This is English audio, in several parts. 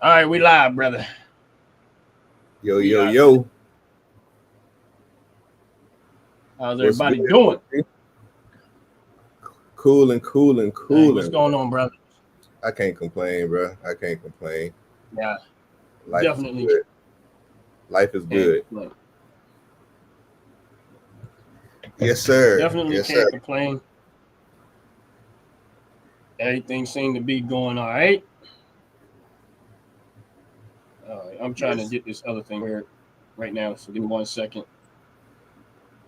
All right, we live, brother. Yo, We yo, are. yo. How's What's good? everybody doing? Cooling, cooling, Hey, what's cooling, bro. going on, brother? I can't complain, bro. I can't complain. Yeah, Life is definitely good. Life is can't good. complain. Yes, sir. Definitely Yes, sir. can't complain. Everything seemed to be going all right. I'm trying to Yes. get this other thing here right now. So give me 1 second.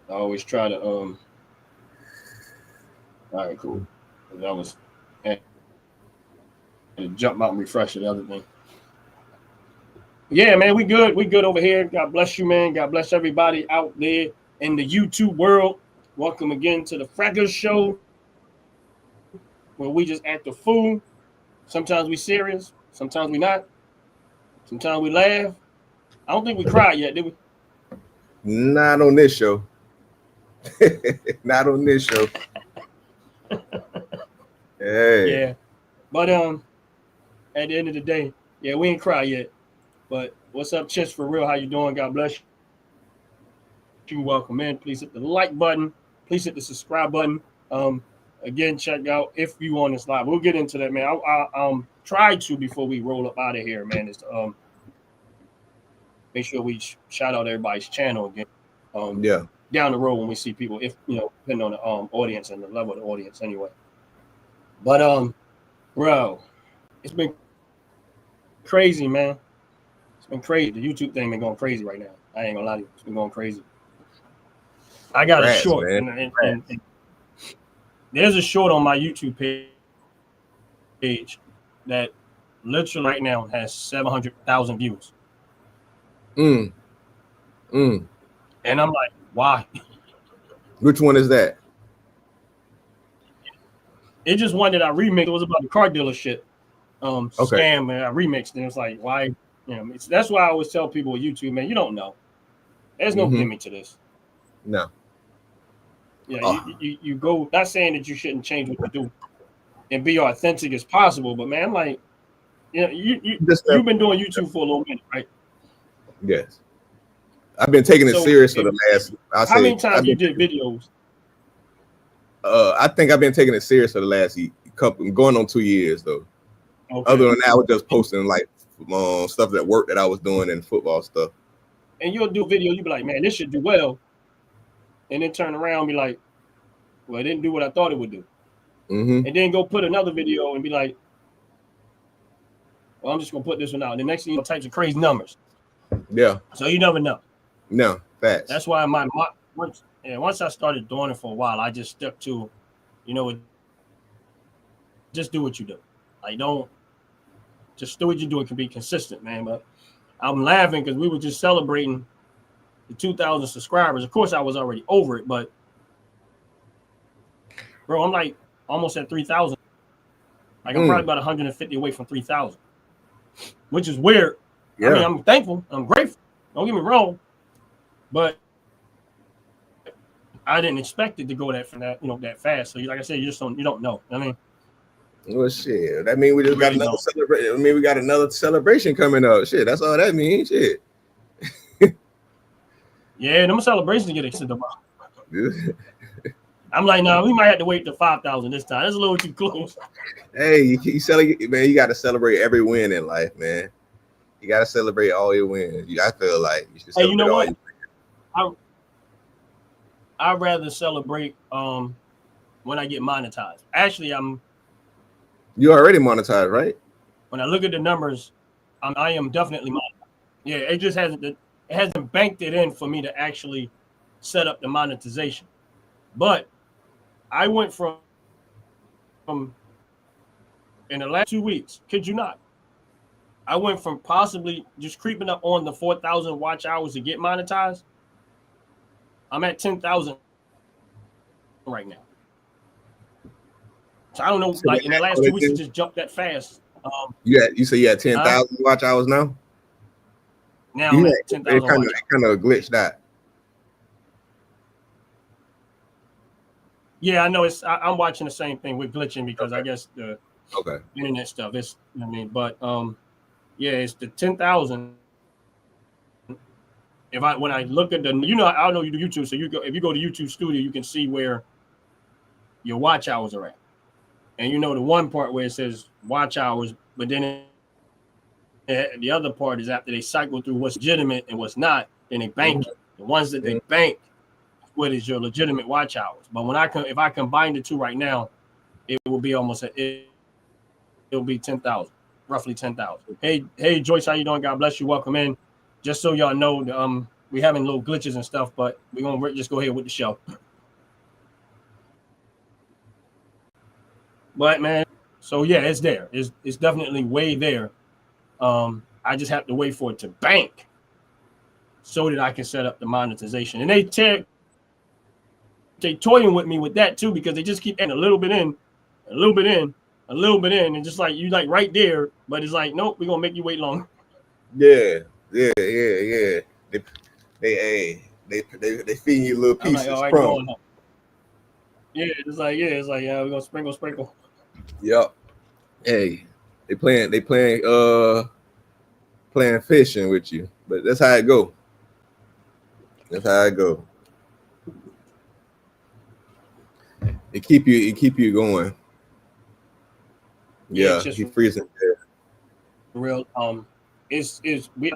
I always try to All right, cool. That was I had to jump out and refresh the other thing. Yeah, man, we good. We good over here. God bless you, man. God bless everybody out there in the YouTube world. Welcome again to the FRACKERS show, where we just act a fool. Sometimes we serious, sometimes we not. Sometimes we laugh. I don't think we cried yet, did we? Not on this show. Not on this show. Hey. Yeah. But at the end of the day, yeah, we ain't cried yet. But what's up, Chis, for real? How you doing? God bless you. Welcome in. Please hit the like button. Please hit the subscribe button. Again, check out if you on this live. We'll get into that, man. I try to before we roll up out of here, man. Is to make sure we shout out everybody's channel again. Yeah. Down the road when we see people, if depending on the audience and the level of the audience, anyway. But bro, it's been crazy, man. It's been crazy. The YouTube thing been going crazy right now. I ain't gonna lie to you. It's been going crazy. I got a short, Rats, and, man. and, and, Rats. and there's a short on my YouTube page that literally right now has 700,000 views. Mm. Mm. And I'm like, why? Which one is that? It just one that I remixed. It was about the car dealership Okay. scam, and I remixed. And it's like, why? That's why I always tell people with YouTube, man, you don't know. There's no Mm-hmm. gimmick to this. No. Yeah, Oh. you go. Not saying that you shouldn't change what you do and be authentic as possible, but man, I'm like, Just you've been doing YouTube for a little minute, right? yes. I've been taking it So, serious for the last. I how many say times I've you been. did videos? I think I've been taking it serious for the last couple, going on 2 years though. Other Okay, than that, I was just posting like stuff that work that I was doing and football stuff. and you'll do a video, you be like, man, this should do well, and then turn around and be like, well, it didn't do what I thought it would do, Mm-hmm. and then go put another video and be like, well, I'm just gonna put this one out. And the next thing types of crazy numbers, Yeah. so you never know. No. Facts. That's why once I started doing it for a while, I just stuck to, just do what you do. Like don't just do what you do. It can be consistent, man. But I'm laughing because we were just celebrating the 2,000 subscribers. Of course, I was already over it, but bro, I'm like almost at 3,000. Like I'm probably Mm. about 150 away from 3,000, which is weird. I mean, Yeah. I'm thankful. I'm grateful. Don't get me wrong, but I didn't expect it to go that fast. So, like I said, you don't know. I mean, Well, shit. That mean we you just got really another don't. celebration. I mean, we got another celebration coming up. Shit. That's all that means. Shit. Yeah, them celebrations get extended. I'm like, no, we might have to wait till 5,000 this time. That's a little too close. Hey, you celebrate, man. You got to celebrate every win in life, man. You got to celebrate all your wins. I feel like you should Hey, you celebrate know all what? your. I I'd rather celebrate when I get monetized. Actually, You already monetized, right? when I look at the numbers, I am definitely monetized. Yeah, it hasn't banked it in for me to actually set up the monetization. But I went from in the last 2 weeks, kid you not, I went from possibly just creeping up on the 4,000 watch hours to get monetized. I'm at 10,000 right now. So I don't know, like in the So last 2 weeks, it just jumped that fast. you say you had Huh? 10,000 watch hours now. Now I'm You at had, 10,000 watch hours. it kind of glitched out. Yeah, I know I'm watching the same thing with glitching because I Okay. guess the Okay. internet stuff is, I mean, but Yeah, it's the 10,000. If I when I look at the, I know you do YouTube, so if you go to YouTube Studio, you can see where your watch hours are at, and the one part where it says watch hours, but then the other part is after they cycle through what's legitimate and what's not, then they bank it. The ones that they bank, what is your legitimate watch hours. But if I combine the two right now, it will be it'll be 10,000, roughly 10,000. Hey, Joyce, how you doing? God bless you. Welcome in. Just so y'all know, we having little glitches and stuff, but we're gonna just go ahead with the show. But man, so yeah, it's there. It's definitely way there. I just have to wait for it to bank so that I can set up the monetization. And they toying with me with that too, because they just keep adding a little bit in, a little bit in, a little bit in, and just like you like right there, but it's like, nope, we're gonna make you wait long. Yeah. They feed you little I'm like, pieces, all right, crumbs. going home. It's like, yeah, we're gonna sprinkle. Yep. Hey, they playing fishing with you, but that's how it go. That's how it go. It keep you going. Yeah, Just he freezing there. real. I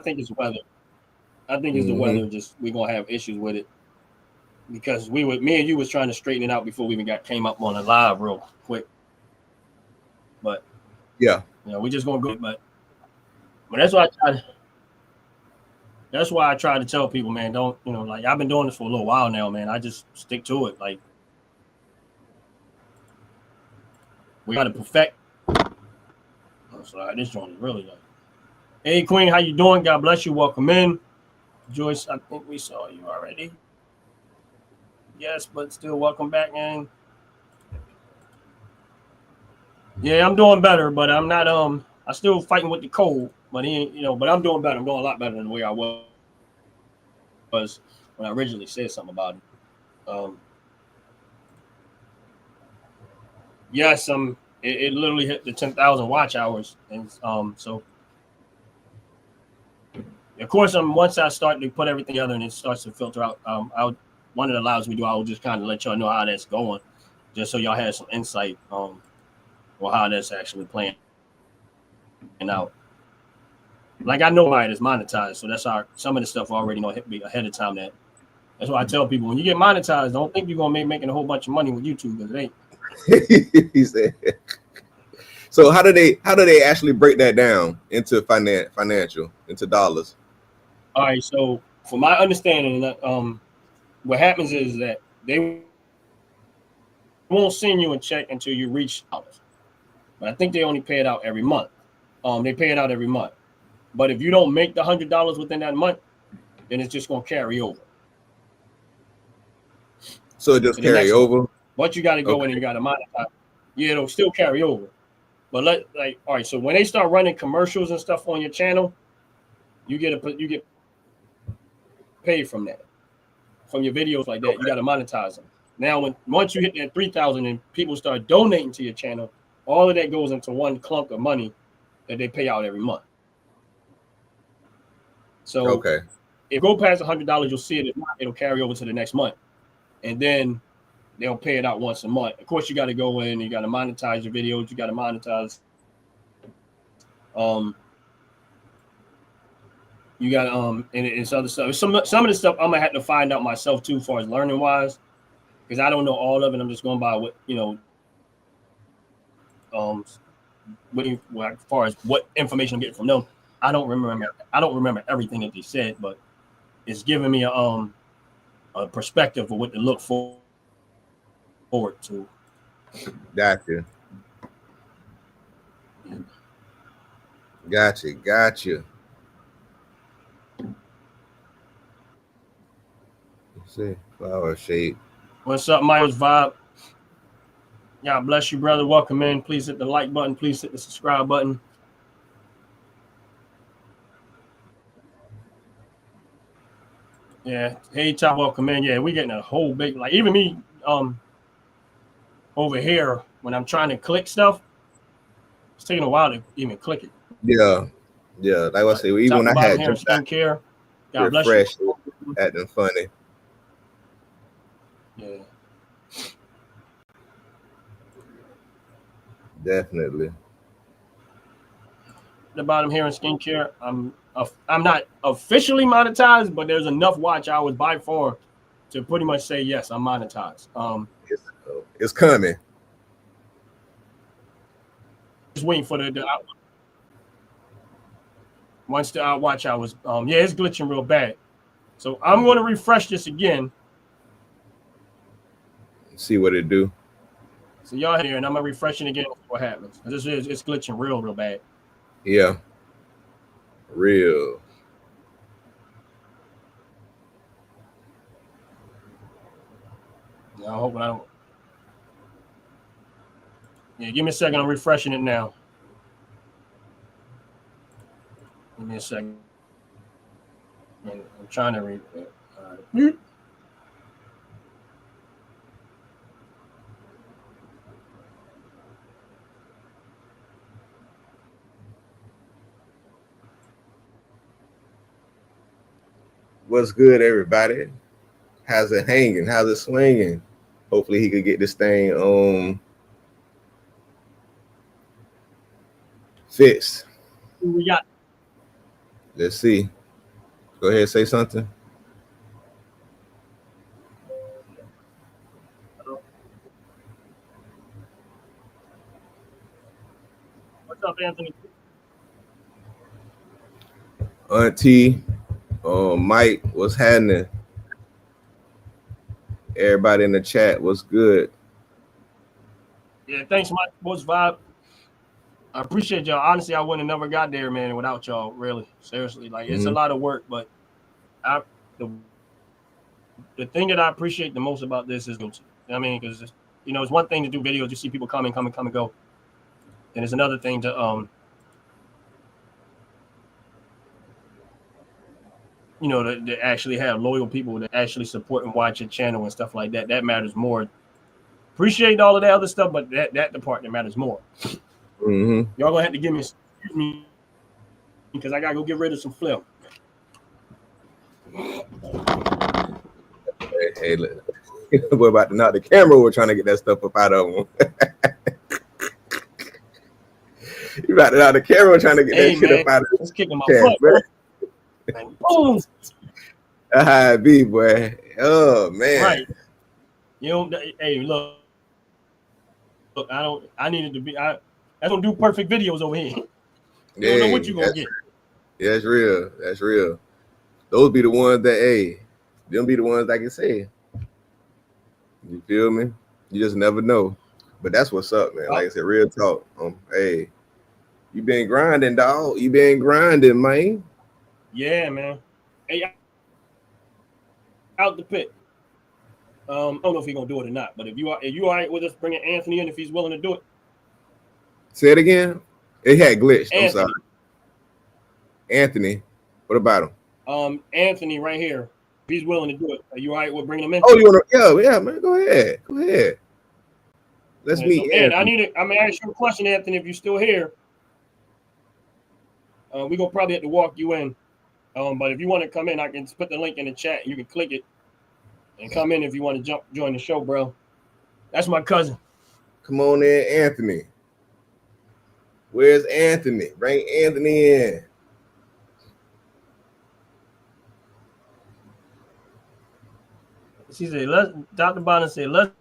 think it's weather. I think it's the Mm-hmm. weather. Just we're gonna have issues with it because me and you was trying to straighten it out before we even came up on a live real quick. But Yeah. we just gonna go. But that's why I try to tell people, man, don't like I've been doing this for a little while now, man. I just stick to it. Like we gotta perfect. Oh, sorry, this joint is really like. Hey Queen, how you doing? God bless you. Welcome in. Joyce, I think we saw you already. Yes, but still welcome back, man. Yeah, I'm doing better, but I'm not I still fighting with the cold, but but I'm doing better. I'm doing a lot better than the way I was when I originally said something about it. Yes, it literally hit the 10,000 watch hours, and so of course, once I start to put everything together and it starts to filter out, one of the lives we do, I will just kind of let y'all know how that's going, just so y'all have some insight on how that's actually playing out. Like I know why it is monetized, so that's how some of the stuff I already know hit me ahead of time. That's why I tell people when you get monetized, don't think you're gonna be making a whole bunch of money with YouTube, because it ain't. He said. So how do they actually break that down into financial into dollars? All right, so from my understanding, what happens is that they won't send you a check until you reach dollars, but I think they only pay it out every month. They pay it out every month, but if you don't make the $100 within that month, then it's just gonna carry over. So it just carry over. But you got to go in and you got to monetize. Yeah, it'll still carry over. But all right. So when they start running commercials and stuff on your channel, you get paid from that, from your videos like that. Okay. You got to monetize them. Now, once you hit that 3,000 and people start donating to your channel, all of that goes into one clunk of money that they pay out every month. So okay, if you go past $100, you'll see it. It'll carry over to the next month, and then they'll pay it out once a month. Of course, you got to go in. You got to monetize your videos. You got to monetize. You got and it's other stuff. Some of the stuff I'm gonna have to find out myself too, as far as learning wise, because I don't know all of it. I'm just going by what as far as what information I'm getting from them. I don't remember everything that they said, but it's giving me a perspective of what to look forward to. Gotcha. Let's see, flower shape. What's up, Miles Vibe? God bless you, brother. Welcome in. Please hit the like button. Please hit the subscribe button. Yeah. Hey, Tom, welcome in. Yeah, we getting a whole big, like, even me over here, when I'm trying to click stuff, it's taking a while to even click it. Yeah. Yeah, like I say, even Top when to I bottom had hair and jumped out, skincare. God bless you. refreshed, acting funny. Yeah. Definitely. The bottom hair and skincare. I'm not officially monetized, but there's enough watch hours by far to pretty much say yes, I'm monetized. It's coming. Just waiting for the once the watch hours. Yeah, it's glitching real bad. So I'm going to refresh this again. See what it do. So y'all here, and I'm gonna refresh it again. And see what happens? This is it's glitching real bad. Yeah, real. Yeah, I hope I don't. Yeah, give me a second. I'm refreshing it now. Give me a second. I'm trying to read. Right. What's good, everybody? How's it hanging? How's it swinging? Hopefully, he could get this thing fixed. We got. Let's see. Go ahead, say something. What's up, Anthony? Auntie, Mike, what's happening? Everybody in the chat, what's good? Yeah, thanks, Mike. What's vibe? I appreciate y'all. Honestly, I wouldn't have never got there, man, without y'all. Really, seriously, like it's a Mm-hmm. lot of work, but I the thing that I appreciate the most about this is, I mean, because it's one thing to do videos, you see people come and go, and it's another thing to actually have loyal people that actually support and watch your channel and stuff like that. That matters more. Appreciate all of that other stuff, but that the part that matters more. Mm-hmm. Y'all gonna have to give me, excuse me, because I gotta go get rid of some phlegm. Hey, look. We're about to knock the camera. We're trying to get that stuff up out of them. You about to knock the camera trying to get Hey that shit man, up out of it's kicking my the butt, bro. man. Boom. That's how it be, boy. Oh man. Right. Hey, look, I needed to be. I don't do perfect videos over here. You don't know what you're gonna get. Yeah, that's real. That's real. Those be the ones that, hey, them be the ones that can say. You feel me? You just never know. But that's what's up, man. Like I said, real talk. Hey, you been grinding, dog. You been grinding, man. Yeah, man. Hey, out the pit. I don't know if he's gonna do it or not, but if you all right with us bringing Anthony in, if he's willing to do it. Say it again. It had glitched. Anthony. I'm sorry. Anthony. What about him? Anthony right here. If he's willing to do it, are you all right with bringing him in? Oh, you want to? Yeah, man. Go ahead. Go ahead. Let's meet And Anthony. I'm gonna ask you a question, Anthony. If you're still here, we're gonna probably have to walk you in. But if you want to come in, I can put the link in the chat. You can click it and come in if you want to join the show, bro. That's my cousin. Come on in, Anthony. Where's Anthony? Bring Anthony in. She said, Dr. Bonner said, let's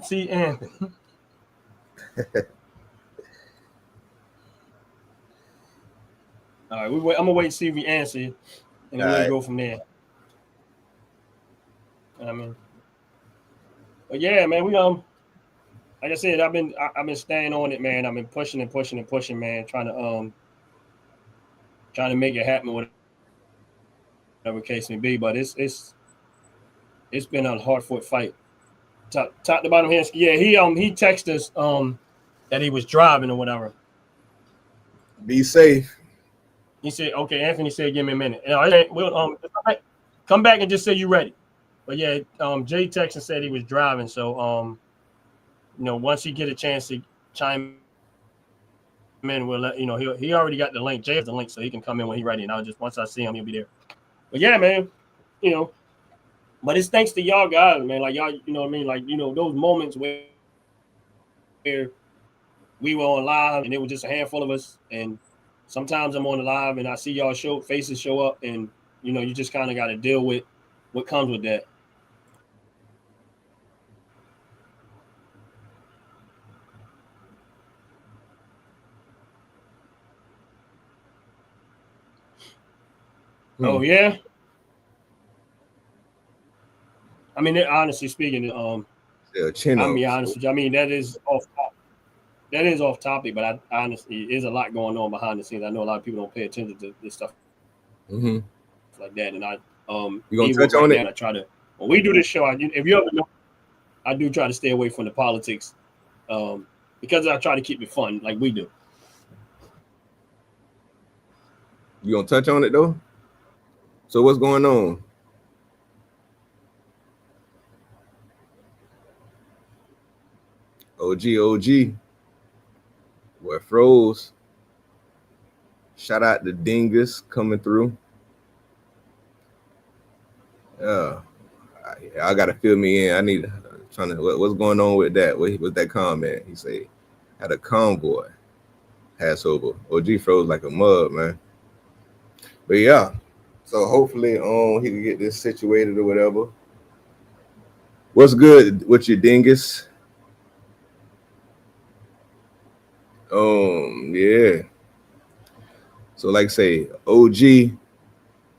see Anthony. All right, I'm gonna wait and see if we answer, and then we'll go from there. I mean, but yeah, man, we like I said, I've been staying on it, man. I've been pushing, man, trying to make it happen, whatever case may be. But it's been a hard fought fight. Top to bottom here. Yeah, he texted us that he was driving or whatever. Be safe. He said, "Okay." Anthony said, "Give me a minute." And we'll come back and just say you ready. But yeah, Jay texted said he was driving, so once he get a chance to chime in, we'll let he already got the link. Jay has the link, so he can come in when he's ready. And I'll just once I see him, he'll be there. But yeah, man, you know. But it's thanks to y'all guys, man. Like y'all, you know what I mean? Like, those moments where we were on live and it was just a handful of us. And sometimes I'm on the live and I see y'all faces show up, and you just kind of got to deal with what comes with that. Oh yeah. I mean, honestly speaking, Yeah, chin I'm be ups. honest with you. I mean, that is off topic, but I honestly, there's a lot going on behind the scenes. I know a lot of people don't pay attention to this stuff like that, and You even right now, I try to gonna touch when on we it? do this show. If you ever know, I do try to stay away from the politics, because I try to keep it fun, like we do. You gonna touch on it though? So what's going on? OG. What froze? Shout out to Dingus coming through. Yeah, I gotta fill me in. I need trying to what's going on with that? With that comment? He say had a convoy Passover. OG froze like a mug, man. But yeah, so hopefully he can get this situated or whatever. What's good with your Dingus? Yeah. So like I say, OG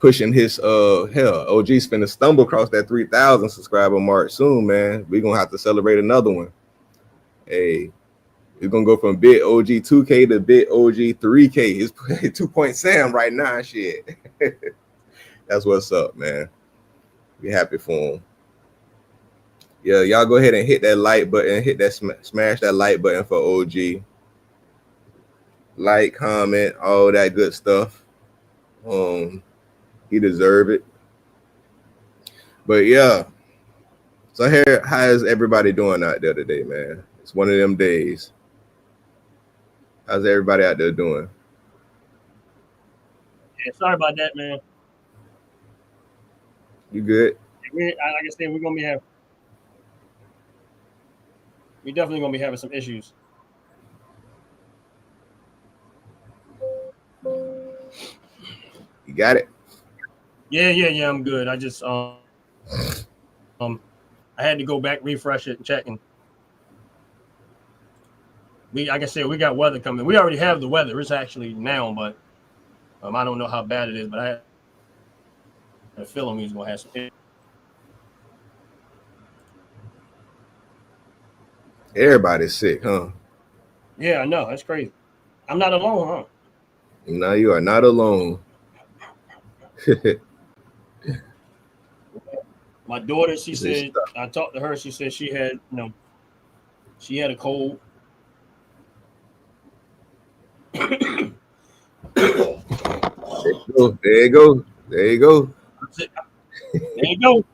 pushing his hell. OG's finna stumble across that 3,000 subscriber mark soon, man. We gonna have to celebrate another one. Hey, it's gonna go from bit OG 2K to bit OG 3K. It's 2 Sam right now, shit. That's what's up, man. Be happy for him. Yeah, y'all go ahead and hit that like button, hit that smash that like button for OG. Like, comment, all that good stuff. He deserve it. But yeah, so here, how is everybody doing out there today, man? It's one of them days. How's everybody out there doing? Yeah, sorry about that, man. You good? Like I said, we definitely gonna be having some issues. You got it? Yeah. I'm good. I just I had to go back, refresh it, and check, and like I said, we got weather coming. We already have the weather. It's actually now, but I don't know how bad it is, but I had a feeling we was gonna have some issues. Everybody's sick, huh? Yeah, I know. That's crazy. I'm not alone, huh? No, you are not alone. My daughter, she Say said, stop. I talked to her. She said she had a cold. There you go. There you go. There you go. There you go.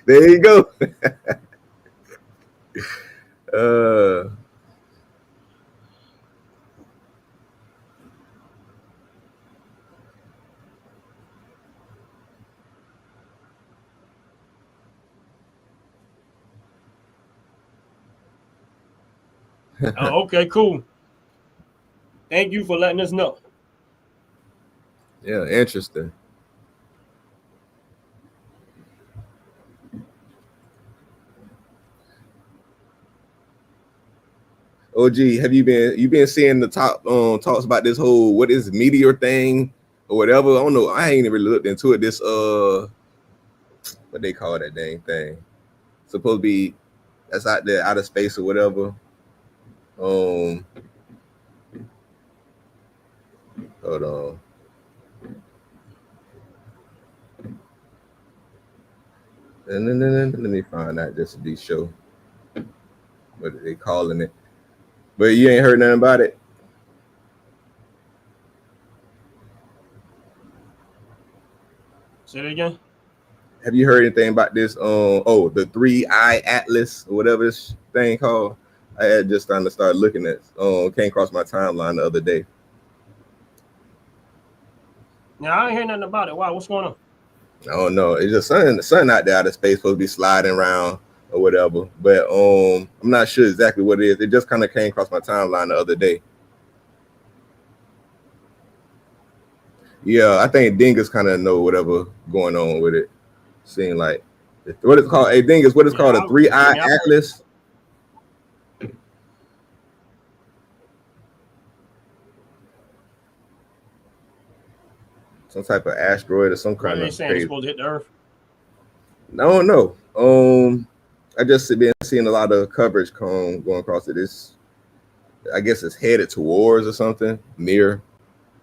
There you go. uh, Oh, okay, cool. Thank you for letting us know. yeah, interesting. OG, have you been seeing the top talks about this whole what is meteor thing or whatever? I don't know. I ain't really looked into it. This what they call that dang thing? Supposed to be that's out there, out of space or whatever. Um, hold on. Let me find out just to be sure what they calling it. But you ain't heard nothing about it. Say that again. Have you heard anything about this? Oh, the 3-eye atlas or whatever this thing called. I had just starting to start looking at. Came across my timeline the other day. Now I ain't hear nothing about it. Why? What's going on? I don't know. It's just sun out there out of space supposed to be sliding around or whatever. But I'm not sure exactly what it is. It just kind of came across my timeline the other day. Yeah, I think Dingus kind of know whatever going on with it. Seeing like what it's called. Hey, Dingus, what it's called? A 3-eye atlas. Some type of asteroid or some kind What are they of saying? crazy. It's supposed to hit the Earth? I don't know. I just been seeing a lot of coverage going across it. It's, I guess it's headed towards or something. Near.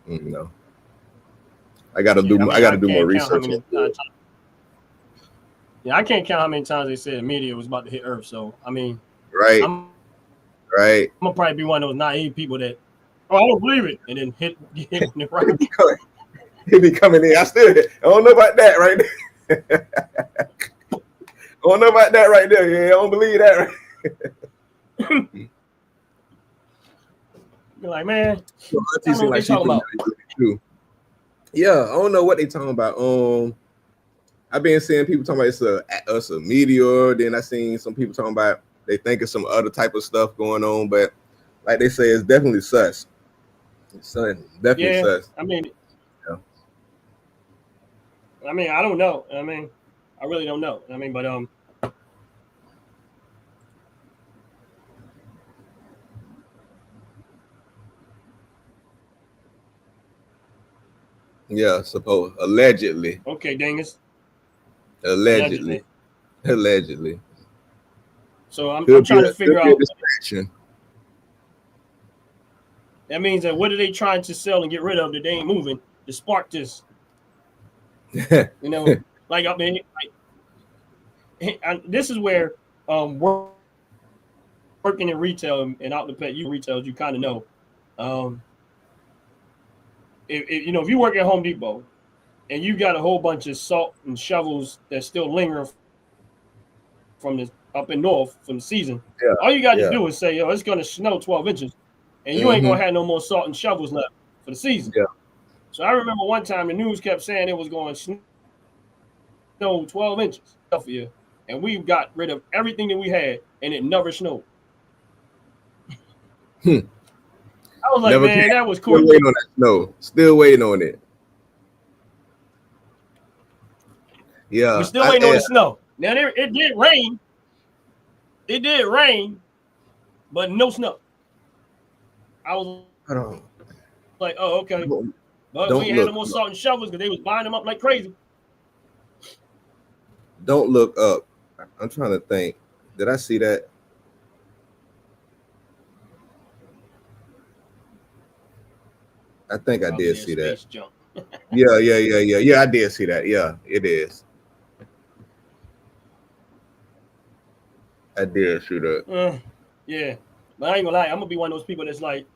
No. I gotta do more research. I can't count how many times they said a meteor was about to hit Earth. So I mean, right. I'm gonna probably be one of those naive people that, I don't believe it, and then hit when it right. He be coming in. I don't know about that right there. I don't know about that right there. Yeah, I don't believe that. Right? You're like, man, I don't know what they talking about. Yeah, I don't know what they talking about. I've been seeing people talking about it's a meteor. Then I seen some people talking about they think it's some other type of stuff going on, but like they say, it's definitely sus. It's definitely sus. I mean, I don't know. I mean, I really don't know. I mean, but yeah, suppose allegedly. Okay, Dingus. Allegedly. So I'm trying to figure out. That means that what are they trying to sell and get rid of that they ain't moving to spark this? You know, like I mean, this is where working in retail and out the pet you retail, you kind of know. If you work at Home Depot and you got a whole bunch of salt and shovels that still linger from the up in north from the season, all you got to do is say, "Yo, it's gonna snow 12 inches," and you ain't gonna have no more salt and shovels left for the season. Yeah. So I remember one time the news kept saying it was going to snow 12 inches for you, and we got rid of everything that we had, and it never snowed. I was like, man, that was cool. Still waiting on that snow. Still waiting on it. Yeah. We're still waiting on the snow. Now it did rain. It did rain, but no snow. I was like, oh, okay. But we had no more salt and shovels because they was buying them up like crazy. Don't look up. I'm trying to think. Did I see that? I think I did see that. Yeah, I did see that. Yeah, it is. I did see that. Yeah. But I ain't gonna lie, I'm gonna be one of those people that's like,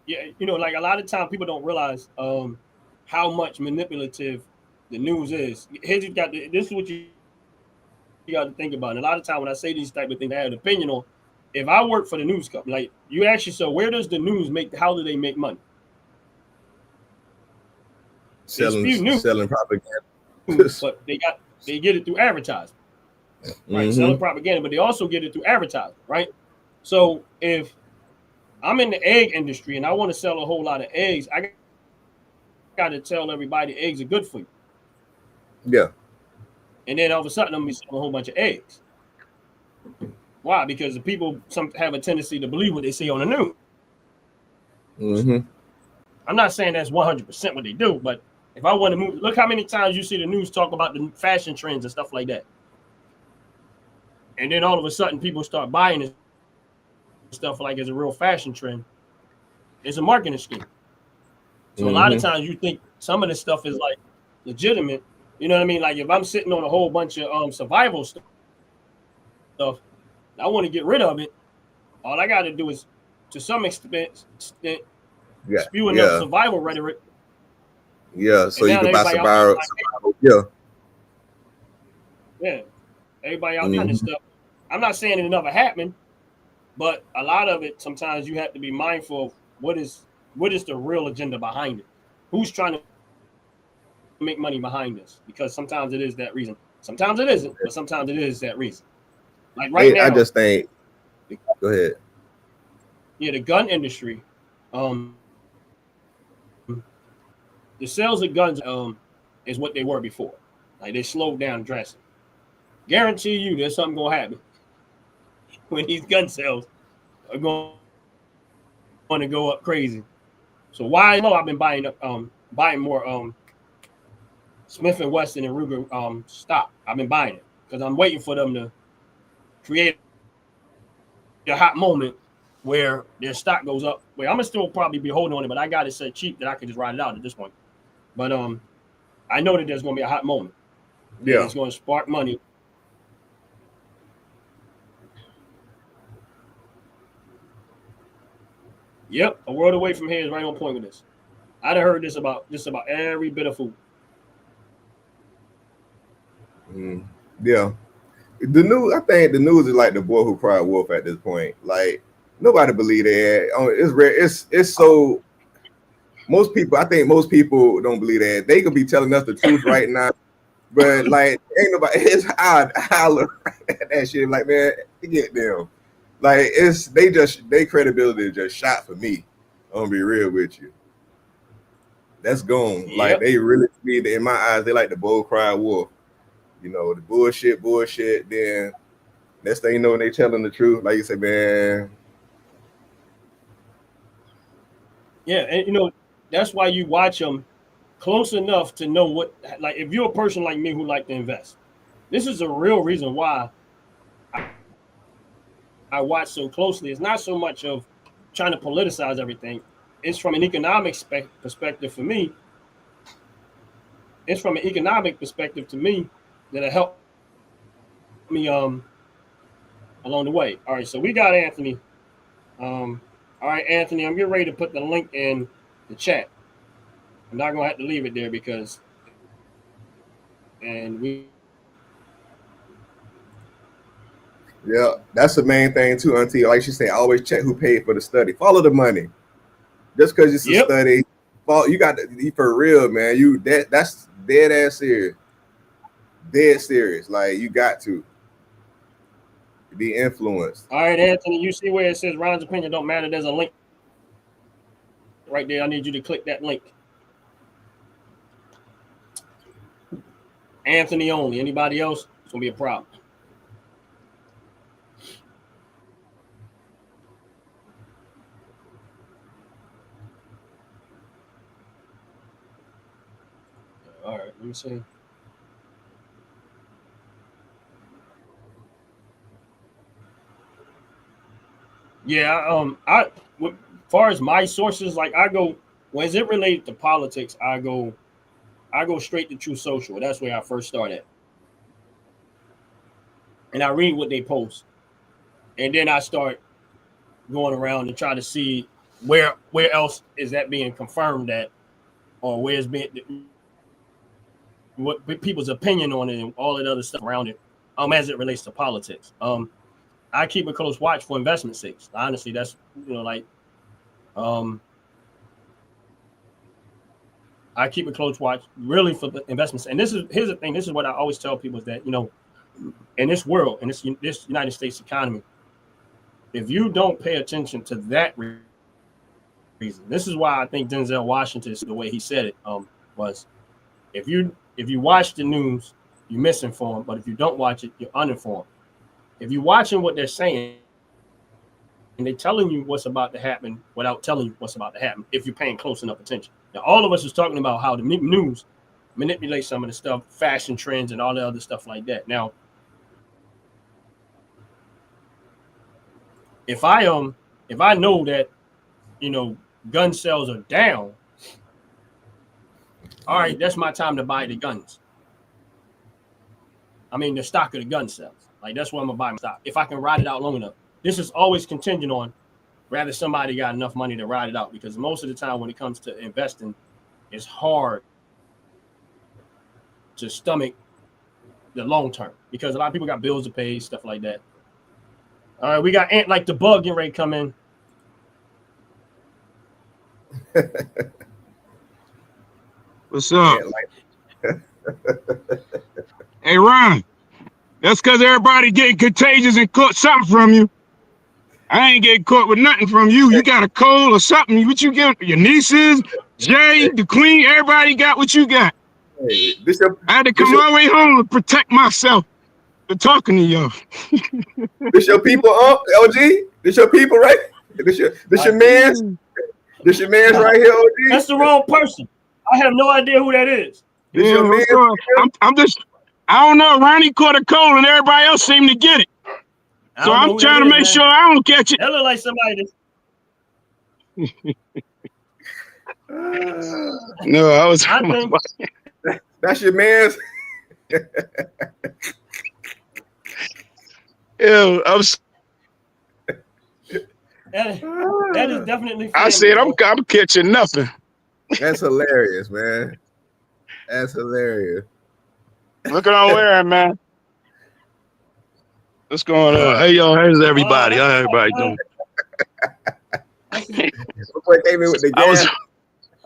yeah, like a lot of time people don't realize how much manipulative the news is. This is what you got to think about. And a lot of time when I say these type of things, I have an opinion on. If I work for the news company, like you ask yourself, where does the news how do they make money? Selling propaganda. But they get it through advertising. Right, selling propaganda, but they also get it through advertising, right? So if I'm in the egg industry and I want to sell a whole lot of eggs, I got to tell everybody eggs are good for you. Yeah. And then all of a sudden I'm going to be selling a whole bunch of eggs. Why? Because the people have a tendency to believe what they see on the news. I'm not saying that's 100% what they do, but if I want to move, look how many times you see the news talk about the fashion trends and stuff like that. And then all of a sudden people start buying this stuff like it's a real fashion trend. It's a marketing scheme. So a lot of times you think some of this stuff is like legitimate. You know what I mean? Like if I'm sitting on a whole bunch of survival stuff, I want to get rid of it. All I got to do is, to some extent, spew enough survival rhetoric. Yeah, so you can buy survival. Yeah. Everybody out there and stuff. I'm not saying it never happened, But a lot of it, sometimes you have to be mindful of what is the real agenda behind it. Who's trying to make money behind this? Because sometimes it is that reason. Sometimes it isn't, but sometimes it is that reason. Like right now, I just think. Go ahead. yeah, the gun industry, um, the sales of guns is what they were before. Like they slowed down drastically. Guarantee you, there's something gonna happen when these gun sales are going to go up crazy. So why I know I've been buying more Smith and Wesson and Ruger stock. I've been buying it because I'm waiting for them to create a hot moment where their stock goes up. Where I'm gonna still probably be holding on it, but I got it so cheap that I can just ride it out at this point. But I know that there's gonna be a hot moment and it's gonna Yeah. spark money. Yep, a world away from here is right on point with this. I done heard this about just about every bit of food. Mm, yeah. The news. I think the news is like the boy who cried wolf at this point. Like nobody believe that. It's rare. It's so. Most people. I think most people don't believe that. They could be telling us the truth right now, but like ain't nobody. It's I look at that shit like, man, get them. Like it's they credibility is just shot for me. I'm gonna be real with you. That's gone. Like Yep. they really be in my eyes. They like the bold cry wolf. You know the bullshit. Then next thing you know, when they telling the truth, like you say, man. Yeah, and that's why you watch them close enough to know what. Like, if you're a person like me who like to invest, this is a real reason why I watch so closely. It's not so much of trying to politicize everything. It's from an economic perspective for me. It's from an economic perspective to me that'll help me along the way. All right, so we got Anthony. Um, all right, Anthony, I'm getting ready to put the link in the chat. I'm not gonna have to leave it there because, and we can go from there. Yeah, that's the main thing too, Auntie. Like she said, always check who paid for the study. Follow the money. Just because it's a Yep. study, you got to be for real, man. That's dead ass serious, dead serious. Like you got to be influenced. All right, Anthony, you see where it says Ron's opinion don't matter? There's a link right there. I need you to click that link. Anthony only. Anybody else? It's gonna be a problem. All right, let me see. Yeah, as far as my sources, like I go when is it related to politics, I go straight to True Social. That's where I first started, and I read what they post, and then I start going around and try to see where else is that being confirmed at, or where's being what people's opinion on it and all that other stuff around it, as it relates to politics. I keep a close watch for investment sakes. Honestly, that's like um I keep a close watch really for the investments. And here's the thing. This is what I always tell people is that in this world, in this United States economy, if you don't pay attention to that reason, this is why I think Denzel Washington said the way he said it was if you watch the news, you're misinformed, but if you don't watch it, you're uninformed. If you're watching what they're saying, they're telling you what's about to happen without telling you what's about to happen if you're paying close enough attention. Now, all of us is talking about how the news manipulate some of the stuff, fashion trends, and all the other stuff like that. Now, if I know that gun sales are down, all right, that's my time to buy the guns. I mean, the stock of the gun sales. Like that's where I'm gonna buy my stock if I can ride it out long enough. This is always contingent on rather somebody got enough money to ride it out because most of the time when it comes to investing, it's hard to stomach the long term because a lot of people got bills to pay, stuff like that. All right, we got Ant like the bug getting ready to come in. What's up? Hey, Ron. That's because everybody getting contagious and caught something from you. I ain't getting caught with nothing from you. You got a cold or something. What you get? Your nieces, Jay, the queen, everybody got what you got. Hey, I had to come all the way home to protect myself for talking to y'all. This your people, LG? This your people, right? This your man's? This your man's right here, OG? That's the wrong person. I have no idea who that is. This your man's? I'm just, I don't know. Ronnie caught a cold and everybody else seemed to get it. So I'm trying to make sure I don't catch it. That look like somebody No, I was. That's your man's. Yeah, that is definitely. I said I'm catching nothing. That's hilarious, man. That's hilarious. Look what I'm wearing, man. What's going on? Hey, y'all. How's everybody? How everybody doing?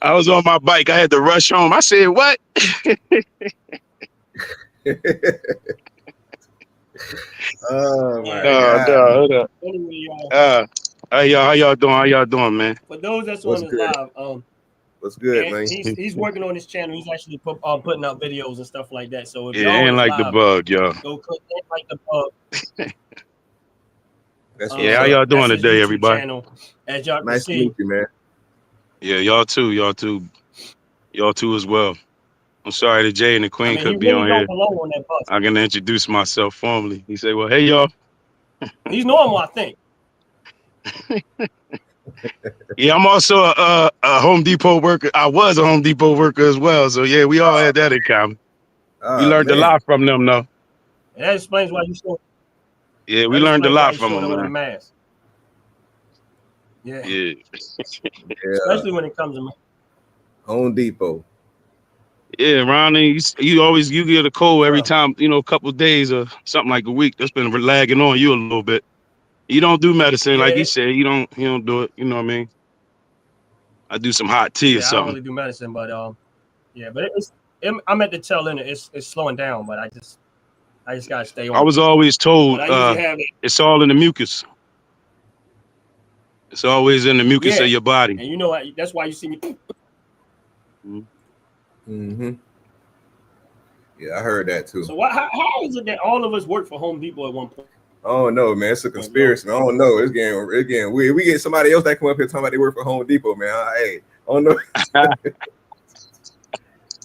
I was on my bike. I had to rush home. I said, what? Oh, my God. How y'all doing? How y'all doing, man? For those that's on this live, what's good, man? He's working on his channel. He's actually putting out videos and stuff like that. So if yeah, ain't like the bug, y'all. Go click Ain't Like the Bug. Yeah, how y'all doing today, everybody? Channel, as y'all nice can see. to meet you, man. Yeah, y'all too as well. I'm sorry that Jay and the Queen couldn't be on here. On that bus. I'm gonna introduce myself formally. He said, "Well, hey y'all." He's normal, I think. Yeah, I'm also a Home Depot worker. I was a Home Depot worker as well. So yeah, we all had that in common. We learned a lot from them, though. And that explains why you still. Yeah, we learned a lot from them, with man. a mask. Yeah. Especially when it comes to Home Depot. Yeah, Ronnie, you get a cold every time, a couple of days or something like a week. That's been lagging on you a little bit. You don't do medicine, like he said. You don't do it. You know what I mean? I do some hot tea or something. I don't really do medicine, but but I'm at the tail end. It's slowing down, but I just gotta stay on. I was always told it's all in the mucus. It's always in the mucus of your body. And you know what? That's why you see me. Mm-hmm. Yeah, I heard that too. So how is it that all of us work for Home Depot at one point? Oh no, man, it's a conspiracy. I don't know. It's getting weird. We get somebody else that come up here talking about they work for Home Depot, man. Hey, I don't know.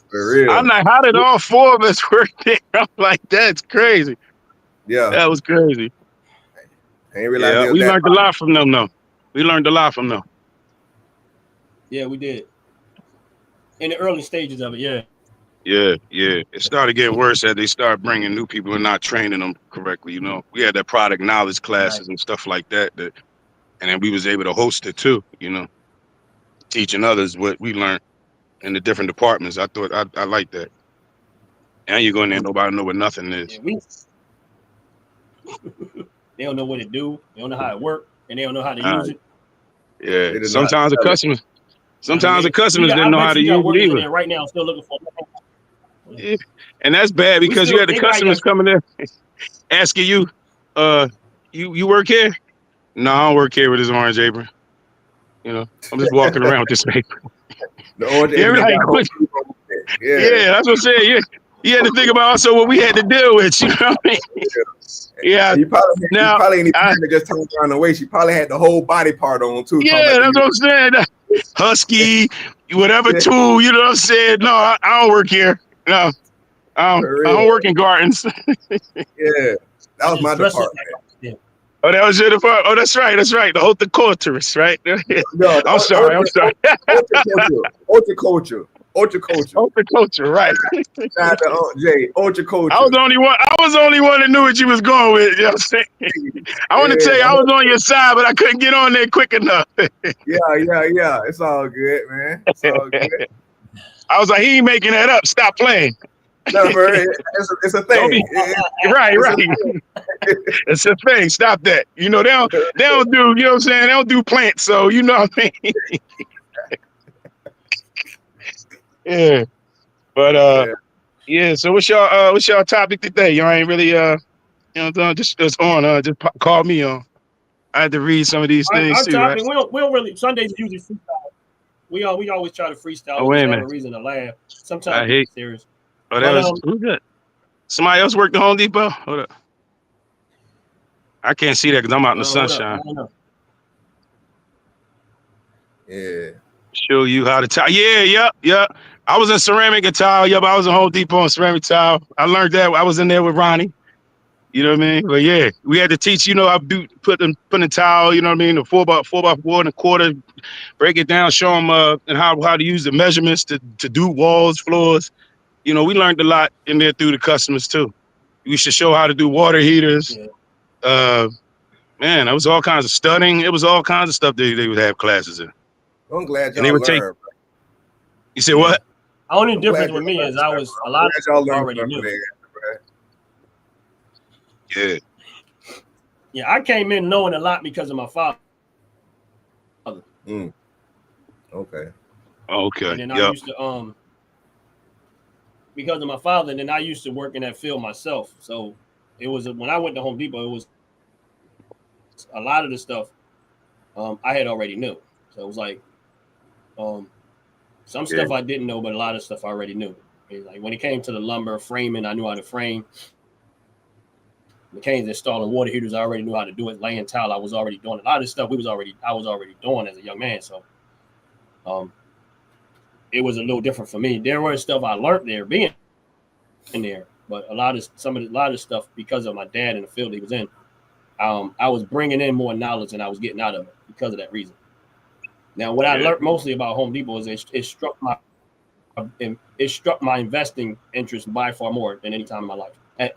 For real. I'm like, how did all four of us work there? I'm like, that's crazy. Yeah, that was crazy. I ain't realized we learned a lot from them, though. We learned a lot from them. Yeah, we did. In the early stages of it, yeah. Yeah. It started getting worse as they started bringing new people and not training them correctly. We had that product knowledge classes and stuff like that, and then we was able to host it too. Teaching others what we learned in the different departments. I thought I like that. And you go in there, nobody know what nothing is. Yeah, they don't know what it do. They don't know how it work, and they don't know how to use it. Yeah. Sometimes the customers didn't know how to use it either. Right now, still looking for. Yeah. And that's bad because you had the customers coming in asking you, you work here? No, I don't work here with this orange apron. I'm just walking around with this apron. The orange apron. Yeah, that's what I'm saying. Yeah. You had to think about also what we had to deal with. You know what I mean? Yeah. You probably ain't even just turn around and wait. She probably had the whole body part on too. Yeah, that's what I'm saying. Husky, whatever tool, you know what I'm saying? No, I don't work here. No, I don't work in gardens. Yeah, that was my department. Oh, that was your department. Oh, that's right. The horticulturist, right? No, I'm sorry. Horticulture. Horticulture, right? Jay, horticulture. I was the only one that knew what you was going with. You know what I'm saying? I want to tell you, I was on your side, but I couldn't get on there quick enough. Yeah. It's all good, man. It's all good. I was like, he ain't making that up. Stop playing. No, bro, it's a Don't thing. be right. It's a thing. It's a thing. Stop that. You know, they don't do, you know what I'm saying? They don't do plants, so you know what I mean? Yeah. But yeah, so what's your topic today? Y'all ain't really just on call me on. I had to read some of these things Our too, right? topic, we don't really, Sundays are usually freestyle. We always try to freestyle Oh, or wait just a have a minute. reason to laugh. I Sometimes we hate get serious. that But was who's that? Somebody else worked at Home Depot? Hold up. I can't see that because I'm out in the hold up, I sunshine. don't know. Yeah. Show you how to tile. Yeah, yep. I was in ceramic and tile. Yep, I was in Home Depot and ceramic tile. I learned that. I was in there with Ronnie. You know what I mean? But yeah, we had to teach, how to put the tile, you know what I mean? The 4x4 and a quarter, break it down, show them and how to use the measurements to do walls, floors. We learned a lot in there through the customers too. We should show how to do water heaters. Yeah. Man, it was all kinds of studying. It was all kinds of stuff they would have classes in. I'm glad And they y'all would take. learned. You said what? The only I'm difference glad with me y'all is learned. I was a I'm lot glad of y'all stuff learned already from knew. there, Yeah. Yeah, I came in knowing a lot because of my father. bro. Okay. Okay. And then I used to because of my father, and then I used to work in that field myself. So it was when I went to Home Depot, it was a lot of the stuff I had already knew. So it was like some stuff I didn't know, but a lot of stuff I already knew. Like when it came to the lumber framing, I knew how to frame. Mechanic's installing water heaters, I already knew how to do it. Laying tile, I was already doing a lot of stuff. I was already doing as a young man. So it was a little different for me. There was stuff I learned there being in there, but a lot of stuff because of my dad and the field he was in, I was bringing in more knowledge than I was getting out of it because of that reason. Now, what I learned mostly about Home Depot is it struck my investing interest by far more than any time in my life. And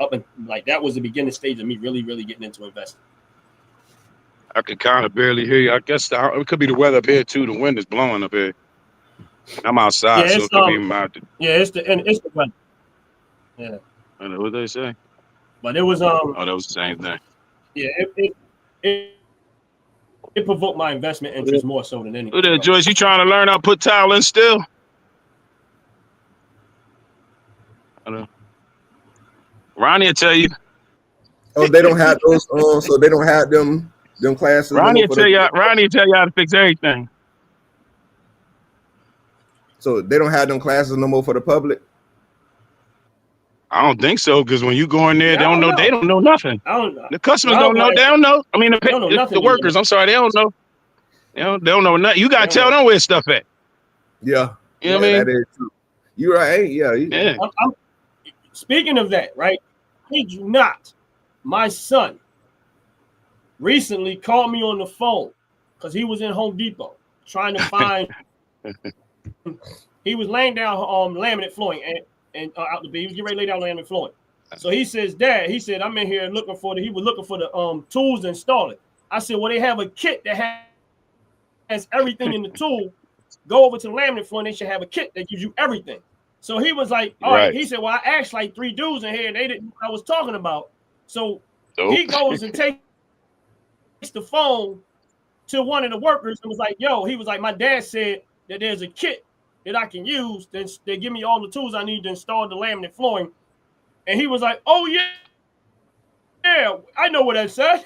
that was the beginning stage of me really, really getting into investing. I could kind of barely hear you. I guess it could be the weather up here too. The wind is blowing up here. I'm outside, Yeah, so it's it could be my. it's the weather. Yeah. I don't know what they say. But it was Oh, that was the same thing. yeah, it provoked my investment interest more so than anything. Look there, Joyce. You trying to learn how to put tile in still? I don't know. Ronnie will tell you. Oh, they don't have those. So they don't have them classes no Ronnie more will for tell the. you. Ronnie will tell you how to fix everything. So they don't have them classes no more for the public. I don't think so, because when you go in there, Yeah, they don't know. They don't know nothing. I don't know. The customers don't know. They don't know. I mean, They don't know nothing the workers. I'm sorry, they don't know. They don't know nothing. You gotta tell them where stuff at. Yeah. You know what I mean? That is true. You're right. Yeah. Speaking of that, right? Kid you not, my son recently called me on the phone because he was in Home Depot trying to find. He was laying down laminate flooring and out the bed. He was getting ready to lay down laminate flooring. So he says, Dad, he said, I'm in here looking for he was looking for the tools to install it. I said, well, they have a kit that has everything in the tool. Go over to the laminate floor and they should have a kit that gives you everything. So he was like, all right. He said, well, I asked like 3 dudes in here and they didn't know what I was talking about. So he goes and takes the phone to one of the workers and was like, yo, he was like, my dad said that there's a kit that I can use. Then they give me all the tools I need to install the laminate flooring. And he was like, oh, yeah, I know what that said.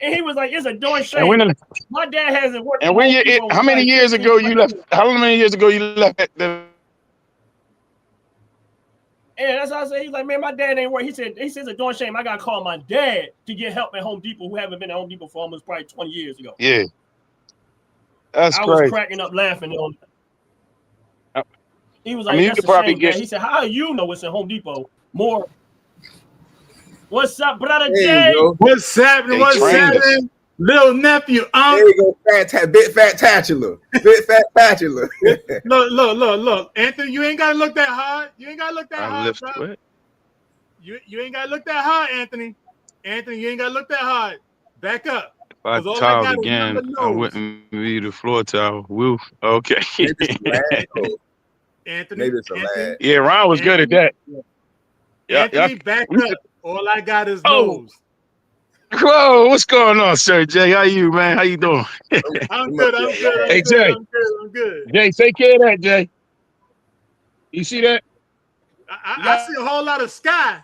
And he was like, it's a darn shame. My dad hasn't worked. And how many years ago you left? How many years ago you left? And that's how I said. He's like, man, my dad ain't work. He says it's a darn shame. I got to call my dad to get help at Home Depot, who haven't been at Home Depot for almost probably 20 years ago. Yeah. That's I was cracking up laughing on. He was like, that's a shame. He said, how do you know it's at Home Depot more? What's up, brother Jay? What's happening? What's happening? Little nephew, There you go, big fat tatular. Big fat tatular. Look. Anthony, you ain't gotta look that hard. You ain't gotta look that hard, bro. You ain't gotta look that hard, Anthony. Anthony, you ain't gotta look that hard. Back up. If I tiled again, I wouldn't be the floor tile. Woo. Okay. Anthony. Maybe it's a lad. Yeah, Ron was good at that. Anthony, back up. All I got is nose. Whoa, what's going on, Sir Jay? How you, man? How you doing? I'm good. Hey, Jay. I'm good. Jay, take care of that, Jay. You see that? I see a whole lot of sky.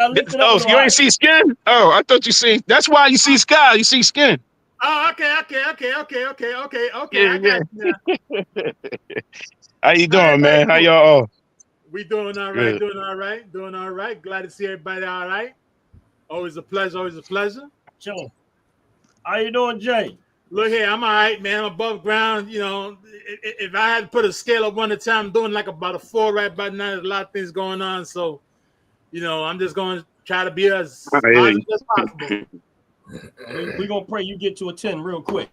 Oh, you ain't see skin? Oh, I thought you see. That's why you see sky. You see skin. Oh, okay. Yeah, I got you now. How you doing, man? How y'all all? We doing all right, doing all right. Glad to see everybody all right. Always a pleasure, Chilling. How you doing, Jay? Look here, I'm all right, man. I'm above ground. You know, if I had to put a scale of 1 to 10, I'm doing like about a 4 right about now. There's a lot of things going on, so you know, I'm just going to try to be as positive as possible. We're gonna pray you get to a 10 real quick.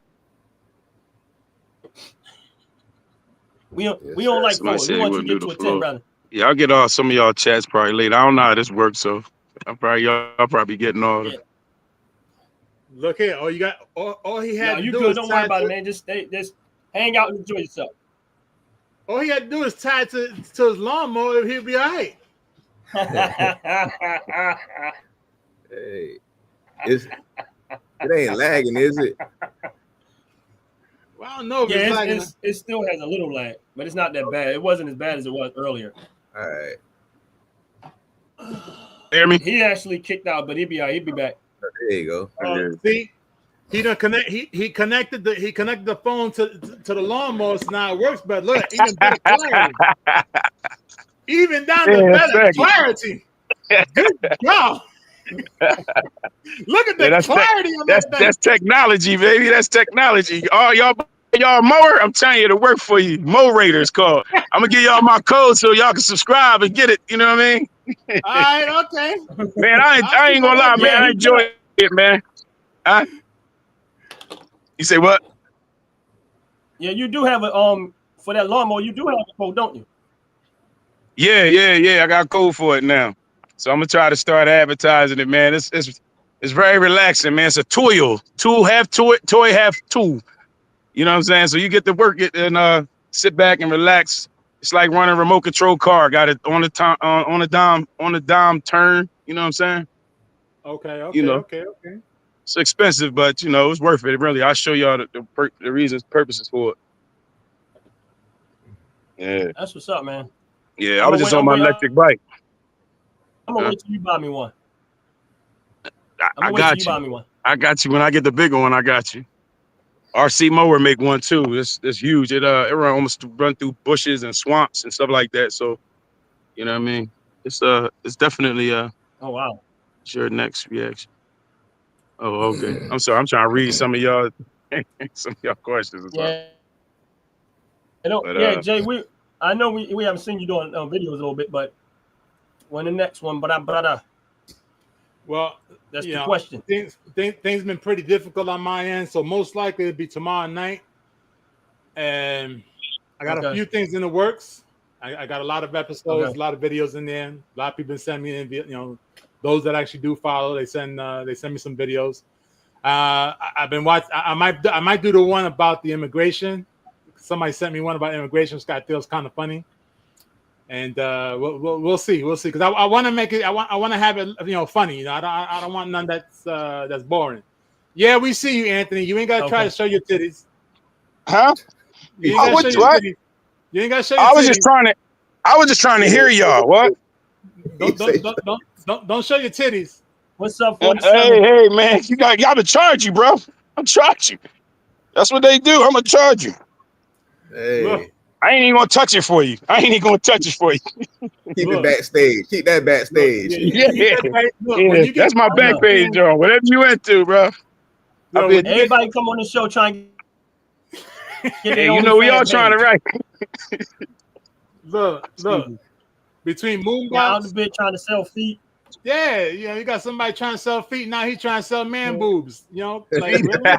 We don't like 4. We want you to get to a 10, brother. Yeah, I'll get some of y'all chats probably later. I don't know how this works, so y'all probably getting all the. Look here, all you got, all he had to you do good. is Don't worry about it, man. Just hang out and enjoy yourself. All he had to do is tie to his lawnmower, he'll be all right. Hey, it ain't lagging, is it? Well, I don't know if yeah, it's lagging. It still has a little lag, but it's not that bad. It wasn't as bad as it was earlier. All right. Hear me? He actually kicked out, but he'll be all right. He'll be back. There you go. See, he done connect. He connected the phone to the lawnmower, so now it works. But look, even better clarity, even down to better clarity. Good job. Look at the clarity on that thing. That's technology, baby. That's technology. Oh, y'all mower. I'm telling you, to work for you. Mo Raiders called. I'm gonna give y'all my code so y'all can subscribe and get it. You know what I mean? All right, okay. Man, I ain't gonna lie, man. I enjoy it, man. Huh? You say what? Yeah, you do have a for that lawnmower. You do have a code, don't you? Yeah. I got a code for it now, so I'm gonna try to start advertising it, man. It's very relaxing, man. It's a tool half toy half tool. You know what I'm saying? So you get to work it and sit back and relax. It's like running a remote control car. Got it on the dime turn. You know what I'm saying? Okay. You know, it's expensive, but you know it's worth it. Really, I'll show y'all the reasons, purposes for it. Yeah, that's what's up, man. Yeah, I was just on my electric bike. I'm gonna wait till you buy me one. I got you. Buy me one. I got you when I get the bigger one. I got you. RC mower make one too. It's huge. It almost run through bushes and swamps and stuff like that. So, you know what I mean? It's definitely oh wow. It's your next reaction. Oh, okay. I'm sorry. I'm trying to read some of y'all questions. Yeah. Yeah, Jay. I know we haven't seen you doing videos a little bit, but when the next one? Well, that's the question. Things been pretty difficult on my end, so most likely it'll be tomorrow night. And I got a few things in the works. I got a lot of episodes, a lot of videos in there. A lot of people send me in, those that actually do follow, they send me some videos. I've been watching. I might do the one about the immigration. Somebody sent me one about immigration. Scott feels kind of funny. And we'll see, because I want to make it. I want to have it, funny. I don't want none that's boring. Yeah, we see you, Anthony. You ain't gotta try to show your titties. Huh? You ain't gotta show your titties. You ain't gotta show your titties. I was just trying to hear y'all. What? Don't show your titties. What's up, 47? Hey, man, y'all to charge you, bro. I'm charging you. That's what they do. I'm gonna charge you. Hey. Look. I ain't even gonna touch it for you. Keep it backstage. Keep that backstage. Yeah. That's my back page, John. Whatever you into, bro. Everybody come on the show trying. Hey, we all trying to write. Look. Between Moonbox, on the bit trying to sell feet. Yeah, you got somebody trying to sell feet. Now he trying to sell man boobs. Like really?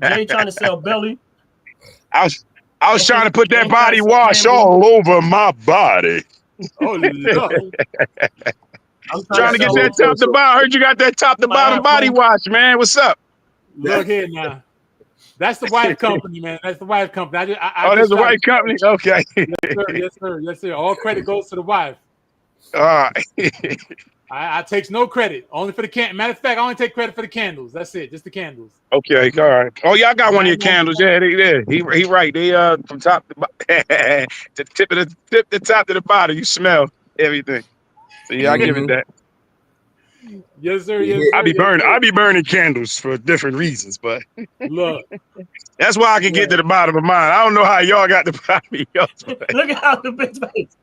Jay trying to sell belly. I was trying to put that body wash all over my body. Oh, look. I'm trying to get that top to bottom. I heard you got that top to bottom body wash, man. What's up? Look here now. That's the wife company, man. That's the wife company. I There's just a white company. Okay. Yes, sir. Yes, sir. Yes, sir. All credit goes to the wife. All right. I takes no credit, only for the can. Matter of fact, I only take credit for the candles. That's it, just the candles. Okay, all right. Oh, yeah, I got one of your candles. Yeah, he right. They from top to the tip of the top to the bottom. You smell everything. So yeah, I give it that. Yes, sir. Yes, sir. I be burning candles for different reasons, but look, that's why I can get to the bottom of mine. I don't know how y'all got the bottom of yours. Look at how the bitch face.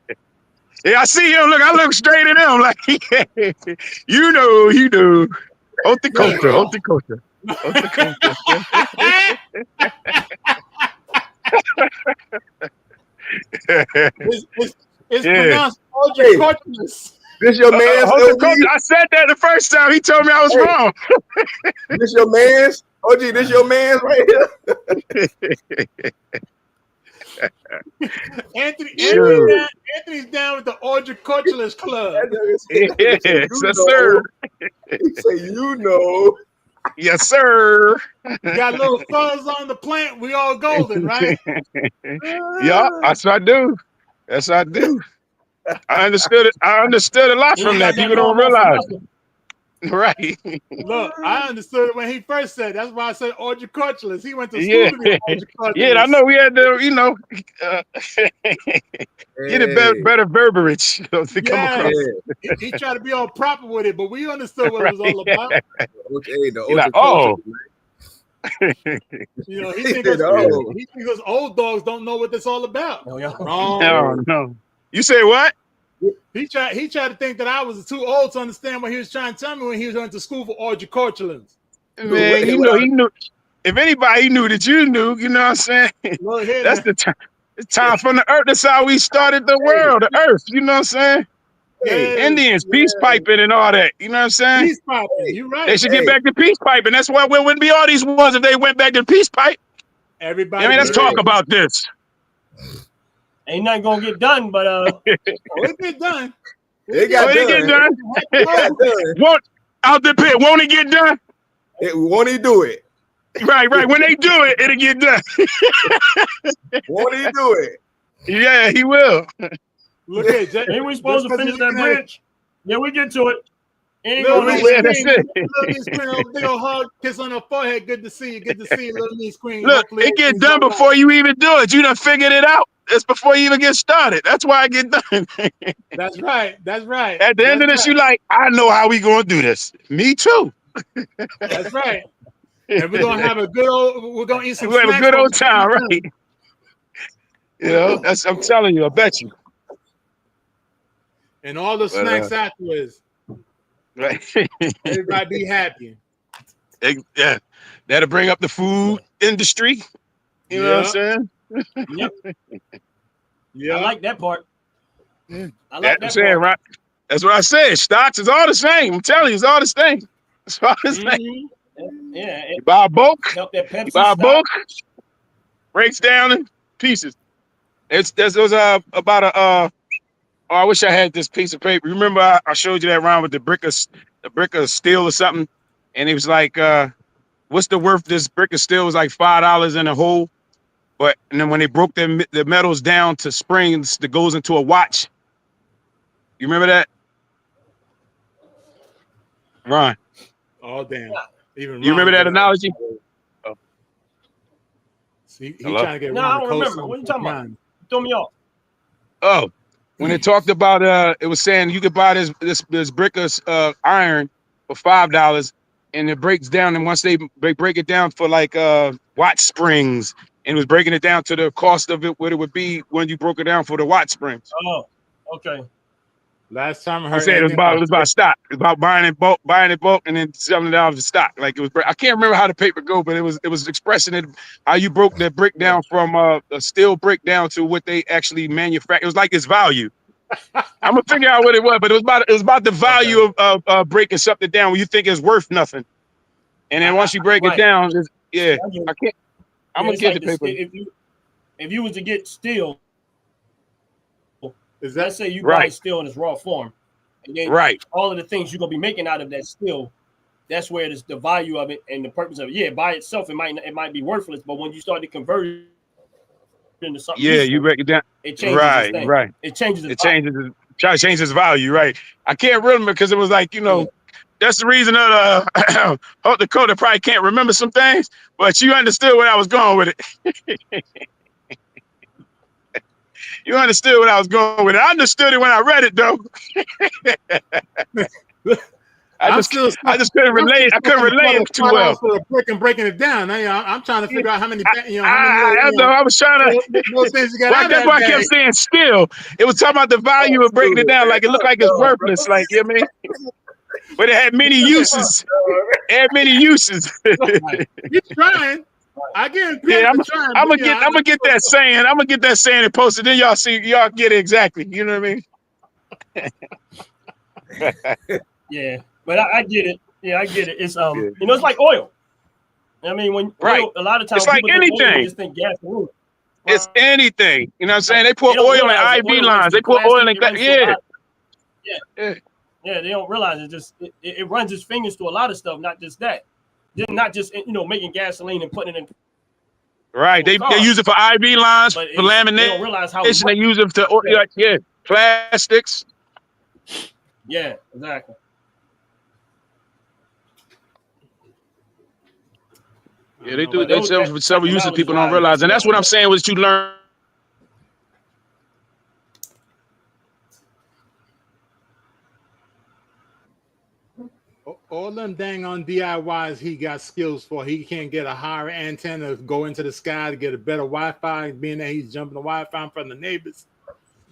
Yeah, I see him. Look, I look straight at him like, you know. Horticulture. it's pronounced horticulturist. This your man's horticulture. I said that the first time. He told me I was wrong. This your man's? OG, this your man's right here? Anthony's down with the horticulturist club. Yes, sir. He say, you know. Yes, sir. Got little fuzz on the plant. We all golden, right? Yeah, that's what I do. Yes, I do. I understood it. I understood a lot from that. People don't realize. Right. Look, I understood it when he first said. That's why I said horticulturist. He went to school to be horticulturist. Yeah, I know we had to, get a better verbiage to come across. He tried to be all proper with it, but we understood what it was all about. He thinks those old dogs don't know what this all about. Wrong. No. You say what? He tried to think that I was too old to understand what he was trying to tell me when he was going to school for horticulturalists. Man, he knew. If anybody knew that you knew, you know what I'm saying? That's the time. It's time from the earth. That's how we started the world, the earth. You know what I'm saying? Indians, peace piping and all that. You know what I'm saying? Peace piping. You're right. They should get back to peace piping. That's why there wouldn't be all these wars if they went back to peace pipe. Everybody. Let's talk about this. Ain't nothing gonna get done, but it get done. It got done. Won't out the pit? Won't it get done? Won't he do it? Right. When they do it, it'll get done. Won't he do it? Yeah, he will. Look at that. Ain't we supposed to finish that bridge? Yeah, we get to it. Ain't going nowhere. That's it. Big old hug, kiss on her forehead. Good to see you. Good to see you, little niece queen. Look, it get done before you even do it. You done figured it out. It's before you even get started. That's why I get done. That's right. At the end of this, you like, I know how we gonna do this. Me too. That's right. And we're gonna have we're gonna eat some snacks. We're have a good old time, right? I'm telling you, I bet you. And all the snacks afterwards. Right. Everybody be happy. Yeah. That'll bring up the food industry. You know what I'm saying? Yep. Yeah, I like that part. I like that part. Right? That's what I said. Stocks is all the same. I'm telling you, it's all the same. It's all the same. Yeah. You buy a bulk. Breaks down in pieces. There's about I wish I had this piece of paper. Remember I showed you that round with the brick of steel or something, and it was like, what's the worth? This brick of steel was like $5 in a hole. And then when they broke the metals down to springs that goes into a watch, you remember that, Ron? Oh damn! Even you remember that analogy? Oh. See, he trying to get. No, I don't remember. What are you talking about? Throw me off. Oh, when it talked about it was saying you could buy this brick of iron for $5, and it breaks down. And once they break it down for like watch springs. And was breaking it down to the cost of it, what it would be when you broke it down for the watch springs. Oh, okay. Last time I heard, I said it was about stock. It was about buying it bulk, and then selling it out of the stock. Like it was, I can't remember how the paper go, but it was expressing it how you broke that brick down from a steel brick down to what they actually manufacture. It was like its value. I'm gonna figure out what it was, but it was about the value of breaking something down when you think it's worth nothing, and then once you break it down, I can't. I'm gonna get the paper. If you was to get steel, let's say you buy steel in its raw form, and then all of the things you're gonna be making out of that steel, that's where it's the value of it and the purpose of it. Yeah, by itself, it might be worthless, but when you start to convert it into something useful, you break it down. it changes its thing. Right. It changes its It changes. Try to change its value. Right. I can't remember because it was like that's the reason that Hope Dakota probably can't remember some things, but you understood where I was going with it. You understood what I was going with it. I understood it when I read it, though. I just couldn't relate. I couldn't relate it too well. Breaking it down. I'm trying to figure out how many. I was trying to. Things you got that's why I kept saying skill. It was talking about the value of breaking it down. Like it looked like it's worthless. Like you know what I mean. But it had many uses. It had many uses. You're trying. I get it. I'm gonna get that saying. I'm gonna get that saying and post it. Then y'all get it exactly. You know what I mean? Yeah, but I get it. Yeah, I get it. It's it's like oil. I mean, when oil, a lot of times it's like anything. Oil, just think gasoline. It's anything. You know what I'm saying? They put oil in IV lines. They put oil in that. Yeah. Yeah, they don't realize it runs its fingers to a lot of stuff, not just that. Not just making gasoline and putting it in. Right, they use it for IV lines, for lamination. They don't realize how. They use it to plastics. Yeah, exactly. Yeah, they do. They sell for several uses people don't realize, and that's what I'm saying. Was you learn. All them dang on DIYs he got skills for. He can't get a higher antenna, go into the sky to get a better Wi-Fi, being that he's jumping the Wi-Fi from the neighbors.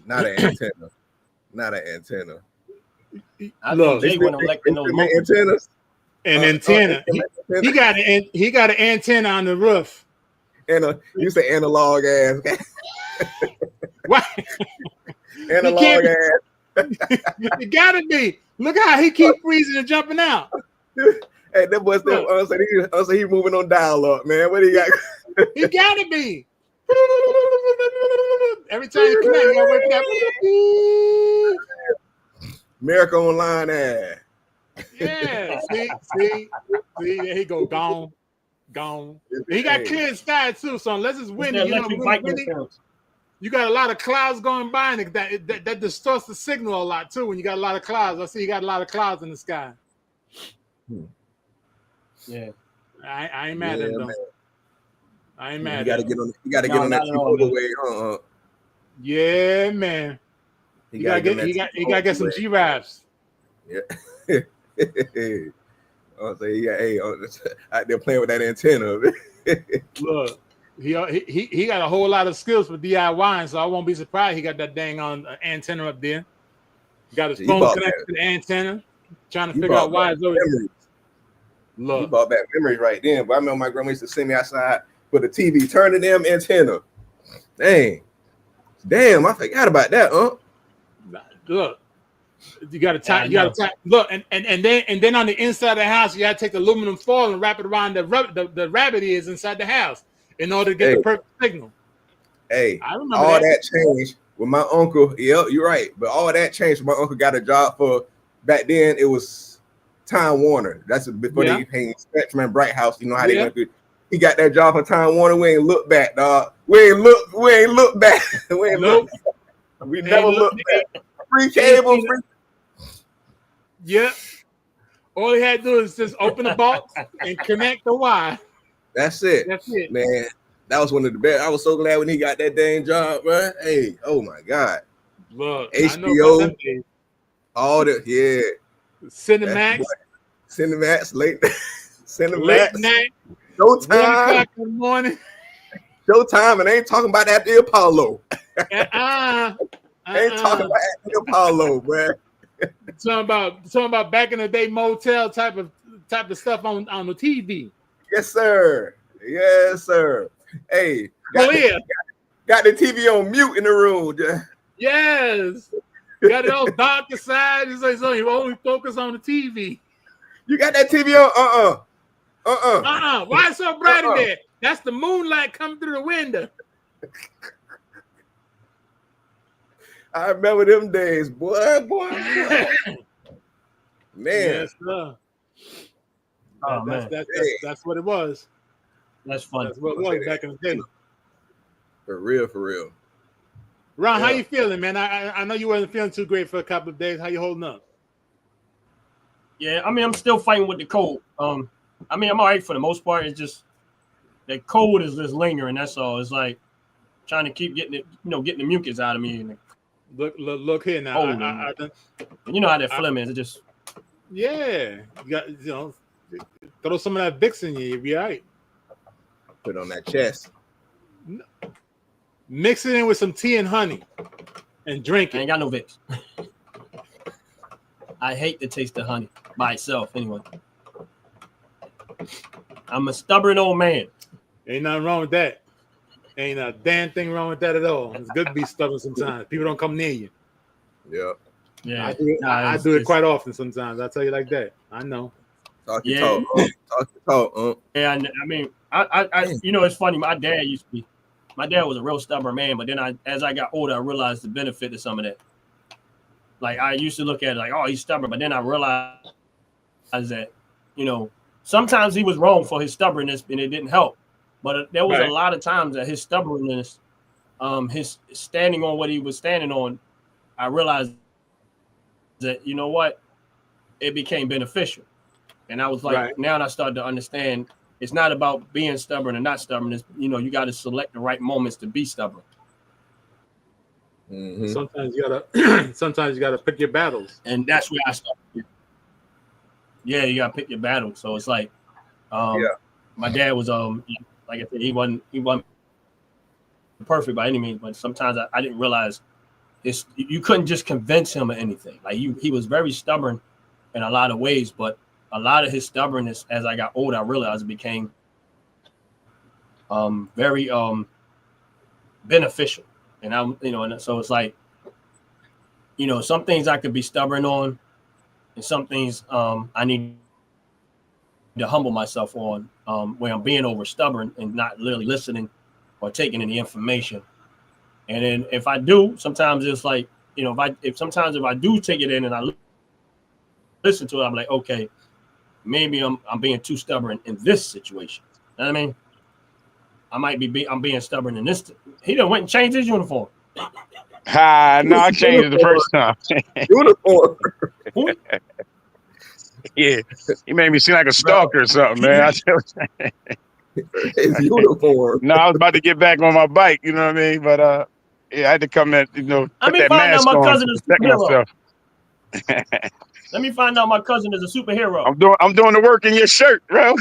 Not an antenna. Not an antenna. Look, they want to elect those antennas. An antenna. He got an antenna on the roof. And you say analog ass. What? Analog ass. It gotta be. Look how he keep freezing and jumping out. Hey, that boy still say he moving on dial up, man. What do you got? He gotta be. Every time you connect, you gotta wait for that. America Online ad. Yeah, see, there he go, gone. He got clear sky too, so unless it's windy, you got a lot of clouds going by, and that distorts the signal a lot too. When you got a lot of clouds, I see you got a lot of clouds in the sky. Yeah, I ain't mad at him though. Man. I ain't mad. You gotta get on that T-Mobile way. Yeah, man. You gotta get some G-Raps. Yeah. I'll say, out there playing with that antenna. Look, he got a whole lot of skills for DIY, so I won't be surprised he got that dang on antenna up there. He got his phone connected to the antenna, trying to figure out why it's over there. Look, he brought back memories right then. But I remember my grandma used to send me outside for the TV, turn the damn antenna. Damn, I forgot about that, huh? Look. You got to tie. You got to tie. Look, and then on the inside of the house, you got to take aluminum foil and wrap it around the rabbit ears inside the house in order to get the perfect signal. Hey, I remember all that changed with my uncle. Yeah, you're right. But all that changed when my uncle got a job for back then. It was Time Warner. That's before they came Spectrum and Bright House. You know how they went through. He got that job for Time Warner. We ain't look back, dog. We ain't look back. We never looked back. Free cable, free. Yep. All he had to do is just open the box and connect the wire. That's it, man. That was one of the best. I was so glad when he got that dang job, bro. Hey, oh my God. Look, HBO, all the Cinemax, late Cinemax night, Showtime, 1 o'clock in the morning, Showtime, and I ain't talking about that the Apollo. Ain't talking about the Apollo, man. Talking about back in the day motel type of stuff on the TV. Yes, sir. Hey, got the TV on mute in the room. Yes. Got it all dark inside. It's like so you only focus on the TV. You got that TV on? Why is it so bright in there? That's the moonlight coming through the window. I remember them days, boy. Man. Yes, sir. Oh, man. That's what it was. That's funny. That's what it was back in the day. For real, for real. Ron, how you feeling, man? I know you wasn't feeling too great for a couple of days. How you holding up? Yeah, I mean, I'm still fighting with the cold. I mean, I'm all right for the most part. It's just that cold is just lingering. That's all. It's like trying to keep getting it, getting the mucus out of me. And Look here now. You know how that phlegm is. It just you got throw some of that Vicks in you. You'll be all right. Put on that chest. Mix it in with some tea and honey, and drink it. I ain't got no Vicks. I hate the taste of honey by itself. Anyway, I'm a stubborn old man. Ain't nothing wrong with that. Ain't a damn thing wrong with that at all. It's good to be stubborn sometimes. People don't come near you. Yeah. I do it quite often sometimes. I tell you like that. I know. Talk your talk. Talk your talk. Yeah, I mean, I it's funny. My dad was a real stubborn man, but then as I got older, I realized the benefit of some of that. Like I used to look at it like, oh, he's stubborn, but then I realized that, sometimes he was wrong for his stubbornness and it didn't help. But there was a lot of times that his stubbornness, his standing on what he was standing on, I realized that, you know what, it became beneficial. And I was like, now I started to understand it's not about being stubborn and not stubborn. It's, you got to select the right moments to be stubborn. Mm-hmm. Sometimes you gotta pick your battles. And that's where I started. Yeah, you gotta pick your battles. So it's like, my dad was, like I said, he wasn't perfect by any means, but sometimes I didn't realize you couldn't just convince him of anything. Like he was very stubborn in a lot of ways, but a lot of his stubbornness, as I got older, I realized it became very beneficial. And and so it's like, some things I could be stubborn on, and some things I need to humble myself on, where I'm being over stubborn and not really listening or taking any information. And then if I do, sometimes it's like, if I do take it in and I listen to it, I'm like, okay, maybe I'm being too stubborn in this situation. You know what I mean? I might be I'm being stubborn in this. He done went and changed his uniform. No, I changed it the first time. Uniform. Yeah, he made me seem like a stalker or something, man. His uniform. No, I was about to get back on my bike, you know what I mean? But I had to come in, put that mask my on cousin to is protect myself. Let me find out my cousin is a superhero. I'm doing the work in your shirt, bro.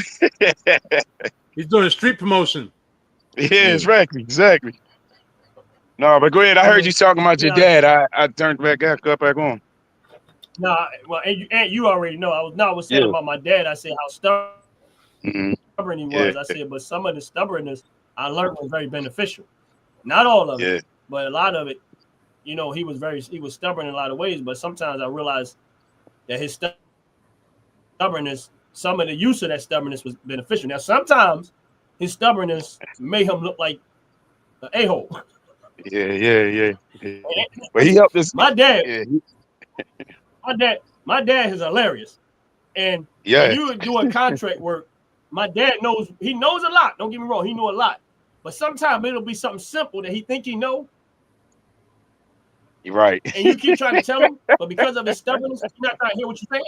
He's doing a street promotion. Yeah, exactly. No, but go ahead. I heard you talking about your dad. I turned back on. No, well, and you already know. I was saying about my dad. I said how stubborn he was. I said, but some of the stubbornness I learned was very beneficial. Not all of it, but a lot of it. He was stubborn in a lot of ways. But sometimes I realized that his stubbornness, some of the use of that stubbornness was beneficial. Now, sometimes his stubbornness made him look like an a-hole. Yeah. But he helped us. My dad is hilarious. And when you doing contract work, my dad knows a lot. Don't get me wrong, he knew a lot. But sometimes it'll be something simple that he think he know. You're right. And you keep trying to tell him, but because of his stubbornness, he's not trying to hear what you're saying.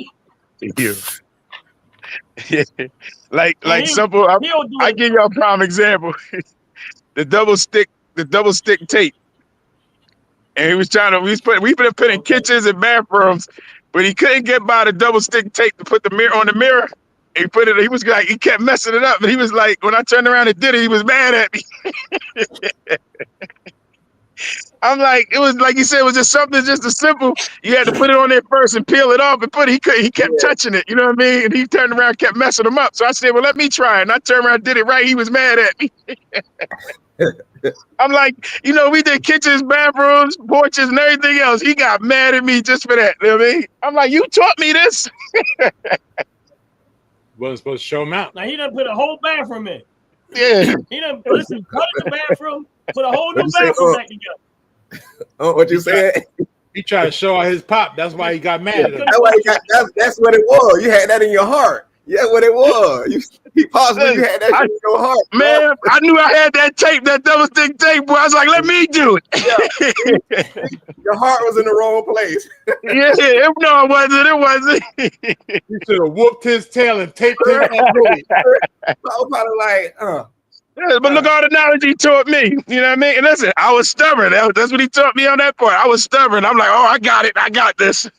Yeah. Like simple. I give you a prime example. the double stick tape. And he was we put in kitchens and bathrooms, but he couldn't get by the double stick tape to put the mirror on the mirror. He he kept messing it up. And he was like, when I turned around and did it, he was mad at me. I'm like, it was like you said, it was just something just as simple. You had to put it on there first and peel it off and put it. He kept touching it, you know what I mean? And he turned around and kept messing him up. So I said, well, let me try it. And I turned around and did it right. He was mad at me. I'm like, we did kitchens, bathrooms, porches, and everything else. He got mad at me just for that. You know what I mean? I'm like, you taught me this. Wasn't supposed to show him out. Now he done put a whole bathroom in. Yeah. He done cut the bathroom, put a whole new bathroom back together. Oh, what you said? He tried to show out his pop. That's why he got mad at him. That's what it was. You had that in your heart. Yeah, what it was. You possibly you had that shit in your heart, man. bro. I knew I had that tape, that double stick tape, boy. I was like, let me do it. Yeah, your heart was in the wrong place. Yeah, no, it wasn't. It wasn't. You should have whooped his tail and taped him up with it. I was probably like, Yeah, but look all the knowledge he taught me. You know what I mean? And listen, I was stubborn. That's what he taught me on that part. I was stubborn. I'm like, oh, I got it. I got this.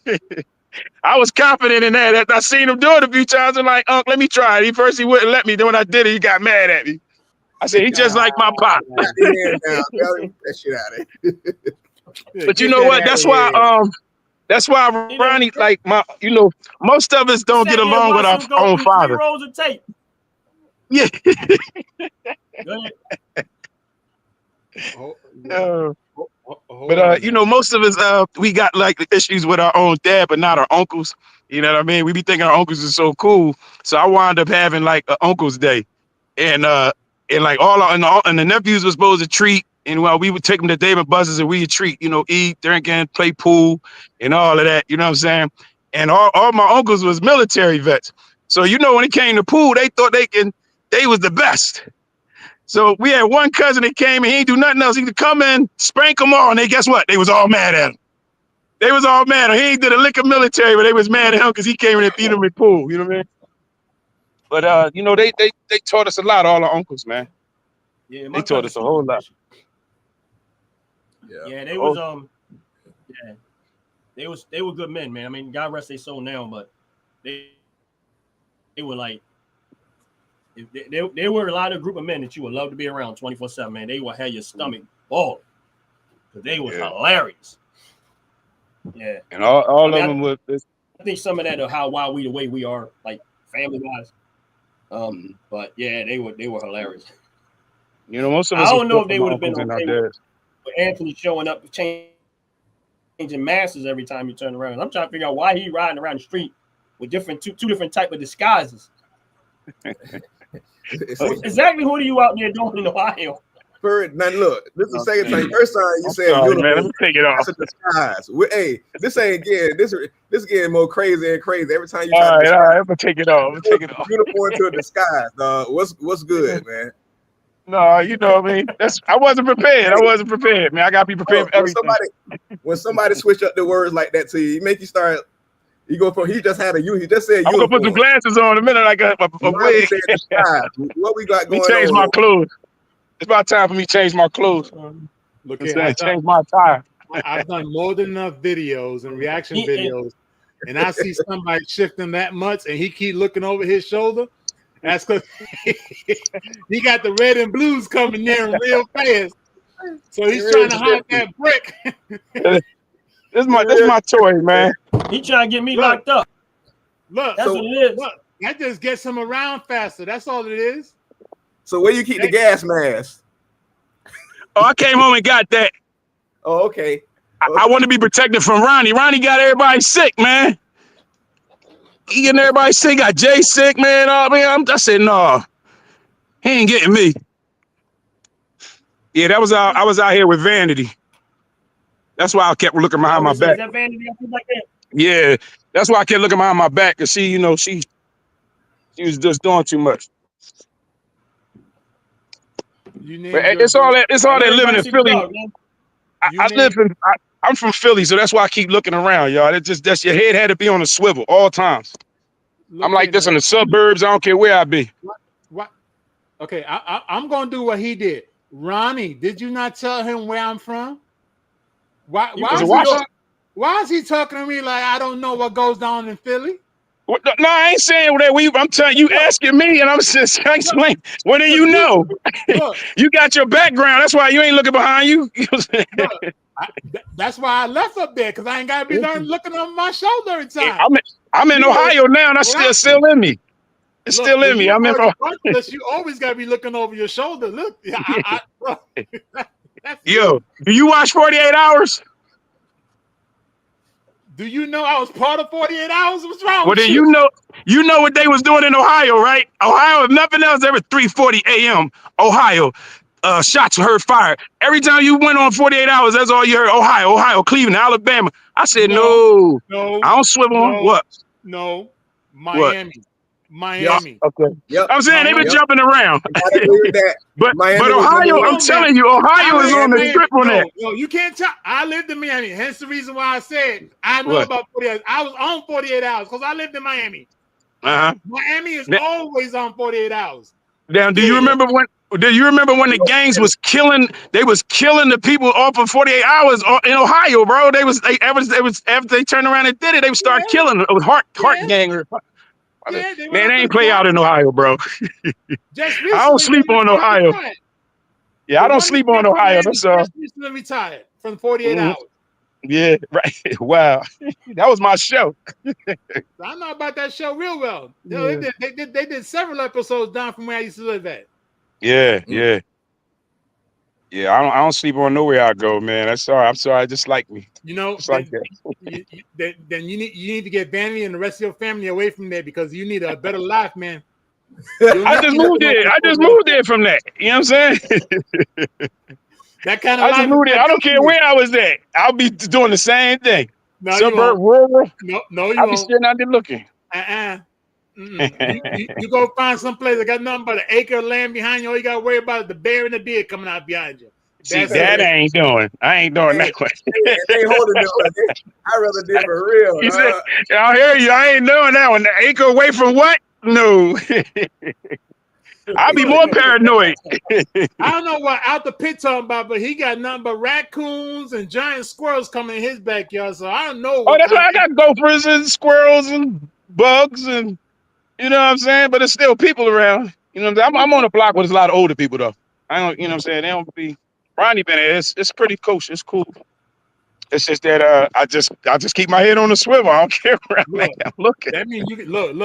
I was confident in that. I seen him do it a few times. I'm like, Unc, let me try it. He wouldn't let me. Then when I did it, he got mad at me. I said, he just like my pop. got the hand down. Tell him that shit out of it. But you know what? That's why Ronnie, like most of us don't get along with our own father. 3 rolls of tape. Yeah. But most of us we got like issues with our own dad, but not our uncles. You know what I mean? We be thinking our uncles are so cool. So I wound up having like an uncle's day, and like and the nephews were supposed to treat, and while we would take them to Dave and Buster's and we'd treat, eat, drinking, play pool, and all of that. You know what I'm saying? And all my uncles was military vets. So when it came to pool, they thought they was the best. So we had one cousin that came and he didn't do nothing else. He could come in, spank them all, and guess what? They was all mad at him. They was all mad at him. He ain't did a lick of military, but they was mad at him because he came in and beat them in pool. You know what I mean? But they taught us a lot, all our uncles, man. Yeah, they taught us a whole lot. Yeah, they was they were good men, man. I mean, God rest their soul now, but they were like, they were a lot of group of men that you would love to be around 24/7, man. They would have your stomach balling because they were hilarious. Yeah, and all of them would. I think some of that are why we the way we are, like family wise. But yeah, they were hilarious. Most of us. I don't know if they would have been okay with Anthony showing up, changing masters every time you turn around. I'm trying to figure out why he riding around the street with two different type of disguises. Exactly what are you out there doing in Ohio? Now look, this is the second time. First time you said uniform. Man, let me take it off. That's a disguise. Hey, this ain't getting this getting more crazy and crazy every time you try. All right, I'm gonna take it off. Uniform to a disguise, dog. What's good, man? No, you know what I mean. I wasn't prepared. Man, I gotta be prepared for everything. When somebody switch up the words like that to you, make you start. You go from he just said I'm gonna put some glasses on in a minute. I got a wig. What we got going on? Change my clothes. It's about time for me to change my clothes. Look here, change my attire. I've done more than enough videos and reaction videos, and I see somebody shifting that much, and he keep looking over his shoulder. That's because he got the red and blues coming in real fast, so he's trying to hide that brick. This is my toy, man. He trying to get me locked up. Look, that's what it is. Look, that just gets him around faster. That's all it is. So where you keep the gas mask? Oh, I came home and got that. Oh, okay. I want to be protected from Ronnie. Ronnie got everybody sick, man. He getting everybody sick. Got Jay sick, man. I said, no, he ain't getting me. Yeah, I was out here with Vanity. That's why I kept looking behind my back. Is that Vanity? Like that? Yeah, that's why I kept looking behind my back, because she was just doing too much. It's all that living in Philly. I'm from Philly, so that's why I keep looking around, y'all. That's your head had to be on a swivel all times. I'm like this in the suburbs. I don't care where I be. What? Okay, I'm gonna do what he did. Ronnie, did you not tell him where I'm from? Why is he talking to me like I don't know what goes down in Philly? No, I ain't saying that. I'm telling you, asking me, and I'm just explaining. What do you know? You got your background. That's why you ain't looking behind you. That's why I left up there, because I ain't gotta be looking over my shoulder every time. I'm in Ohio now, and that's still in me. It's still in me. I'm in. You always gotta be looking over your shoulder. Look, Yo, do you watch 48 Hours? Do you know I was part of 48 Hours? What's wrong with you? You know what they was doing in Ohio, right? Ohio, if nothing else, every 3:40 a.m. Ohio, shots were heard fired. Every time you went on 48 Hours, that's all you heard. Ohio, Cleveland, Alabama. I said, no, I don't swivel on. What? No, Miami. Miami. Okay. Yep. I'm saying they've been Yep. jumping around. I agree with that. But Miami was Ohio, number I'm one. telling you, Ohio is on the strip on that. No, you can't tell. I lived in Miami. Hence the reason why I said I know What? about 48 hours. I was on 48 hours because I lived in Miami. Miami is always on 48 hours. Now, do you remember when? Do you remember when the gangs was killing? They was killing the people off of 48 hours in Ohio, bro. They was after they turned around and did it, they would start killing them. It was heart gang. Man, they ain't play out in Ohio, bro. Just recently, I don't sleep on Ohio. Yeah, I don't sleep on Ohio. That's all. Just recently retired from 48 hours. Yeah, right. Wow, that was my show. I know about that show real well. Yeah. They did several episodes down from where I used to live at. Yeah. I don't sleep on nowhere I go, man. I'm sorry. Just like me. You know, it's like that. Then you need to get Vanity and the rest of your family away from there because you need a better life, man. I just moved there from that. You know what I'm saying? That kind of I just moved there. I don't care where I was at. I'll be doing the same thing. No, suburb, rural. No, you won't. I'll be sitting out there looking. You go find some place that got nothing but an acre of land behind you. All you got to worry about is the bear and the deer coming out behind you. See, that I ain't doing. I ain't doing that way. They holding it. I rather do it for real. He said, I hear you. I ain't doing that one. The acre away from what? No. I'll be more paranoid. I don't know what out the pit talking about, but he got nothing but raccoons and giant squirrels coming in his backyard. So I don't know. Oh, that's why I got gophers and squirrels and bugs and you know what I'm saying. But there's still people around. You know what I'm saying. I'm on a block with a lot of older people though. I don't. You know what I'm saying. They don't be. Ronnie been there. It's pretty kosher. It's cool. It's just that I just keep my head on the swivel. I don't care where I'm at. I'm looking. That means you look.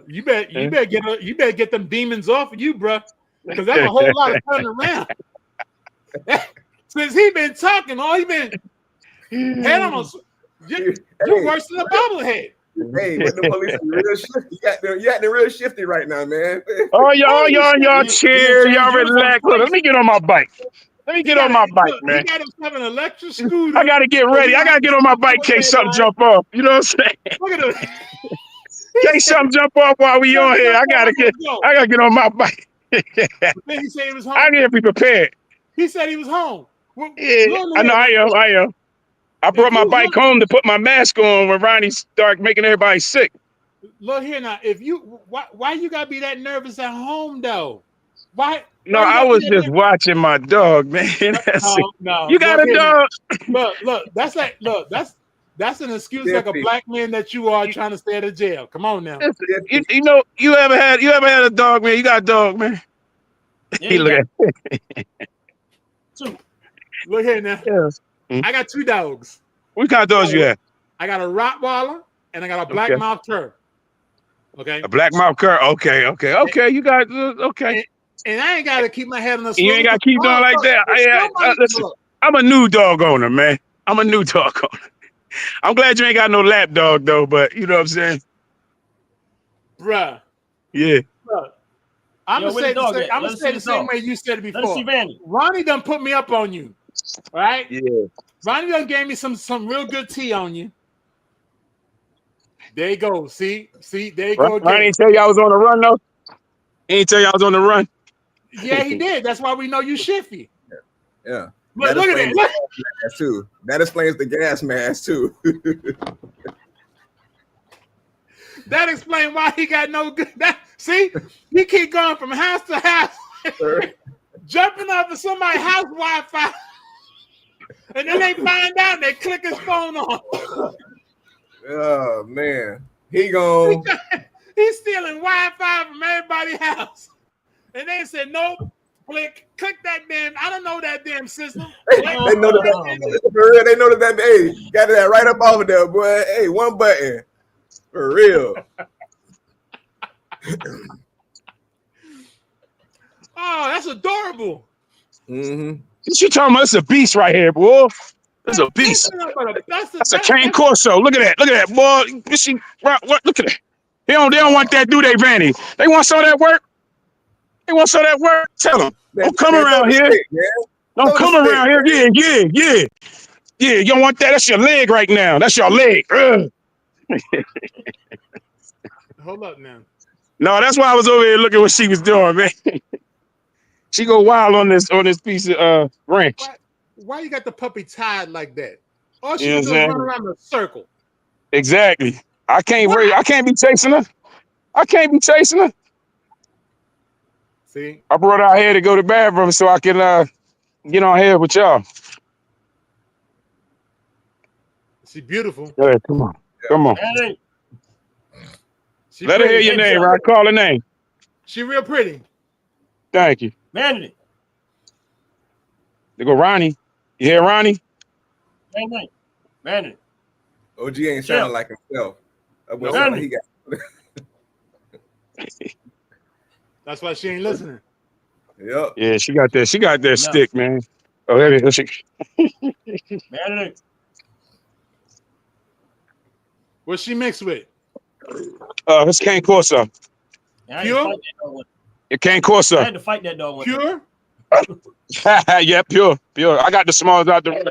You better get them demons off of you, bro. Because that's a whole lot of turning around. Since he been talking, all he been head on. You're worse than a bobblehead. Hey, but the police are real shifty. You acting real shifty right now, man. Oh, y'all chill. Y'all relax. Look, let me get on my bike. Let me get on my bike, man. He got himself an electric scooter. I gotta get ready. I gotta get on my bike in case something jump off. You know what I'm saying? Look at him. In case something jump off while we on here, I gotta get on my bike. Then he said he was home. I need to be prepared. He said he was home. Yeah, I know. I am. I brought my bike home to put my mask on when Ronnie started making everybody sick. Look here now. Why you gotta be that nervous at home though? Why? No, I was just watching my dog, man. No. You got a dog. Look. That's an excuse like a black man that you are trying to stay out of jail. Come on now. You know, you ever had a dog, man? You got a dog, man. Yeah, look at Look here now. Yes. I got 2 dogs. What kind of dogs you have? I got a Rottweiler and I got a black mouth cur. Okay. A black mouth cur. Okay. You got okay. And I ain't got to keep my head on the swivel. You ain't got to keep doing like that. Listen, I'm a new dog owner, man. I'm a new dog owner. I'm glad you ain't got no lap dog, though, but you know what I'm saying? Bruh. Yeah. Bruh. I'm going to say the same way you said it before. Let's see Vanny. Ronnie done put me up on you. Right? Yeah. Ronnie done gave me some real good tea on you. There you go. See, there you go again. Ronnie ain't tell you I was on the run, though? He ain't tell you I was on the run? Yeah, he did. That's why we know you shifty. Yeah. Look at it. Too. That explains the gas mask too. That explains why he got no good. See, he keep going from house to house, jumping off of somebody's house Wi-Fi, and then they find out they click his phone on. Oh man, he's stealing Wi-Fi from everybody's house, and they said nope. Click that damn. I don't know that damn system. They know that for real. They know that. Hey, got that right up over there, boy. Hey, one button for real. Oh, that's adorable. Mm-hmm. What you talking about? It's a beast right here, boy. It's a beast. That's a cane corso. Look at that, boy. What? Look at that. They don't want that, do they, Vanny? They want some of that work. Tell them. Don't come around here. Don't come around here. Yeah. You don't want that. That's your leg right now. That's your leg. Hold up now. No, that's why I was over here looking what she was doing, man. She go wild on this piece of ranch. Why you got the puppy tied like that? All she You know can do is run around in a circle. Exactly. I can't be chasing her. I can't be chasing her. See? I brought her out here to go to the bathroom so I can get on here with y'all. She's beautiful. Go ahead, come on. Come on. Let her hear your name, right? Call her name. She real pretty. Thank you. Vanity. They go Ronnie. You hear Ronnie? Vanity. OG ain't sounding like himself. Vanity. He got. That's why she ain't listening. Yep. Yeah, she got that stick, man. Oh, there it is. Vanity. What's she mixed with? It's Cane Corso. Pure? It Cane Corso. I had to fight that dog. Pure? Yeah, pure. I got the smallest out there.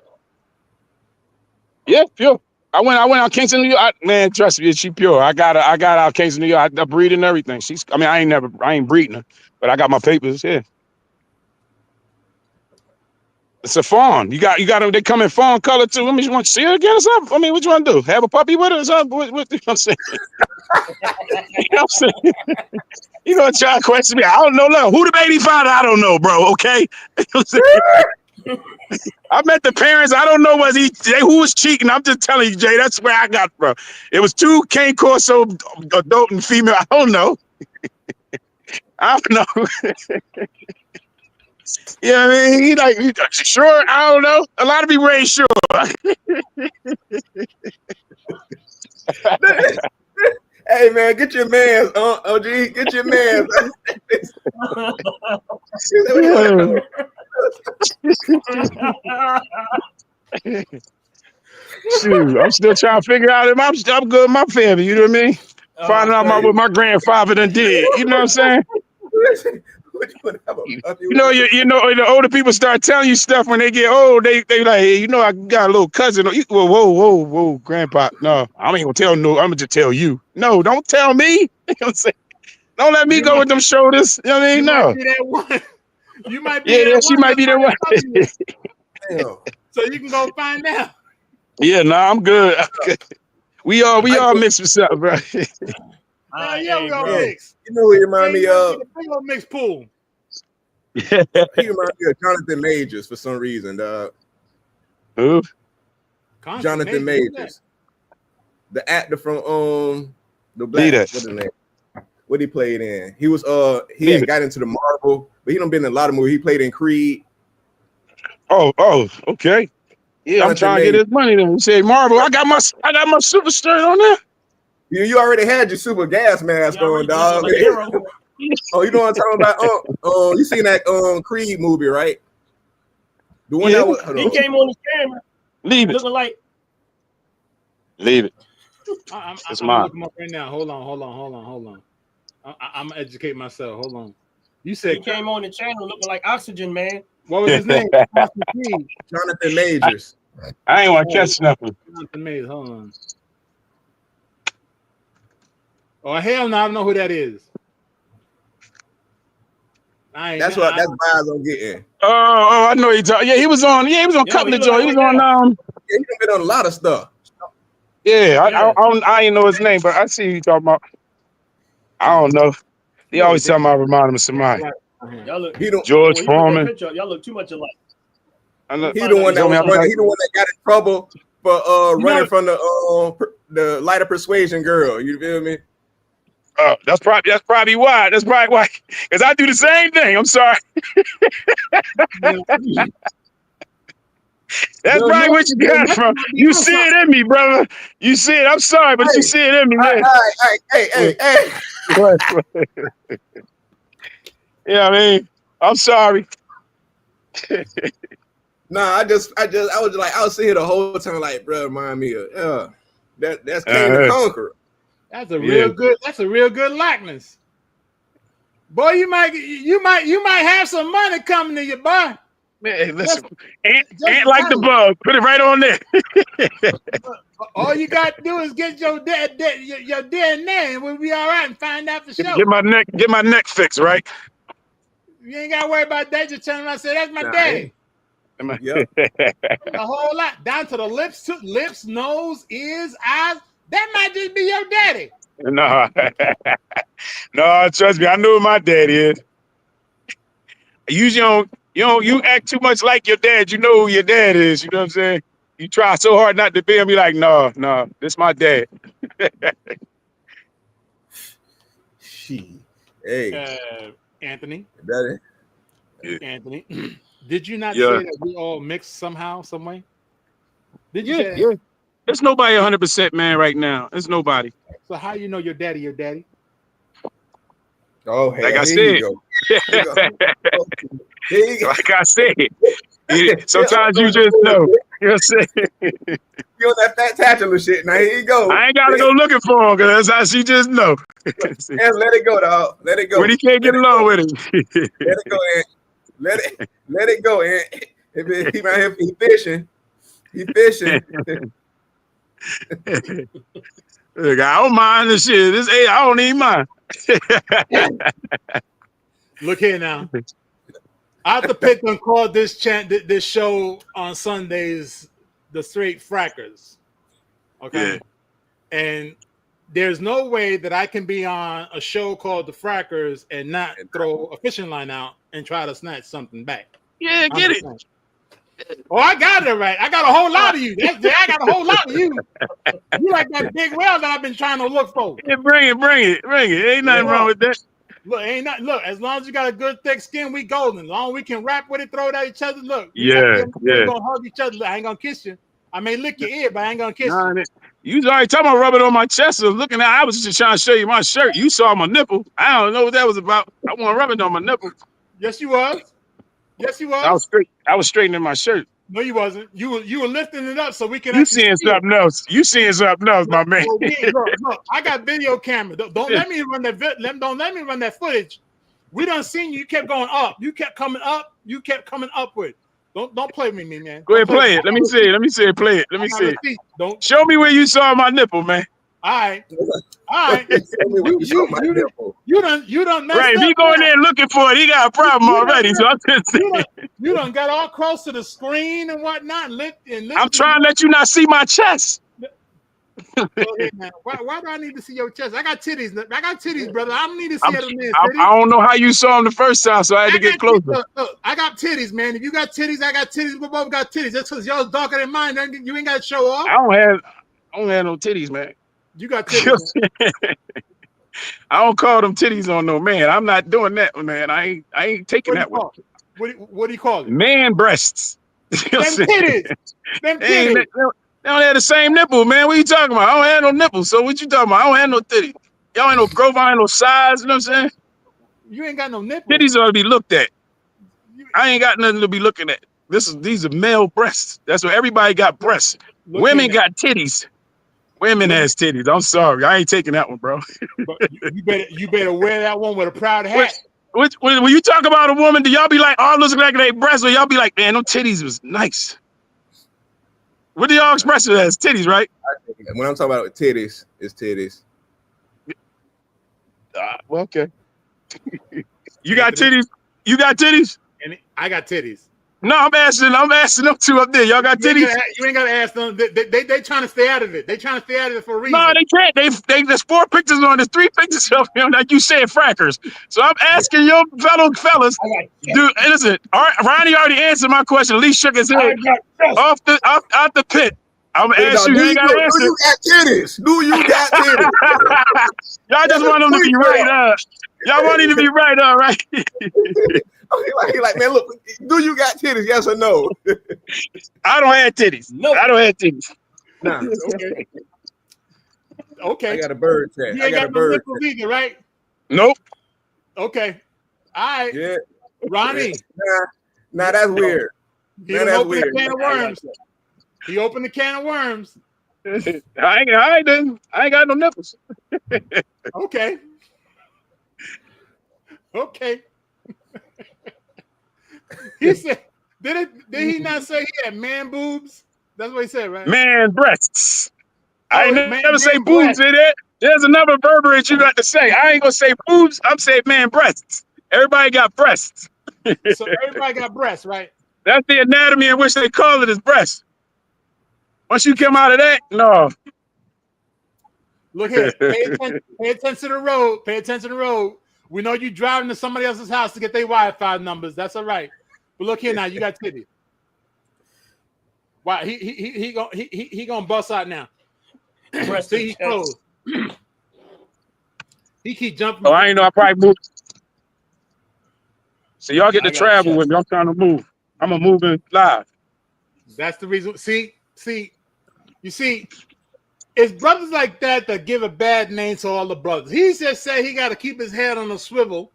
Yeah, pure. I went out Kingston, New York. Man, trust me, she pure. I got out Kingston, New York. I breed and everything. I ain't breeding her, but I got my papers. Yeah. It's a fawn. You got them. They come in fawn color too. I mean, you want to see her again or something? I mean, what you want to do? Have a puppy with her or something? What you know what I'm saying? You know what I'm saying? You gonna try to question me? I don't know. Look, who the baby father? I don't know, bro. Okay. I met the parents. I don't know who was cheating. I'm just telling you, Jay. That's where I got from. It was two Cane Corso, adult and female. I don't know. I don't know. You know what I mean? He sure? I don't know. A lot of people ain't sure. Hey man, get your man's OG. Get your man's. Shoot, I'm still trying to figure out if I'm good with my family. You know what I mean? Finding out what my grandfather done did. You know what I'm saying? You know, the older people start telling you stuff when they get old. They like, hey, you know, I got a little cousin. Whoa, grandpa. No, I ain't gonna tell no. I'm gonna just tell you. No, don't tell me. You know what I'm saying? Don't let me go with them shoulders. You know what I mean? No. Might be that one. You might be that one. She might be that one. So you can go find out. Yeah, I'm good. We all mixed with something, bro. Yeah, we all mixed. You know who he remind me of? Big old mixed pool. He reminds me of Jonathan Majors for some reason, dog. Who? Jonathan Majors. The actor from the Black. What's his name? What he played in? He was he had got into the Marvel, but he done been in a lot of movies. He played in Creed. Oh, okay. Yeah, Jonathan I'm trying to get his money then. He said Marvel. I got my super shirt on there. You already had your super gas mask on, dog. Oh, you know what I'm talking about? You seen that Creed movie, right? The one that was, he came on the camera. Leave it. Looking like. Leave it. I'm looking up right now. Hold on. I'm gonna educate myself. Hold on. You said he came on the channel looking like Oxygen, man. What was his name? Jonathan Majors. I ain't want to catch nothing. Jonathan Majors. Hold on. Oh hell no! I don't know who that is. That's vibes I'm getting. Oh, I know he talking. Yeah, he was on. Yeah, he was on Cutler Joy. He was on. Yeah, he's been on a lot of stuff. Yeah, I ain't know his name, but I see who you talking about. I don't know. He always tell me I remind him of somebody. George Foreman. Y'all look too much alike. He the one that was running. He the one that got in trouble for running from the light of persuasion girl. You feel me? That's probably why. That's probably why. Because I do the same thing. I'm sorry. That's probably what you got from. You see it in me, brother. You see it. I'm sorry, but you see it in me, man. Hey. Yeah, I mean, I'm sorry. Nah, I was sitting here the whole time like, bro, remind me of that's King the Conqueror. That's a real good. That's a real good likeness. Boy, you might have some money coming to you, boy. Man, listen, ain't like the bug. Put it right on there. All you got to do is get your DNA, and we'll be all right and find out for sure. Get my neck fixed, right? You ain't got to worry about that. Just turn around and say, that's my daddy. Yep. A whole lot. Down to the lips, nose, ears, eyes. That might just be your daddy. No. No, trust me. I know who my daddy is. Usually you act too much like your dad. You know who your dad is. You know what I'm saying? You try so hard not to be him. Be like, no, this my dad. Hey, Anthony. daddy. Yeah. Anthony, did you not say that we all mixed somehow, some way? Did you say that? Yeah. There's nobody 100% man right now. There's nobody. So how you know your daddy your daddy? Oh, hell, Like I here said. you go. Here you go. Like I said. Sometimes you just know. You know what I'm saying? You on that fat tattler shit. Now here you go. I ain't gotta go looking for him because that's how she just know. Let it go, dog. Let it go. When he can't get along with him. Let it go, Ant. Let it go, Ant. If he out here, he fishing. He fishing. Look, I don't mind this shit. I don't even mind. Look here now. I have to pick and call this show on Sundays the Straight Frackers. Okay. Yeah. And there's no way that I can be on a show called the Frackers and not throw a fishing line out and try to snatch something back. Yeah, get it. Oh, I got it right. I got a whole lot of you. I got a whole lot of you. You like that big whale that I've been trying to look for. Yeah, bring it. Ain't nothing wrong with that. Look, look, as long as you got a good thick skin, we golden. As long as we can rap with it, throw it at each other. Look, we're gonna hug each other. Look, I ain't gonna kiss you. I may lick your ear, but I ain't gonna kiss you. You was already talking about rubbing on my chest. So looking at, I was just trying to show you my shirt. You saw my nipple. I don't know what that was about. I want to rub it on my nipple. Yes, you was. Yes, you was. I was straightening my shirt. No, you wasn't. You were lifting it up so we can. You seeing something else? You seeing something else, my man? Look, I got video camera. Don't let me run that. Don't let me run that footage. We done seen you. You kept going up. You kept coming up. You kept coming upward. Don't play with me, man. Go ahead, play it. Let me see it. Let me see it. Play it. Let me see it. Don't show me where you saw my nipple, man. All right. You done messed right, up. If he going there looking for it, he got a problem already. So I'm just saying. You done got all close to the screen and whatnot. I'm trying to let you not see my chest. Why do I need to see your chest? I got titties. Brother. I don't need to see other men's titties. I don't know how you saw them the first time, so I had to get closer. Look, I got titties, man. If you got titties, I got titties. We both got titties. That's because y'all's darker than mine. You ain't got to show off. I don't have no titties, man. You got titties. I don't call them titties on no man. I'm not doing that, man. I ain't taking that one. What do you call it? Man breasts. Them titties. Them titties. They don't have the same nipple, man. What are you talking about? I don't have no nipples. So what you talking about? I don't have no titties. Y'all ain't no growth, I ain't no size. You know what I'm saying? You ain't got no nipples. Titties ought to be looked at. I ain't got nothing to be looking at. These are male breasts. That's what everybody got breasts. Women got titties. Women has titties. I'm sorry. I ain't taking that one, bro. But you better wear that one with a proud hat. When you talk about a woman, do y'all be like, oh, looks like they breasts, or y'all be like, man, them titties was nice? What do y'all express it as? Titties, right? When I'm talking about titties, it's titties. Well, okay. You got titties? You got titties? And I got titties. No, I'm asking them two up there. Y'all got titties? You ain't gotta ask them. They trying to stay out of it. They trying to stay out of it for a reason. No, they can't. There's 4 pictures on. There's 3 pictures of him, like you said, frackers. So I'm asking your fellow fellas. Dude, listen. All right, Ronnie already answered my question. At least shook his head off the pit. I'm gonna ask you. You got answer. Do you got titties? Do you got titties? Y'all just want them to be right. Y'all want him to be right, all right? He like, man, look, do you got titties? Yes or no? I don't have titties. No, I don't have titties. Nah. Okay. I got a bird tag. You ain't got no nipples either, right? Nope. Okay. All right. Yeah. Ronnie. Nah, that's weird. He opened a can of worms. He opened the can of worms. I ain't got no nipples. Okay. Okay. He said, did he not say he had man boobs? That's what he said, right? Man breasts. I Oh, ain't man, never say man boobs breasts. in it. There's another verbiage you got to say. I ain't gonna say boobs. I'm saying man breasts. Everybody got breasts. So everybody got breasts, right? That's the anatomy in which they call it is breasts. Once you come out of that, no. Look here. Pay attention. Pay attention to the road. Pay attention to the road. We know you driving to somebody else's house to get their Wi-Fi numbers. That's all right. But look here now. You got titties. Wow. He gonna bust out now. See, he's closed. He keep jumping. Oh, I ain't know. I probably moved. So y'all get to travel with me. I'm trying to move. I'm a moving live. That's the reason. See, you see, it's brothers like that that give a bad name to all the brothers. He just said he got to keep his head on a swivel.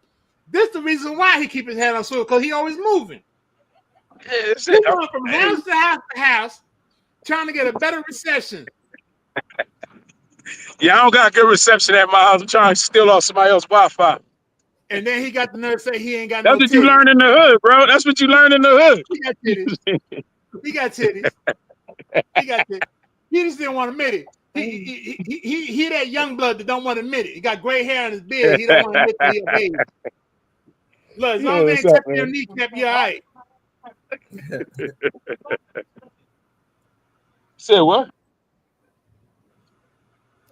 This the reason why he keep his head on a swivel, because he always moving. Yeah, He's going from house to house, trying to get a better reception. Yeah, I don't got good reception at my house. I'm trying to steal off somebody else's Wi-Fi. And then he got the nerve to say he ain't got That's no what titties. you learn in the hood, bro. That's what you learn in the hood. He got titties. He got titties. He got titties. He just didn't want to admit it. He that young blood that don't want to admit it. He got gray hair on his beard. He don't want to admit that he a baby. Look, as long as they ain't touching your kneecap, you're all right. Say what?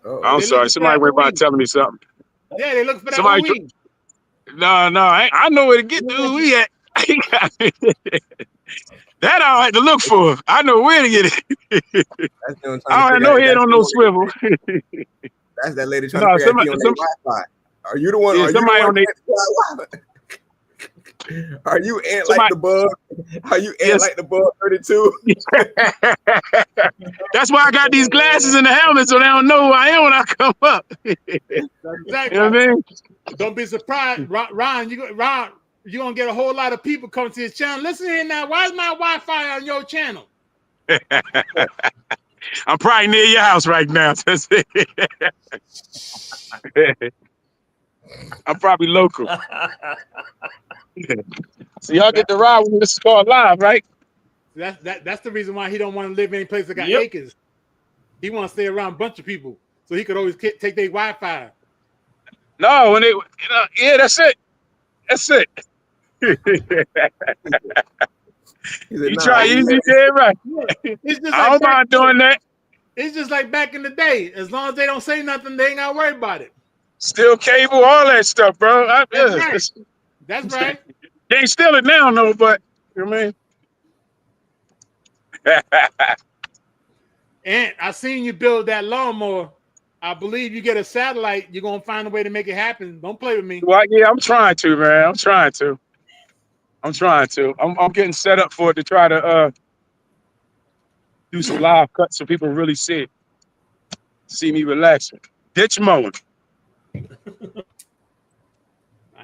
I'm They sorry. looking for Somebody that went by weed. telling me something. Yeah, they looking for that Somebody. weed. No, I know where to get to who we at. That I don't have to look for. I know where to get it. I don't have no head on no swivel. That's that lady trying No, to figure out if you on their Wi-Fi. Are you the one? Yeah, are you somebody the on one? their. Are you ant Somebody, like the bug? Are you ant like the bug 32? That's why I got these glasses and the helmet so they don't know who I am when I come up. Exactly. You know what I mean? Don't be surprised, Ron. You're gonna get a whole lot of people coming to his channel. Listen here now. Why is my Wi-Fi on your channel? I'm probably near your house right now. I'm probably local. So y'all get to ride when this is called live, right? That's the reason why he don't want to live any place that got acres. He want to stay around a bunch of people so he could always take their Wi-Fi. No, when it, yeah, that's it. That's it. You try easy, dead right. It's just I don't mind doing that. It's just like back in the day. As long as they don't say nothing, they ain't got to worry about it. Still cable, all that stuff, bro. That's right. That's right. They ain't steal it now, no, but you know what I mean? And I seen you build that lawnmower. I believe you get a satellite, you're gonna find a way to make it happen. Don't play with me. Well, yeah, I'm trying to, man. I'm trying to. I'm getting set up for it to try to do some live cuts so people really see me relaxing. Ditch mowing.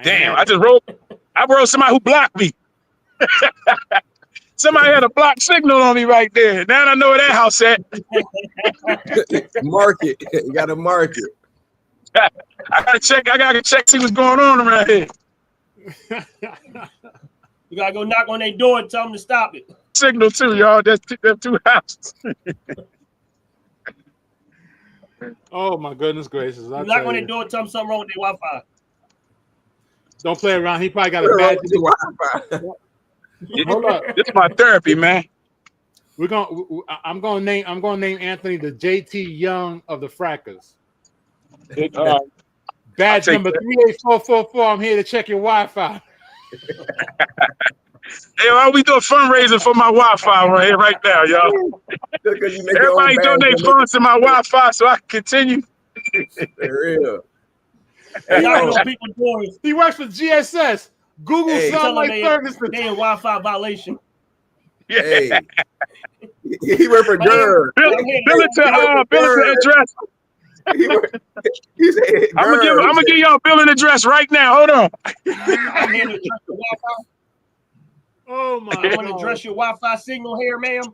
Damn, I rode somebody who blocked me. Somebody had a block signal on me right there. Now I know where that house at. Mark it. You gotta mark it. I gotta check, see what's going on around here. You gotta go knock on their door and tell them to stop it. Signal too, y'all. That's them two houses. Oh my goodness gracious! You knock on their door and tell them something wrong with their Wi-Fi. Don't play around. He probably got a bad Wi-Fi. Hold up. This is my therapy, man. I'm gonna name Anthony the JT Young of the Frackers. Badge number 38444. I'm here to check your Wi-Fi. Hey, why we doing fundraising for my Wi-Fi right here, right now, y'all? Everybody donate funds to my Wi-Fi so I can continue. For real. He works for GSS. Google Satellite Ferguson. They in Wi-Fi violation. Yeah. Hey. He worked for GERD. Bill it to address. I'm gonna give y'all billing address right now. Hold on. I'm here to address the Wi-Fi. Oh my! I want to address your Wi-Fi signal here, ma'am.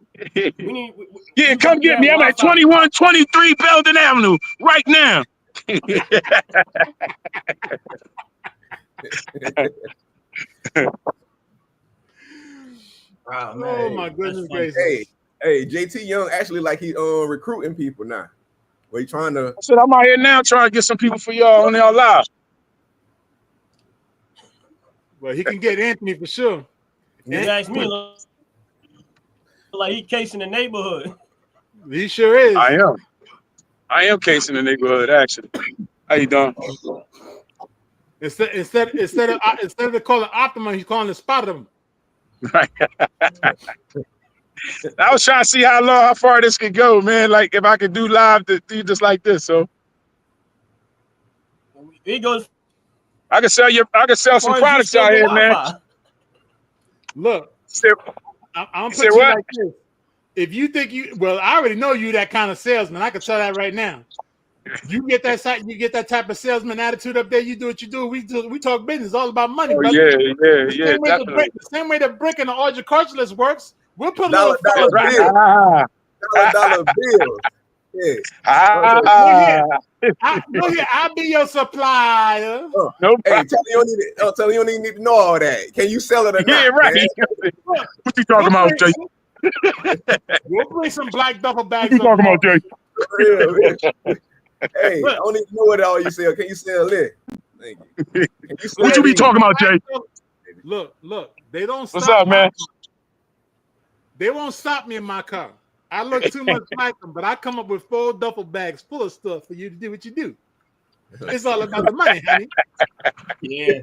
Come get me. I'm at 2123 Belden Avenue right now. Oh my goodness gracious! Hey, JT Young actually like he recruiting people now. Well, he trying to. I said I'm out here now trying to get some people for y'all on y'all live. Well, he can get Anthony for sure. You ask me, look like he casing the neighborhood. He sure is. I am casing the neighborhood actually. How you doing? Instead of calling optimum, he's calling it spotum. Right. I was trying to see how far this could go, man. Like if I could do live just like this, so It goes. I can sell some products out here, man. Look, I'm put you what? like this. If you think I already know you that kind of salesman. I can tell that right now. You get that type of salesman attitude up there. You do what you do. We talk business. It's all about money. Oh, brother. yeah. The same way the brick and the agriculturalist works. We'll put dollar bills. Dollar bills. Yeah. I'll be your supplier. Nope. Hey, tell you don't even need to know all that. Can you sell it or not? Yeah, right. What you talking about, Jay? We'll bring some black duffel bags. What you talking about, Jay? Hey, I don't even know what all you sell. Can you sell it? Thank you. What you be talking about, Jay? Look. They don't stop. What's up, man? They won't stop me in my car. I look too much like them, but I come up with 4 duffel bags full of stuff for you to do what you do. It's all about the money, honey. Yeah.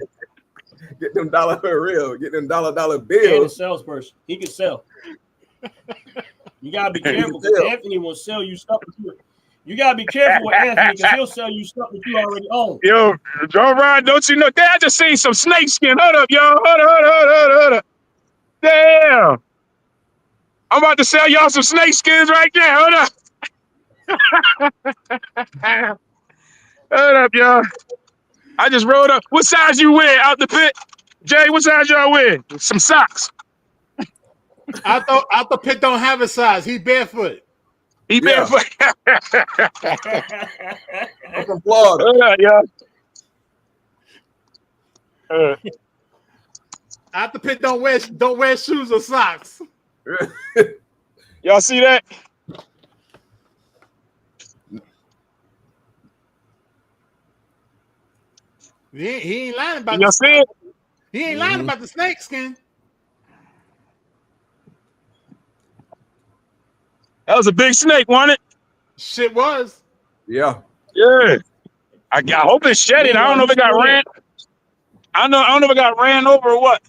Get them dollar for real. Get them dollar And a bills. salesperson. He can sell. You gotta be careful because Anthony will sell you stuff. You gotta be careful with Anthony because he'll sell you stuff that you already own. Yo, Joe Ryan, don't you know? Damn, I just seen some snake skin. Hold up, y'all. Hold up. Damn. I'm about to sell y'all some snake skins right there. Hold up. Hold up, y'all. I just rolled up. What size you wear out the pit? Jay, what size y'all wear? Some socks. Out the pit don't have a size. He barefoot. He barefoot. I'm from Florida. Hold up, y'all. Out the pit don't wear shoes or socks. Y'all see that? He ain't lying about Y'all see it? He ain't lying about the snake skin. That was a big snake, wasn't it? Shit was. Yeah. Yeah. I hope it's shedded. I don't know if it got ran. I don't know if it got ran over or what.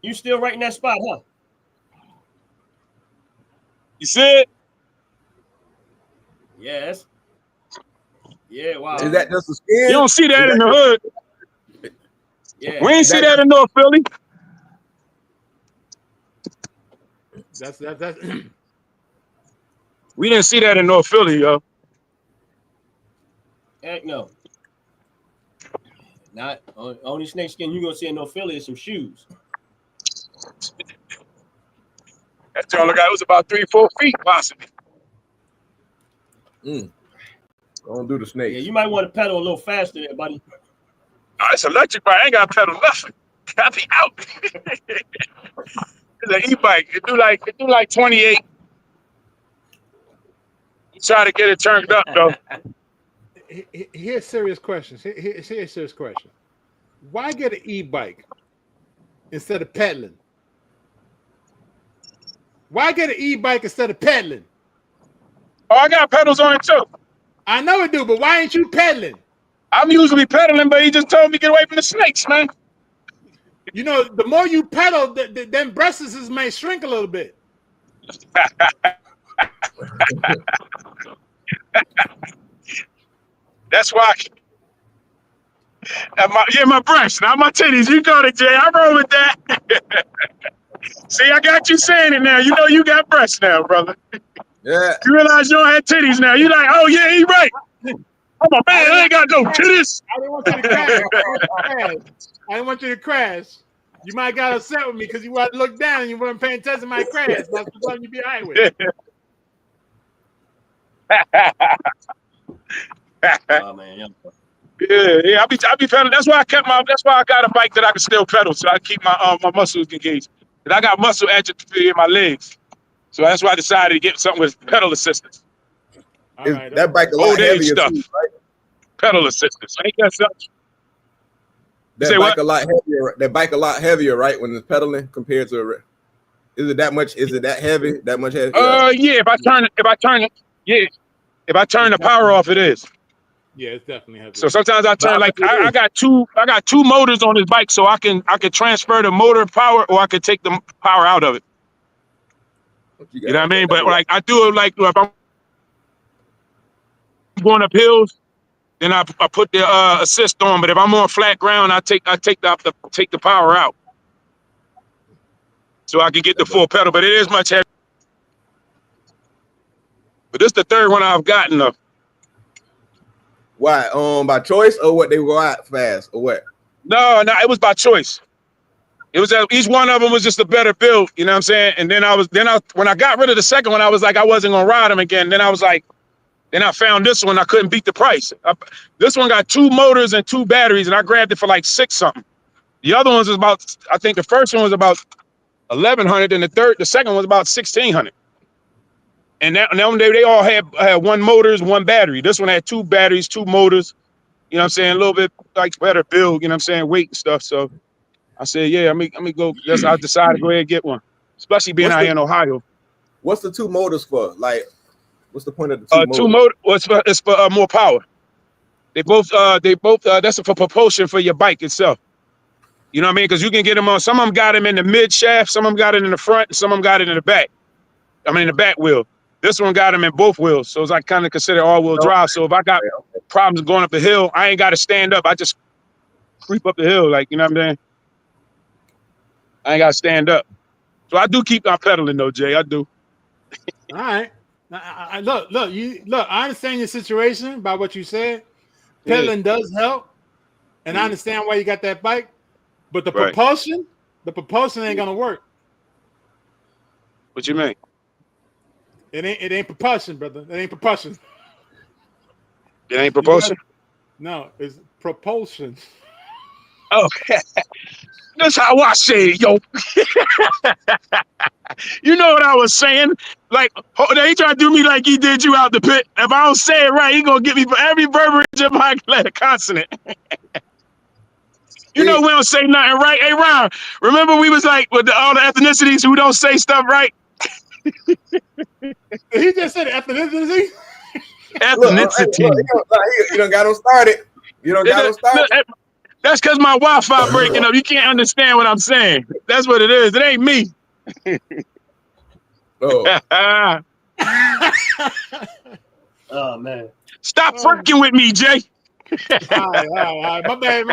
You still right in that spot, huh? You see it? Yes. Yeah, wow. Is that just the skin? You don't see that in the hood. Yeah. We ain't see that in North Philly. That's We didn't see that in North Philly, yo. Heck no. Not only snake skin you gonna see in North Philly is some shoes. That y'all guy was about 3-4 feet, possibly. Don't do the snakes. Yeah, you might want to pedal a little faster there, buddy. Oh, it's electric bike. I ain't got to pedal nothing. Got me out. It's an e-bike. It do like 28. You try to get it turned up, though. Here's serious questions. Here's a serious question. Why get an e-bike instead of pedaling? Why get an e-bike instead of pedaling? Oh, I got pedals on it, too. I know it do, but why ain't you pedaling? I'm usually pedaling, but he just told me to get away from the snakes, man. You know, the more you pedal, then breasts may shrink a little bit. That's why. My breasts, not my titties. You got it, Jay. I roll with that. See, I got you saying it now. You know you got breasts now, brother. Yeah. You realize you don't have titties now. You like, oh yeah, he right. I'm a man. I ain't got no titties. I didn't want you to crash. I didn't want you to crash. You might got upset with me because you wanted to look down and you weren't paying attention to my crash. That's the one you be high with. Oh man, yeah. I be pedaling. That's why I got a bike that I can still pedal, so I keep my muscles engaged. And I got muscle atrophy in my legs. So that's why I decided to get something with pedal assistance. That bike a lot Old age heavier stuff. too, right? Pedal assistance. Ain't that something? That bike a lot heavier. That bike a lot heavier, right? When it's pedaling compared to is it that much? Is it that heavy? That much heavy? Yeah. If I turn the power off, it is. Yeah, it's definitely heavy. So sometimes I turn I got two motors on this bike, so I can transfer the motor power, or I could take the power out of it. You know what I mean? But like I do it like if I'm going up hills, then I put the assist on. But if I'm on flat ground, I take the power out, so I can get the full pedal. But it is much heavier. But this is the third one I've gotten though. Why? By choice or what? They go out fast or what? No, it was by choice. It was each one of them was just a better build, you know what I'm saying? And then when I got rid of the second one, I was like, I wasn't gonna ride them again. Then I was like, then I found this one. I couldn't beat the price. This one got 2 motors and 2 batteries, and I grabbed it for like $6 something. The other ones was about, I think the first one was about $1,100, and the second one was about $1,600. And they all had 1 motors, 1 battery. This one had 2 batteries, 2 motors. You know what I'm saying? A little bit like better build. You know what I'm saying? Weight and stuff. So I said, yeah, let me go. I decided to go ahead and get one, especially being out here in Ohio. What's the 2 motors for? Like, what's the point of the 2 motors? 2 motors. Well, it's for more power. They both. That's for propulsion for your bike itself. You know what I mean? Because you can get them on. Some of them got them in the mid shaft. Some of them got it in the front. And some of them got it in the back. I mean, in the back wheel. This one got them in both wheels, so it's like kind of considered all-wheel drive. So if I got problems going up the hill, I ain't got to stand up. I just creep up the hill, like, you know what I'm saying? I ain't got to stand up. So I do keep on pedaling though, Jay. I do. All right. Look. I understand your situation by what you said. Pedaling does help, and I understand why you got that bike. But the propulsion ain't gonna work. What you mean? It ain't propulsion, brother. It ain't propulsion. It ain't propulsion? No, it's propulsion. Oh, that's how I say it, yo. You know what I was saying? Like, he trying to do me like he did you out the pit. If I don't say it right, he gonna get me for every verbiage of my consonant. You know we don't say nothing right. Hey, Ron, remember we was like with all the ethnicities who don't say stuff right? He just said ethnicity. Ethnicity. You don't got them started. You don't got them started. That's because my Wi-Fi breaking up. You can't understand what I'm saying. That's what it is. It ain't me. Oh man! Stop freaking with me, Jay. All right. My bad.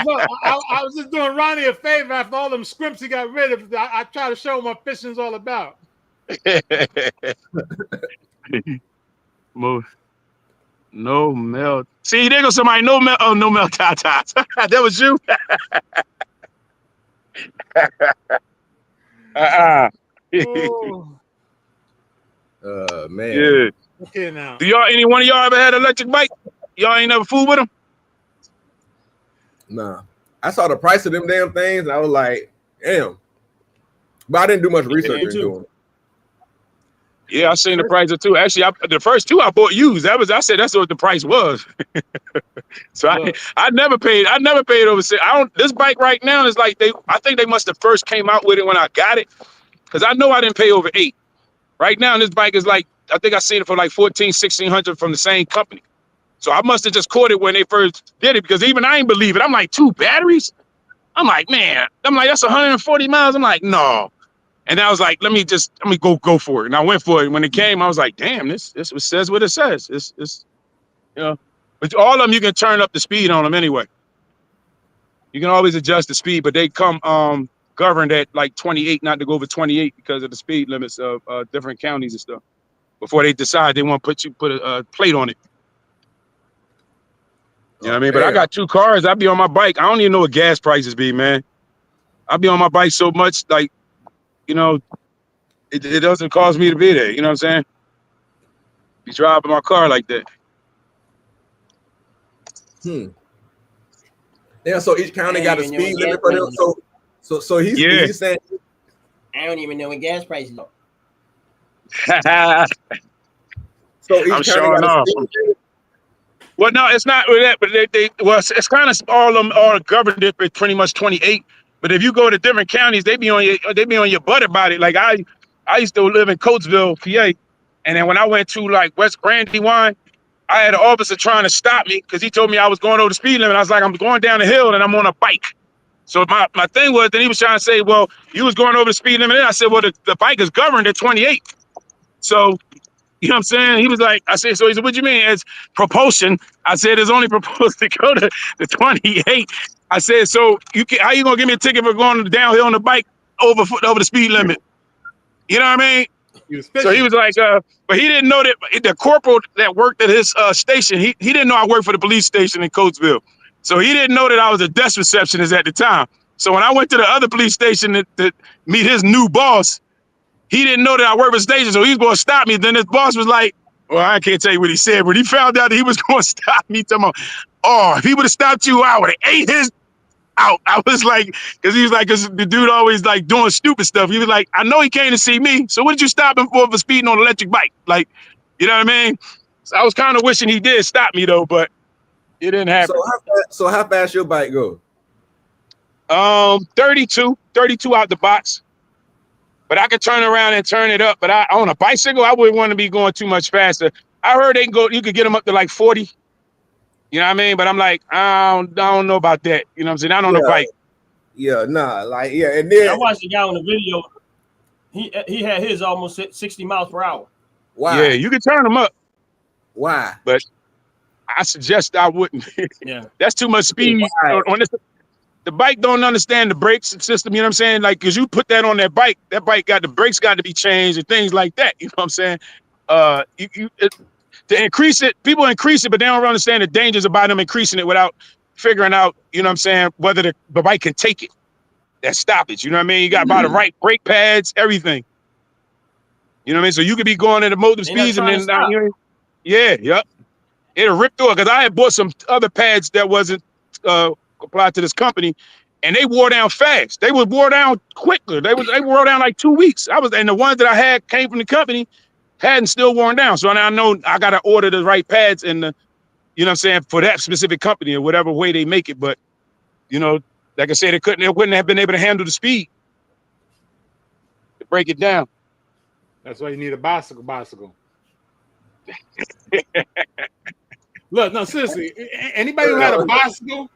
Look, I was just doing Ronnie a favor after all them scripts he got rid of. I try to show him what fishing's all about. No melt. See, there goes somebody. No melt. Oh, no melt. Tatas. That was you. Man. Yeah. Okay, now. Do any one of y'all ever had an electric bike? Y'all ain't never fooled with them? Nah. I saw the price of them damn things, and I was like, damn. But I didn't do much research into them. Yeah, I seen the price of 2. Actually, the first 2 I bought used. I said that's what the price was. So I never paid over 6. This bike right now is like I think they must have first came out with it when I got it, because I know I didn't pay over 8. Right now, this bike is like, I think I seen it for like $1,400-$1,600 from the same company. So I must have just caught it when they first did it, because even I ain't believe it. I'm like, 2 batteries? I'm like, man. I'm like, that's 140 miles. I'm like, no. And I was like, let me go for it. And I went for it. When it came, I was like, damn, this says what it says. It's but all of them, you can turn up the speed on them anyway. You can always adjust the speed, but they come governed at like 28, not to go over 28 because of the speed limits of different counties and stuff. Before they decide they want to put a plate on it. You know what I mean? But I got 2 cars. I be on my bike. I don't even know what gas prices be, man. I be on my bike so much, like, you know, it doesn't cause me to be there. You know what I'm saying? Be driving my car like that. Yeah, so each county got a speed limit for them. So he's saying I don't even know what gas prices are. So each I'm county showing got a off. speed limit? Well, no, it's not with that, but they well, it's kind of all of them are governed at pretty much 28. But if you go to different counties, they be on your butt about it. Like I used to live in Coatesville, PA, and then when I went to like West Brandywine, I had an officer trying to stop me because he told me I was going over the speed limit. I was like, I'm going down the hill and I'm on a bike. So my thing was, then he was trying to say, well, you was going over the speed limit. And I said, well, the bike is governed at 28. So, you know what I'm saying? He was like, I said, so he said, what do you mean? It's propulsion. I said, it's only proposed to go to 28. I said, so how you going to give me a ticket for going downhill on the bike over the speed limit? You know what I mean? So he was like, but he didn't know that the corporal that worked at his station, he didn't know I worked for the police station in Coatesville. So he didn't know that I was a desk receptionist at the time. So when I went to the other police station to meet his new boss, he didn't know that I worked for the station. So he was going to stop me. Then his boss was like, well, I can't tell you what he said, but he found out that he was going to stop me. Oh, if he would have stopped you, I would have ate his out. I was like, because the dude always like doing stupid stuff. He was like, I know he came to see me, so what did you stop him for speeding on an electric bike? Like, you know what I mean? So I was kind of wishing he did stop me though, but it didn't happen. So how fast your bike go? 32 out the box. But I could turn around and turn it up. But on a bicycle, I wouldn't want to be going too much faster. I heard you could get them up to like 40. You know what I mean? But I'm like, I don't know about that. You know what I'm saying? I don't know bike. Yeah, nah, like and then I watched the guy on the video. He had his almost 60 miles per hour. Why? Yeah, you can turn them up. Why? But I suggest I wouldn't. Yeah, that's too much speed. On this, the bike don't understand the brakes system. You know what I'm saying? Like, cause you put that on that bike got the brakes got to be changed and things like that. You know what I'm saying? To increase it, people increase it, but they don't understand the dangers about them increasing it without figuring out, you know what I'm saying, whether the bike can take it. That stoppage, you know what I mean? You got about the right brake pads, everything. You know what I mean? So you could be going at the motor speeds and then, it'll rip through it. Because I had bought some other pads that wasn't applied to this company, and they wore down fast. They would wore down quicker. They wore down like 2 weeks. And the ones that I had came from the company hadn't still worn down. So now I know I got to order the right pads and you know what I'm saying, for that specific company or whatever way they make it. But, you know, like I said, it wouldn't have been able to handle the speed to break it down. That's why you need a bicycle. Look, no, seriously, anybody who had a bicycle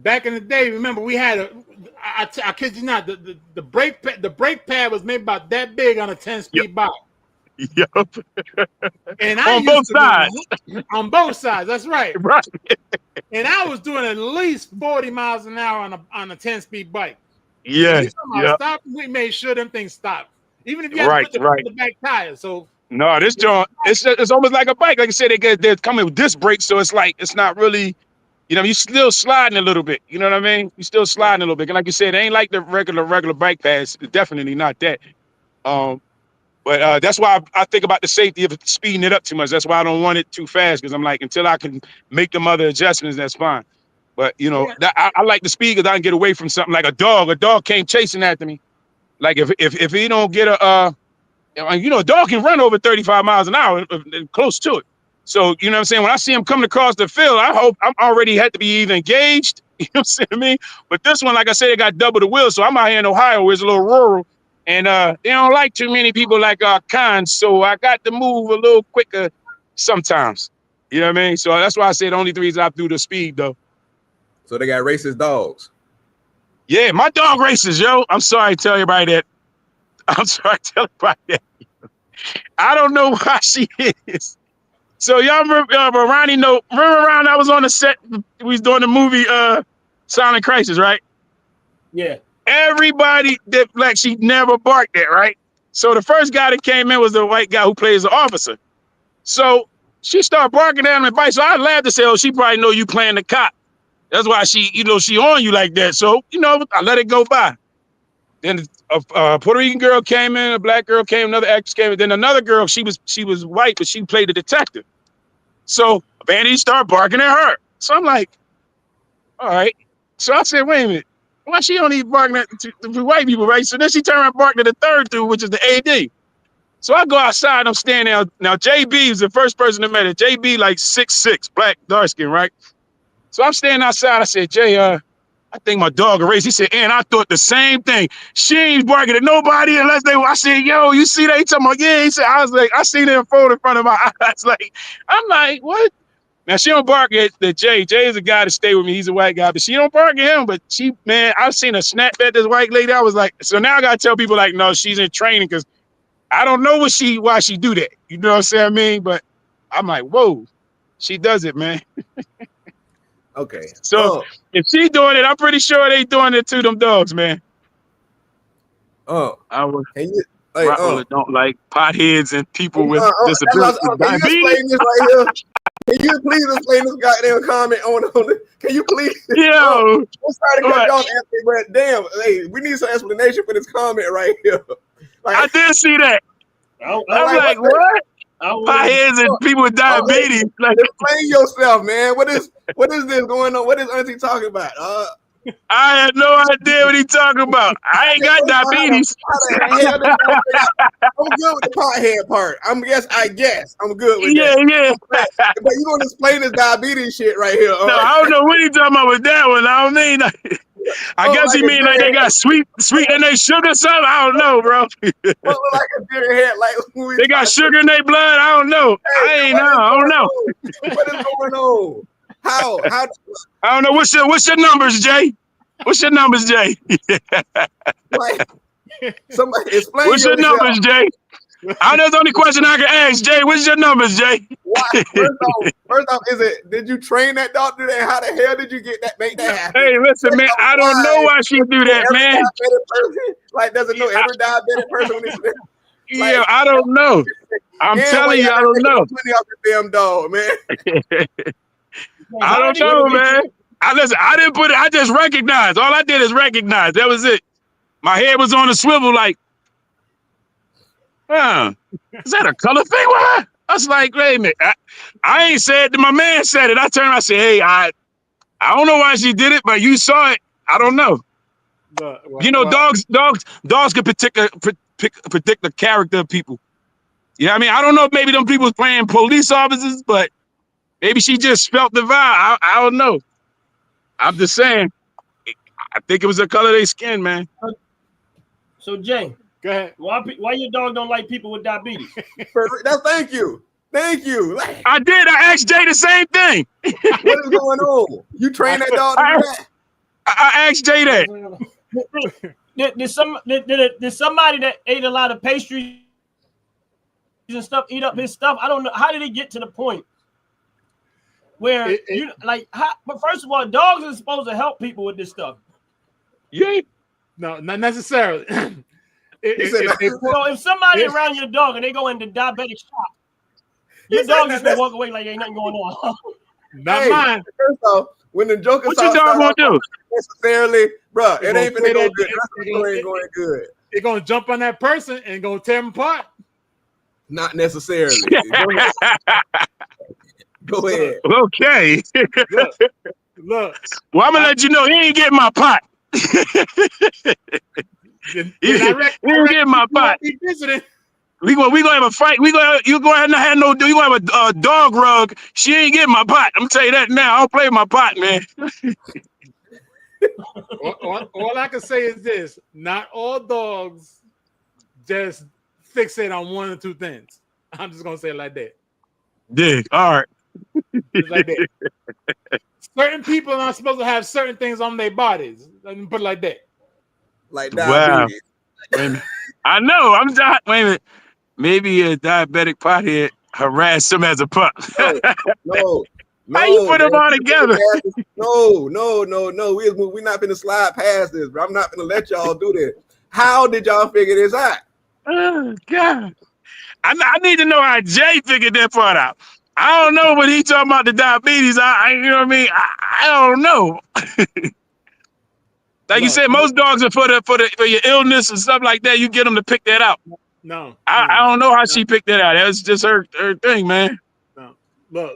back in the day, remember we had I kid you not, the brake pad was maybe about that big on a 10-speed bike. Yep. And on both sides, that's right. Right. And I was doing at least 40 miles an hour on a 10-speed bike. Yeah. Stop. We made sure them things stopped, even if you had to put the back tire. So no, this joint, it's almost like a bike. Like I said, they're coming with disc brakes, so it's like it's not really, you know, you're still sliding a little bit. You know what I mean? You're still sliding a little bit. And like you said, it ain't like the regular bike pads. It's definitely not that. But that's why I think about the safety of speeding it up too much. That's why I don't want it too fast, because I'm like, until I can make them other adjustments, that's fine. But, you know, I like the speed because I can get away from something like a dog. A dog came chasing after me. Like if he don't get a dog can run over 35 miles an hour, close to it. So, you know what I'm saying? When I see him coming across the field, I hope I'm already had to be either engaged, you know what I'm saying? But this one, like I said, it got double the wheels. So I'm out here in Ohio where it's a little rural. And they don't like too many people like cons, so I got to move a little quicker sometimes. You know what I mean? So that's why I said the only reason I do the speed, though. So they got racist dogs. Yeah, my dog races, yo. I'm sorry to tell everybody that. I don't know why she is. So y'all remember Ronnie? Remember Ron? I was on the set. We was doing the movie Silent Crisis, right? Yeah. Everybody that like she never barked at, right? So the first guy that came in was the white guy who plays the officer. So she started barking at him and bite. So I laughed and said, "Oh, she probably know you playing the cop. That's why she on you like that." So I let it go by. Then a Puerto Rican girl came in, a black girl came, another actress came in. Then another girl, she was white, but she played the detective. So Vanity started barking at her. So I'm like, all right. So I said, wait a minute. Why she only barking at the white people, right? So then she turned around barking at the third dude, which is the AD. So I go outside and I'm standing there. Now JB is the first person that met it. JB like 6'6", black, dark skin, right? So I'm standing outside. I said, Jay, I think my dog erased. He said, and I thought the same thing. She ain't barking at nobody unless they. I said, yo, you see that? He talking about, yeah. He said, I was like, I seen it unfold in front of my eyes. Like, I'm like, what? Now she don't bark at the Jay. Jay is a guy to stay with me. He's a white guy, but she don't bark at him. But she, man, I've seen her snap at this white lady. I was like, so now I gotta tell people like, no, she's in training because I don't know why she do that. You know what I'm saying? I mean, but I'm like, whoa, she does it, man. Okay. So if she doing it, I'm pretty sure they doing it to them dogs, man. I was don't like potheads and people with disabilities. Can you explain this right here? Can you please explain this goddamn comment on the? Can you please? Yo, I'm sorry to cut you off, Anthony, but damn, hey, we need some explanation for this comment right here. Like, I did see that. I'm like, what? Potheads and people with diabetes. Like, explain yourself, man. What is this going on? What is Auntie talking about? I had no idea what he talking about. I ain't got diabetes. I'm good with the pothead part. I guess I'm good with that. Yeah. But you gonna explain this diabetes shit right here? No, I don't know what he talking about with that one. I don't mean. I guess he mean like they got sweet in their sugar something. I don't know, bro. Look like a deer head, like they got sugar in their blood. I don't know. Hey, I don't know. What is going on? How? I don't know. What's your numbers, Jay? What's your numbers, Jay? Like, somebody explain. What's your numbers, Jay? I know the only question I can ask, Jay. What's your numbers, Jay? Why? First off, did you train that doctor? And how the hell did you make that happen? Hey, listen, man. I don't know why she do that, man. Like, doesn't know every diabetic person when he's yeah, I don't know. I'm telling you, I don't know. Money off the damn dog, man. I don't know, man. I didn't put it. I just recognized. All I did is recognize. That was it. My head was on a swivel, like, is that a color thing with her? I was like, wait a minute. I ain't said it. My man said it. I turned around and said, hey, I don't know why she did it, but you saw it. I don't know. Dogs can predict the character of people. Yeah, I mean, I don't know if maybe them people was playing police officers, but maybe she just felt the vibe. I don't know. I'm just saying. I think it was the color of their skin, man. So Jay, go ahead. Why your dog don't like people with diabetes? Thank you. I did. I asked Jay the same thing. What is going on? You train that dog to do that? I asked Jay that. Did somebody that ate a lot of pastries and stuff eat up his stuff? I don't know. How did it get to the point where but first of all, dogs are supposed to help people with this stuff. Yeah. No, not necessarily. If somebody around your dog and they go into diabetic shock, your dog just gonna walk away like ain't nothing going on. Not mine. First off, when the joke is what your dog gonna do? Necessarily, bro, it ain't gonna go good. It ain't going good. They're gonna jump on that person and gonna tear them apart. Not necessarily. Go ahead. Okay. Look. Well, I'm gonna let you know he ain't getting my pot. He ain't getting my pot. We gonna have a fight. You go ahead and have you gonna have a dog rug. She ain't getting my pot. I'm gonna tell you that now. I'll play my pot, man. all I can say is this: not all dogs just fixate on one or two things. I'm just gonna say it like that. Dig. All right. Just like that. Certain people are supposed to have certain things on their bodies. Let me put it like that. Like diabetes. Wow. I know. I'm not. Wait a minute. Maybe a diabetic pothead harassed him as a pup. No. How you put them all together? No. We're not gonna slide past this, bro. I'm not gonna let y'all do this. How did y'all figure this out? Oh God. I need to know how Jay figured that part out. I don't know what he talking about the diabetes. You know what I mean? I don't know. You said, most dogs are for your illness and stuff like that. You get them to pick that out. No, I don't know how she picked that out. That's just her thing, man. No,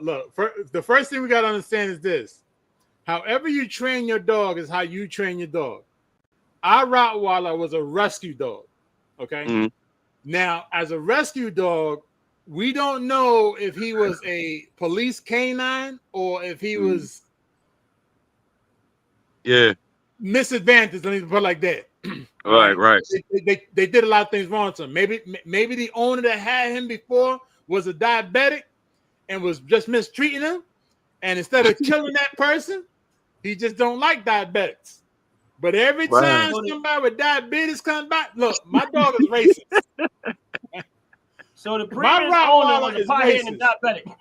look. The first thing we got to understand is this: however you train your dog is how you train your dog. our Rottweiler was a rescue dog. Okay. Mm-hmm. Now, as a rescue dog, we don't know if he was a police canine or if he was misadvantaged. Let me put it like that. Right. They did a lot of things wrong to him. Maybe the owner that had him before was a diabetic and was just mistreating him. And instead of killing that person, he just don't like diabetics. But every time somebody with diabetes comes back, look, my dog is racist. So the previous owner was a pothead and diabetic.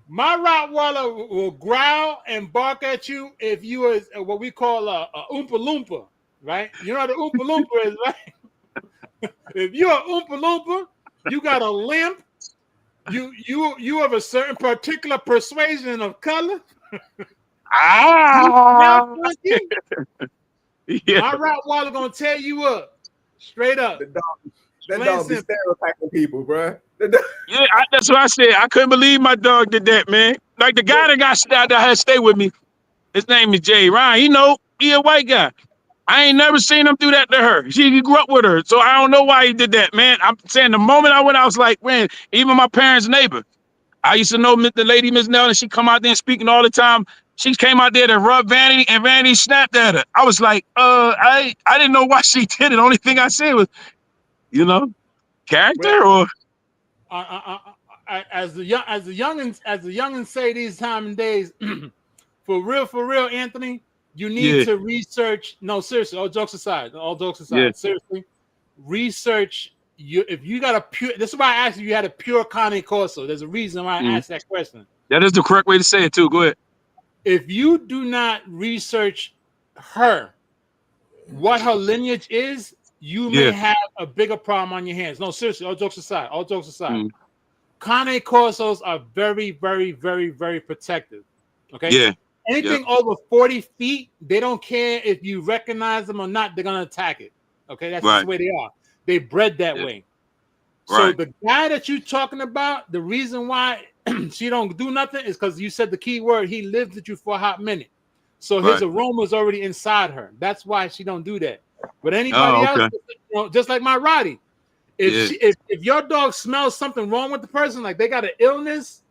My Rottweiler will growl and bark at you if you is what we call a Oompa Loompa, right? You know what the Oompa Loompa is, right? If you're an Oompa Loompa, you got a limp. You have a certain particular persuasion of color. My Rottweiler gonna tear you up, straight up. That dog be stereotyping people, bro. That's what I said. I couldn't believe my dog did that, man. Like the guy that had to stay with me, his name is Jay Ryan. He a white guy. I ain't never seen him do that to her. He grew up with her, so I don't know why he did that, man. I'm saying the moment I went, I was like, man, even my parents' neighbor. I used to know the lady, Miss Nelson. She come out there speaking all the time. She came out there to rub Vanity, and Vanity snapped at her. I was like, I didn't know why she did it. The only thing I said was, character or. As the youngins say these time and days, for real, Anthony, you need to research. No, seriously, all jokes aside, seriously, research. If you got a pure, this is why I asked if you had a pure Cane Corso. There's a reason why I asked that question. That is the correct way to say it too. Go ahead. If you do not research her, what her lineage is, you may have a bigger problem on your hands. No, seriously, all jokes aside. Cane Corsos are very, very, very, very protective. Okay? Yeah. Anything over 40 feet, they don't care if you recognize them or not, they're gonna attack it. Okay, that's just the way they are. They bred that way. So the guy that you're talking about, the reason why she don't do nothing is because you said the key word, he lived with you for a hot minute. So his aroma is already inside her. That's why she don't do that. But anybody else, just like my Roddy, if your dog smells something wrong with the person, like they got an illness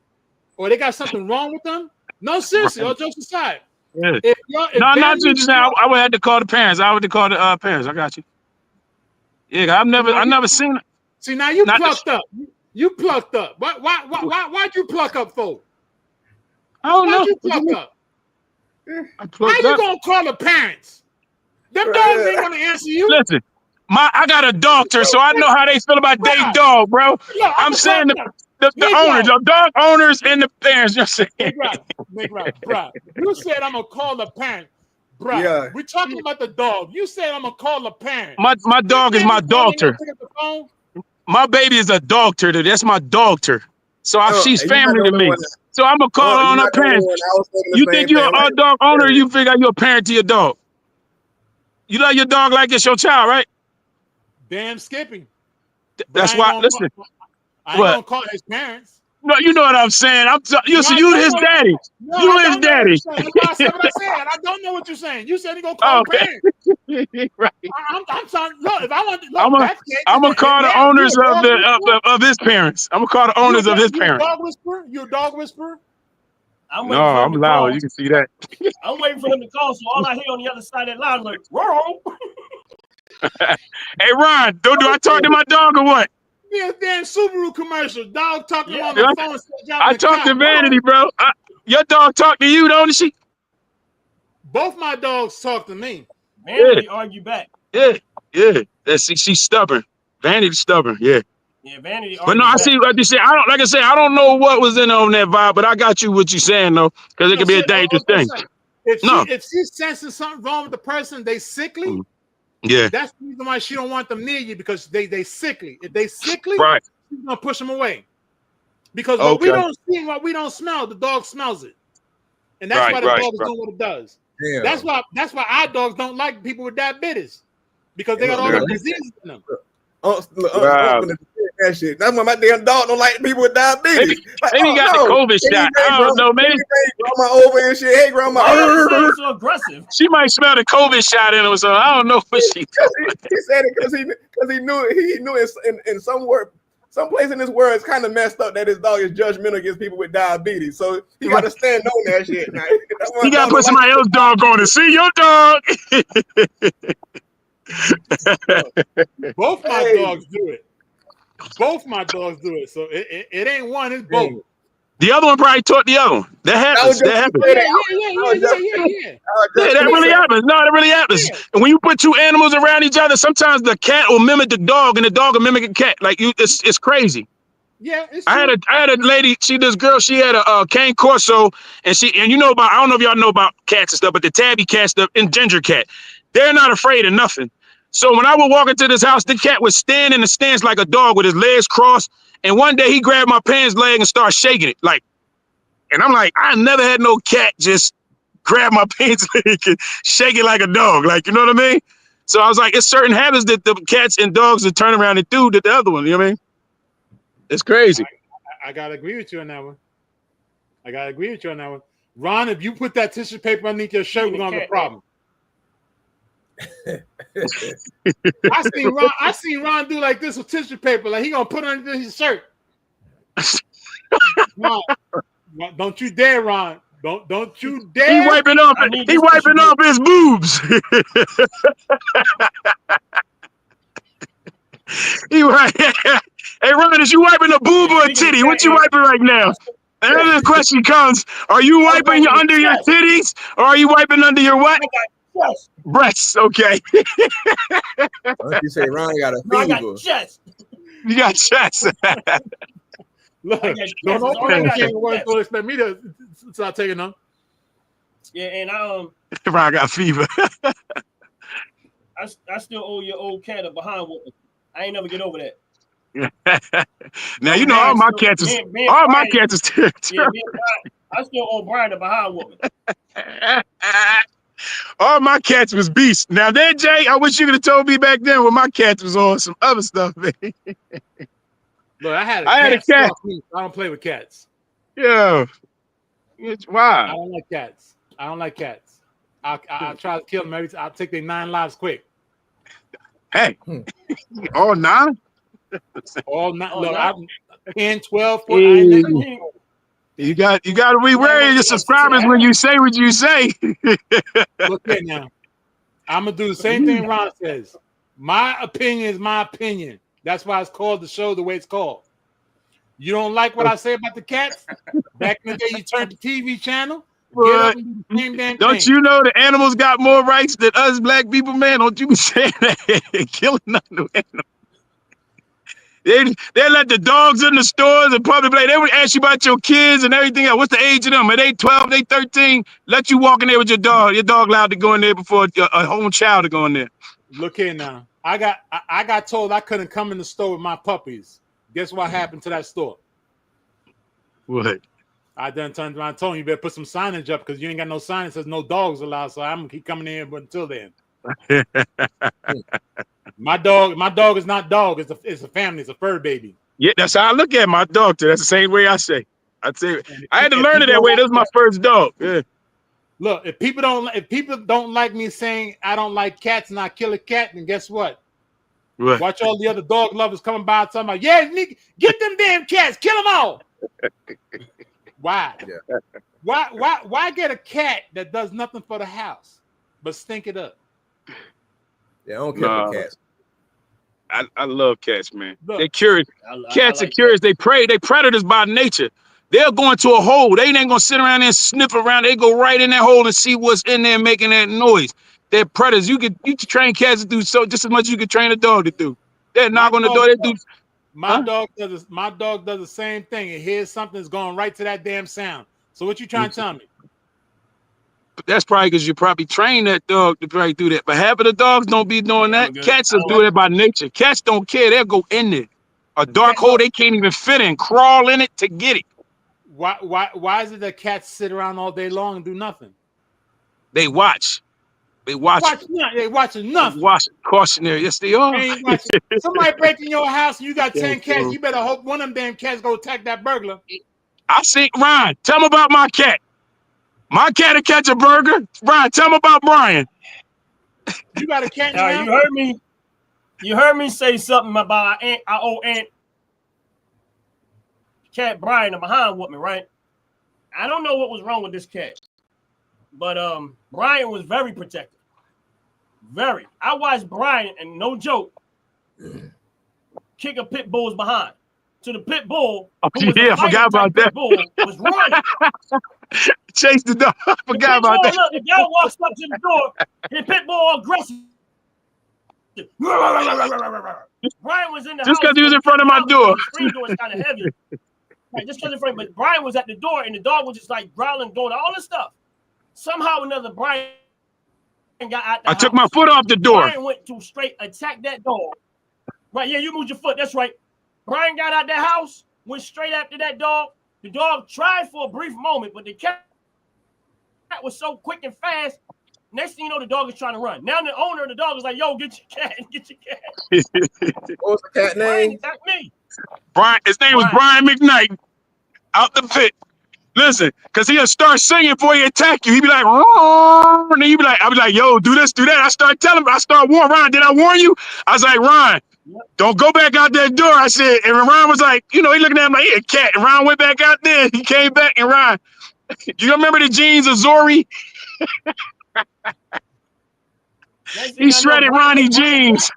or they got something wrong with them, no, seriously, all jokes aside. Yeah. Not just now. I would have to call the parents. I would have to call the parents. I got you. Yeah, I've never seen it. See, now you plucked up. You plucked up. Why'd you pluck up for? I don't know. Why'd you pluck up? How you gonna call the parents? Them dogs ain't gonna answer you. Listen, I got a doctor, so I know how they feel about their dog, bro. Look, I'm saying the owners, the dog owners, and the parents. Just saying. Bro. You said I'm gonna call the parent, bro. Yeah. We're talking about the dog. You said I'm gonna call the parent. My dog is my doctor. My baby is a doctor. That's my doctor. So she's family to me. So I'm gonna call on her parents. You think you're a dog owner? Or you figure you're a parent to your dog? You love your dog like it's your child, right? Damn skipping. That's why. Listen, I ain't gonna call his parents. No, you know what I'm saying. You his daddy. You his daddy. That's what I said. I don't know what you're saying. You said he gonna call parents. Right. I'm trying. Look, if I want to, I'm gonna call the owners of his parents. I'm gonna call the owners of his parents. You a dog whisperer? I'm loud. You can see that. I'm waiting for him to call, so all I hear on the other side of that line is like, whoa. Hey, Ron, do I talk to my dog or what? Yeah, damn Subaru commercial. Dog talking on the phone. I talk to Vanity, bro. Your dog talk to you, don't she? Both my dogs talk to me. Vanity argue back. Yeah. She's stubborn. Vanity's stubborn. Yeah. Yeah, Vanity. But no, I see what you say. I don't know what was in on that vibe, but I got you what you're saying though, because it could be a dangerous thing. If she's sensing something wrong with the person, they sickly. Yeah, that's the reason why she don't want them near you, because they sickly. If they sickly, she's gonna push them away. Because what we don't see, what we don't smell, the dog smells it, and that's why the dog is doing what it does. Yeah. That's why our dogs don't like people with diabetes, because they got all the diseases in them. that shit. That's why my damn dog don't like people with diabetes. Maybe he got the COVID shot. I don't know. Maybe grandma over and shit. Hey, grandma. Why are you so aggressive? She might smell the COVID shot in him or something. I don't know what she doing. He said it because he knew in some place in this world it's kind of messed up that his dog is judgmental against people with diabetes. So he got to stand on that shit. Now, he got to put somebody else's dog on to see your dog. Both my dogs do it. Both my dogs do it. So it ain't one, it's both. The other one probably taught the other one. That happens. That happens. Yeah. Yeah, that really happens. No, that really happens. Yeah. And when you put two animals around each other, sometimes the cat will mimic the dog, and the dog will mimic a cat. Like it's crazy. Yeah, it's true. I had a lady. She had a cane corso, and you know about. I don't know if y'all know about cats and stuff, but the tabby cat stuff and ginger cat, they're not afraid of nothing. So when I would walk into this house, the cat would stand in the stance like a dog with his legs crossed. And one day he grabbed my pants leg and started shaking it. And I'm like, I never had no cat just grab my pants leg and shake it like a dog. Like, you know what I mean? So I was like, it's certain habits that the cats and dogs that turn around and do that the other one, you know what I mean? It's crazy. I gotta agree with you on that one. Ron, if you put that tissue paper underneath your shirt, we're gonna have a problem. I seen Ron do like this with tissue paper, like he gonna put it under his shirt. Ron, don't you dare, Ron. Don't you dare. He wiping off his boobs. Hey Ron, is you wiping a boob or a titty? What you wiping right now? And then the question comes: are you wiping under your titties or are you wiping under your what? Breasts, okay. You say Ron got a fever. I got chest. You got chest. Look, don't expect me to start taking them. Yeah, and Ron got fever. I still owe your old cat a behind whooping. I ain't never get over that. Now you know all my cats is terrible. I still owe Brian a behind whooping. All my cats was beasts. Now then, Jay, I wish you could have told me back then when my cats was on some other stuff, man. Look, I had a cat. I don't play with cats. Yeah. Why? I don't like cats. I'll try to kill them every time. I'll take their 9 lives quick. Hey. All 9? All 9. Look, I'm 10, 12, 14. You got to be wary of your subscribers when you say what you say. Look here now. I'm gonna do the same thing Ron says. My opinion is my opinion. That's why it's called the show the way it's called. You don't like what I say about the cats? Back in the day, you turned the TV channel. Get up and do the same damn don't thing. You know the animals got more rights than us black people, man? Don't you be saying that? Killing another animal. They let the dogs in the stores and public play. They would ask you about your kids and everything else. What's the age of them? Are they 12? They 13? Let you walk in there with your dog. Your dog allowed to go in there before a whole child to go in there. Look here now. I got told I couldn't come in the store with my puppies. Guess what happened to that store? What? I done turned around and told him you better put some signage up because you ain't got no sign that says no dogs allowed. So I'm gonna keep coming in, but until then. My dog is not dog. It's a family. It's a fur baby. Yeah, that's how I look at my dog too. That's the same way I say. I had to learn it that way. That was my first dog. Yeah. Look, if people don't like me saying I don't like cats and I kill a cat, then guess what? Right. Watch all the other dog lovers coming by talking about, yeah, nigga, get them damn cats, kill them all. Why? Yeah. Why get a cat that does nothing for the house but stink it up? Yeah, I don't care for cats. I love cats, man. Look, they're curious. Cats are curious. Cats. They predators by nature. They'll go into a hole. They ain't gonna sit around there and sniff around. They go right in that hole and see what's in there making that noise. They're predators. You can train cats to do so just as much as you can train a dog to do. They're not gonna do it. My dog does the same thing. It hears something's going right to that damn sound. So what you trying to tell me? But that's probably because you probably train that dog to probably do that. But half of the dogs don't be doing that. Cats will do that by nature. Cats don't care. They'll go in there. A dark hole they can't even fit in. Crawl in it to get it. Why is it that cats sit around all day long and do nothing? They watch. They watching. They watching nothing. Watching cautionary. Yes, they are. They ain't watching. Somebody breaking your house and you got 10 cats. You better hope one of them damn cats go attack that burglar. I see Ryan. Tell me about my cat. My cat will catch a burger. Ryan, tell me about Brian. You got a cat now? now? You heard me say something about our old aunt cat Brian behind with me, right? I don't know what was wrong with this cat, but Brian was very protective. Very. I watched Brian, and no joke, kick a pit bull's behind. To the pit bull, who was I forgot about that. Pit bull was running. Chase the dog. I forgot about that. Look, the guy walks up to the door, and the pit bull all aggressive. Brian was in the house. Just because he was in front of my door. The screen door is kind of heavy. Right, just because in front, but Brian was at the door, and the dog was just like growling, going all this stuff. Somehow or another, Brian got out the house. took my foot off the door. Brian went to straight attack that dog. Right, yeah, you moved your foot. That's right. Brian got out that house, went straight after that dog. The dog tried for a brief moment, but the cat was so quick and fast. Next thing you know, the dog is trying to run. Now the owner of the dog is like, "Yo, get your cat, get your cat." What was the cat name? Attacked me. Brian. His name was Brian McKnight. Out the pit. Listen, because he'll start singing before he attack you. He'd be like, "Oh," and then he'd be like, I'll be like, "Yo, do this, do that." I start warning Ryan. Did I warn you? I was like, Ryan, don't go back out that door. I said, and Ryan was like, he looking at him like he a cat. And Ryan went back out there. He came back, and Ryan, you remember the jeans of Zori? He shredded Ronnie jeans.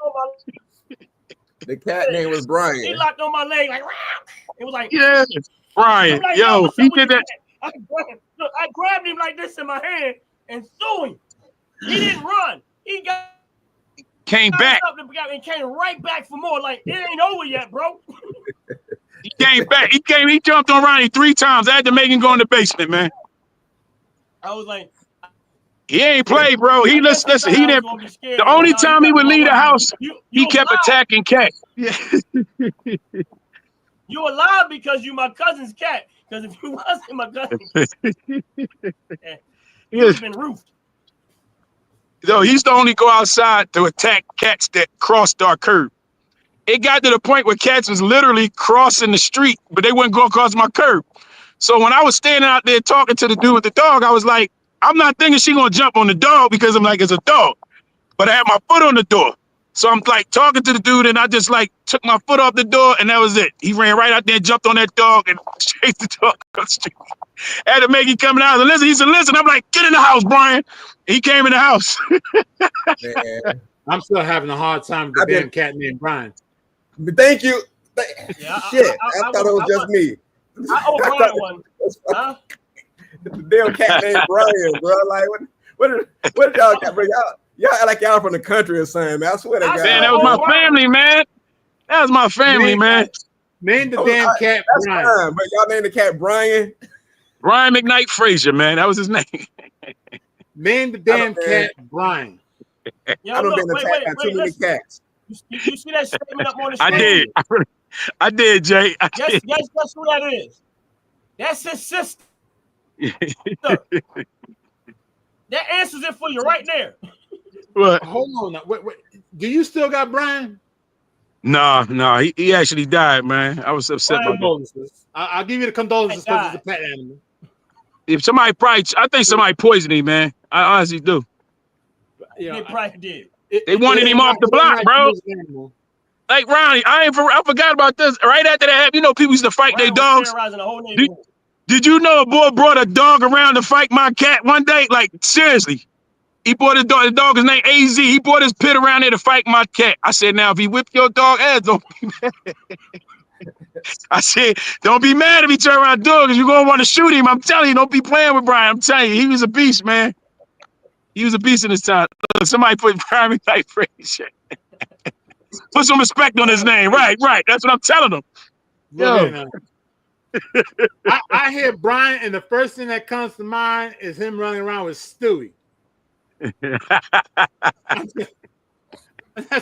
The cat name was Brian. He locked on my leg like, it was like, yeah, Brian. Like, yo, he did that. I grabbed him like this in my hand and threw him. He didn't run. He came back and came right back for more. Like, it ain't over yet, bro. He came back. He jumped on Ronnie 3 times. I had to make him go in the basement, man. I was like, he ain't play, bro. He listen. He didn't. The only time he would leave the house, he kept attacking cat. Yeah. You alive because you my cousin's cat. Because if you wasn't my cousin's cat, you've been roofed. No, he used to only go outside to attack cats that crossed our curb. It got to the point where cats was literally crossing the street, but they wouldn't go across my curb. So when I was standing out there talking to the dude with the dog, I was like, I'm not thinking she gonna jump on the dog because I'm like, it's a dog. But I had my foot on the door. So I'm like talking to the dude, and I just like took my foot off the door, and that was it. He ran right out there and jumped on that dog and chased the dog across the street. I had to make him come out. Listen, he said, "Listen." I'm like, "Get in the house, Brian." He came in the house. Man. I'm still having a hard time with the damn cat named Brian. Thank you. Yeah, Shit, I thought it was just me. I owe Brian one. Huh? The damn cat named Brian, bro. Like, what did y'all got, bro? Y'all act like y'all from the country or something, man. I swear to God. Man, that was my family, man. That was my family, man. Name the damn cat Brian. Fine, but y'all named the cat Brian. Brian McKnight Frazier, man. That was his name. Name the damn cat Brian. Yo, I don't been attacked by too many cats. You see that statement up on the screen? I did. I did, Jay. Guess who that is? That's his sister. That answers it for you right there. What? Hold on. Now. Wait. Do you still got Brian? No. He actually died, man. I was upset about that. I'll give you the condolences because it's a pet animal. If somebody I think somebody poisoned him, man. I honestly do. They probably did. They wanted him off the block, bro. Like Ronnie, I forgot about this. Right after that, people used to fight their dogs. Did you know a boy brought a dog around to fight my cat one day? Like, seriously. He brought his dog. The dog is named AZ. He brought his pit around there to fight my cat. I said, now, if he whipped your dog ass, don't be mad. I said, don't be mad if he turn around the door because you're going to want to shoot him. I'm telling you, don't be playing with Brian. I'm telling you, he was a beast, man. He was a beast in his time. Look, somebody put Brian McKnight Frazier. Put some respect on his name. Right. That's what I'm telling him. Yo. I hear Brian, and the first thing that comes to mind is him running around with Stewie. That's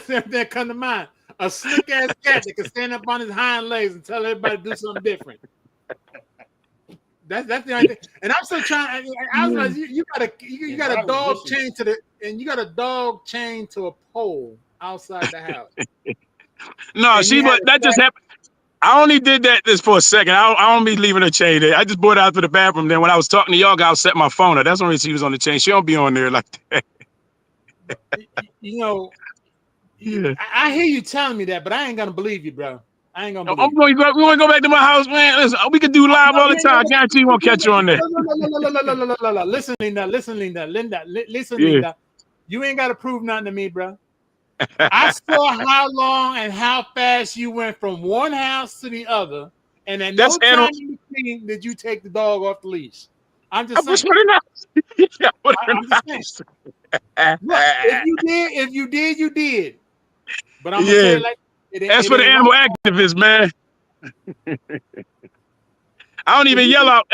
the thing that comes to mind. A slick ass cat that can stand up on his hind legs and tell everybody to do something different. That's the only thing. And I'm still trying. I was like, you got a dog chained to the and you got a dog chained to a pole outside the house. No, but that just happened. I only did that just for a second. I don't be leaving her chain there. I just brought her out to the bathroom. Then when I was talking to y'all, I set my phone up. That's the only reason she was on the chain. She don't be on there like that. You know, Yeah. I hear you telling me that, but I ain't gonna believe you, bro. I ain't gonna believe we want to go back to my house, man. Listen, we could do live all the time. I guarantee you won't catch you on there. Listen, Linda. Listen, Yeah. Linda. You ain't got to prove nothing to me, bro. I saw how long and how fast you went from one house to the other, and at no time in between did you take the dog off the leash. I'm just saying. I'm just saying. Look, if you did, you did. But I'm gonna tell you like that's for the animal activists, man. I don't even yell at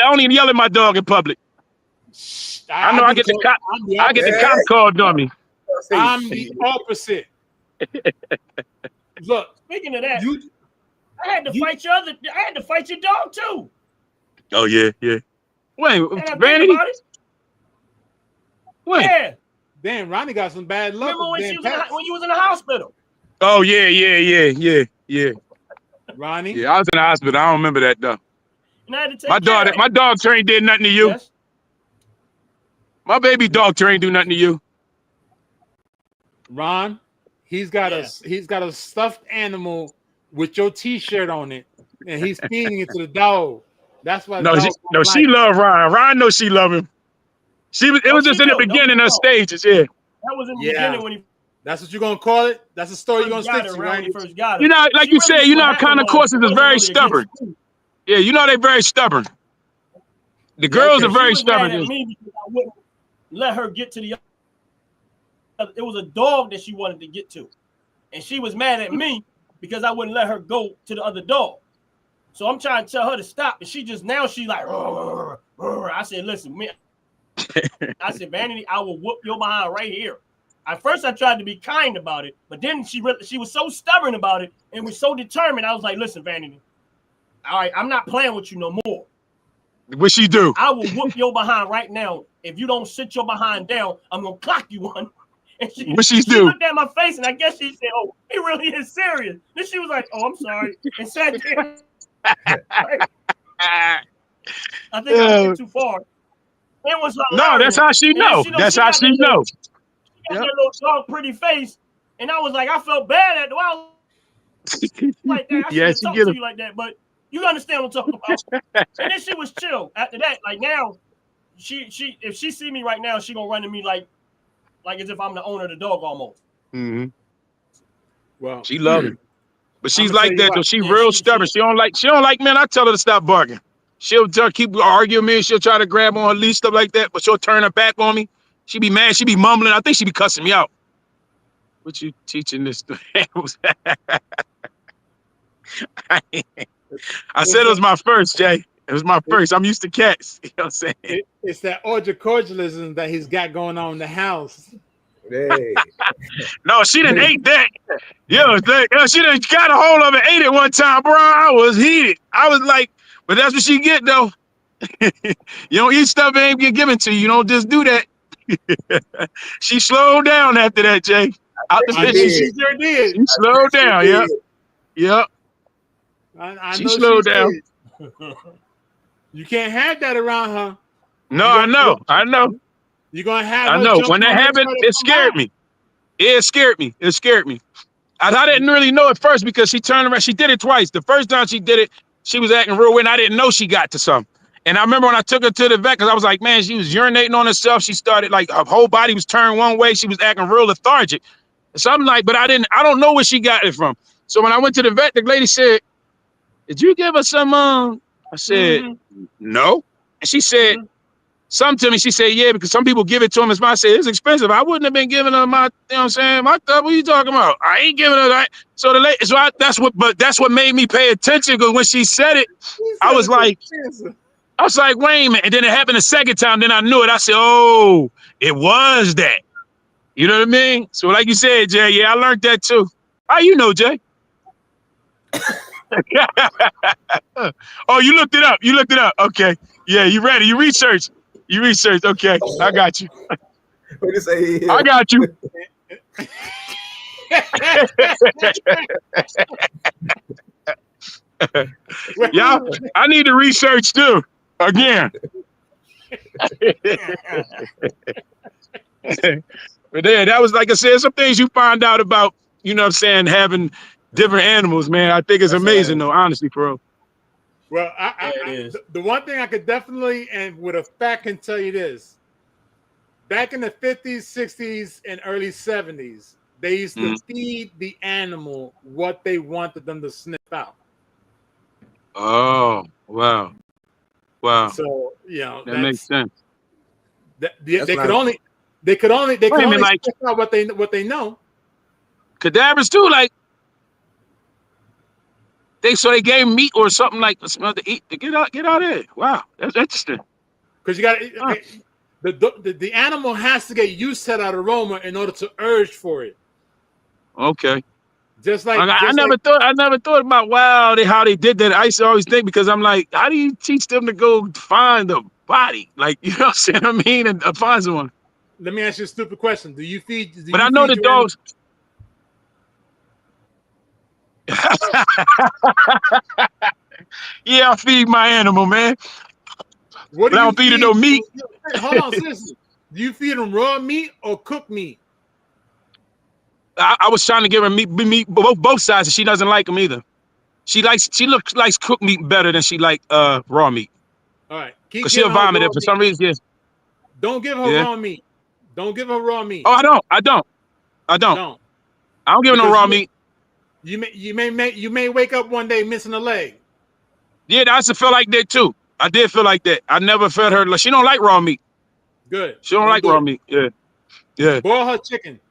my dog in public. I know I get the cop called on me. I'm the opposite. Look, speaking of that, I had to fight your dog too. Oh yeah. Wait, Vanity? Wait. Yeah. Damn, Ronnie got some bad luck. Remember when you was in the hospital? Oh yeah. Ronnie? Yeah, I was in the hospital. I don't remember that though. And I had to take my dog train did nothing to you. Yes. My baby dog train do nothing to you. Ron, he's got a stuffed animal with your T-shirt on it, and he's feeding it to the dog. That's why. She love Ron. Ron knows she love him. It was just in the beginning of stages. Yeah. That was in the beginning when he. That's what you're gonna call it. That's the story you're gonna stick to, right? When first got it. You know, like you said, kind of courses is very stubborn. Yeah, they're very stubborn. The girls are very stubborn. Mad at me because I wouldn't let her get to the other. It was a dog that she wanted to get to, and she was mad at me because I wouldn't let her go to the other dog. So I'm trying to tell her to stop, and she's like, I said, listen, man. I said, Vanity, I will whoop your behind right here. At first, I tried to be kind about it, but then she was so stubborn about it and was so determined. I was like, listen, Vanity, all right, I'm not playing with you no more. What she do? I will whoop your behind right now. If you don't sit your behind down, I'm going to clock you one. And she looked at my face, and I guess she said, oh, he really is serious. Then she was like, oh, I'm sorry, and sat there. I think I went too far. It was no, that's how she know. That's how she know. She got that little dog pretty face, and I was like, I felt bad at the while. Like that, I shouldn't talk to you like that, but you understand what I'm talking about. And then she was chill after that. Like now, she if she see me right now, she gonna run to me like as if I'm the owner of the dog almost. Mm-hmm. Well, she love it, but she's like that though. She real stubborn. She don't like men. I tell her to stop barking. She'll keep arguing with me. She'll try to grab on her leash, stuff like that, but she'll turn her back on me. She be mad. She be mumbling. I think she be cussing me out. What you teaching this to? I said it was my first, Jay. It was my first. I'm used to cats. You know what I'm saying? It's that cordialism that he's got going on in the house. Hey. No, she didn't ate that. She done got a hold of it, ate it one time, bro. I was heated. I was like, but that's what she get, though. You don't eat stuff that ain't get given to you. You don't just do that. She slowed down after that, Jay. She sure did. She slowed down, yep. She slowed down. You can't have that around her. No, I know. You're gonna have. I know. When that happened, it scared me. It scared me. I didn't really know at first because she turned around. She did it twice. The first time she did it, she was acting real weird. And I didn't know she got to something. And I remember when I took her to the vet, because I was like, man, she was urinating on herself. She started like her whole body was turned one way. She was acting real lethargic. So I'm like, but I don't know where she got it from. So when I went to the vet, the lady said, did you give her some? I said, no. And she said, something to me. She said, yeah, because some people give it to them. I said, it's expensive. I wouldn't have been giving her my, you know what I'm saying? My stuff, what are you talking about? I ain't giving her that. So the lady, that's what made me pay attention, because when she said it, I was like, wait a minute. And then it happened a second time. Then I knew it. I said, oh, it was that. You know what I mean? So like you said, Jay, yeah, I learned that too. How you know, Jay? Oh, you looked it up. Okay. Yeah, you ready. You researched. Okay, I got you. What you say? I got you. Y'all, I need to research too. Again. But yeah, that was like I said, some things you find out about, you know what I'm saying, having different animals, man. I think it's amazing though, honestly, bro. Well, the one thing I could definitely and with a fact can tell you this. Back in the 50s, 60s, and early 70s, they used to feed the animal what they wanted them to sniff out. Oh, wow. Wow. So, you know, that makes sense. They could only like, sniff out what they know. Cadavers too, like they gave meat or something like to eat to get out of there. Wow, that's interesting. Because you got the animal has to get used to that aroma in order to urge for it. Okay. Just like I never thought about how they did that. I used to always think because I'm like, how do you teach them to go find the body? Like, you know what I mean? And find someone. Let me ask you a stupid question. Do you feed? But I know the dogs. Yeah, I feed my animal, man. What do I don't feed it no meat. Hold on, seriously. Do you feed them raw meat or cooked meat? I was trying to give her meat both sides, and she doesn't like them either. She likes cooked meat better than she like raw meat. All right, because she'll vomit it for some reason. Yeah. Don't give her raw meat. Don't give her raw meat. Oh, I don't. I don't give her no raw meat. You may wake up one day missing a leg. Yeah, I used to feel like that too. I did feel like that. I never felt her. She don't like raw meat. Good. She don't like raw meat. Yeah. Yeah. Boil her chicken.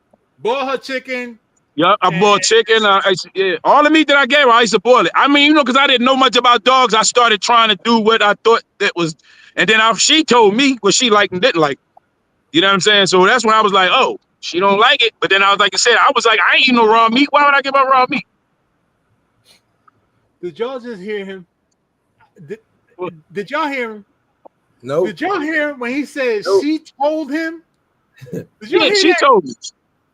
Yeah, I boiled chicken. All the meat that I gave her, I used to boil it. I mean, because I didn't know much about dogs, I started trying to do what I thought that was, and then she told me what she liked and didn't like. You know what I'm saying? So that's when I was like, oh, she don't like it. But then I was like I said, I was like, I ain't eating no raw meat. Why would I give her raw meat? Did y'all just hear him? Did y'all hear him? No. Did y'all hear when he said she told him? She told me.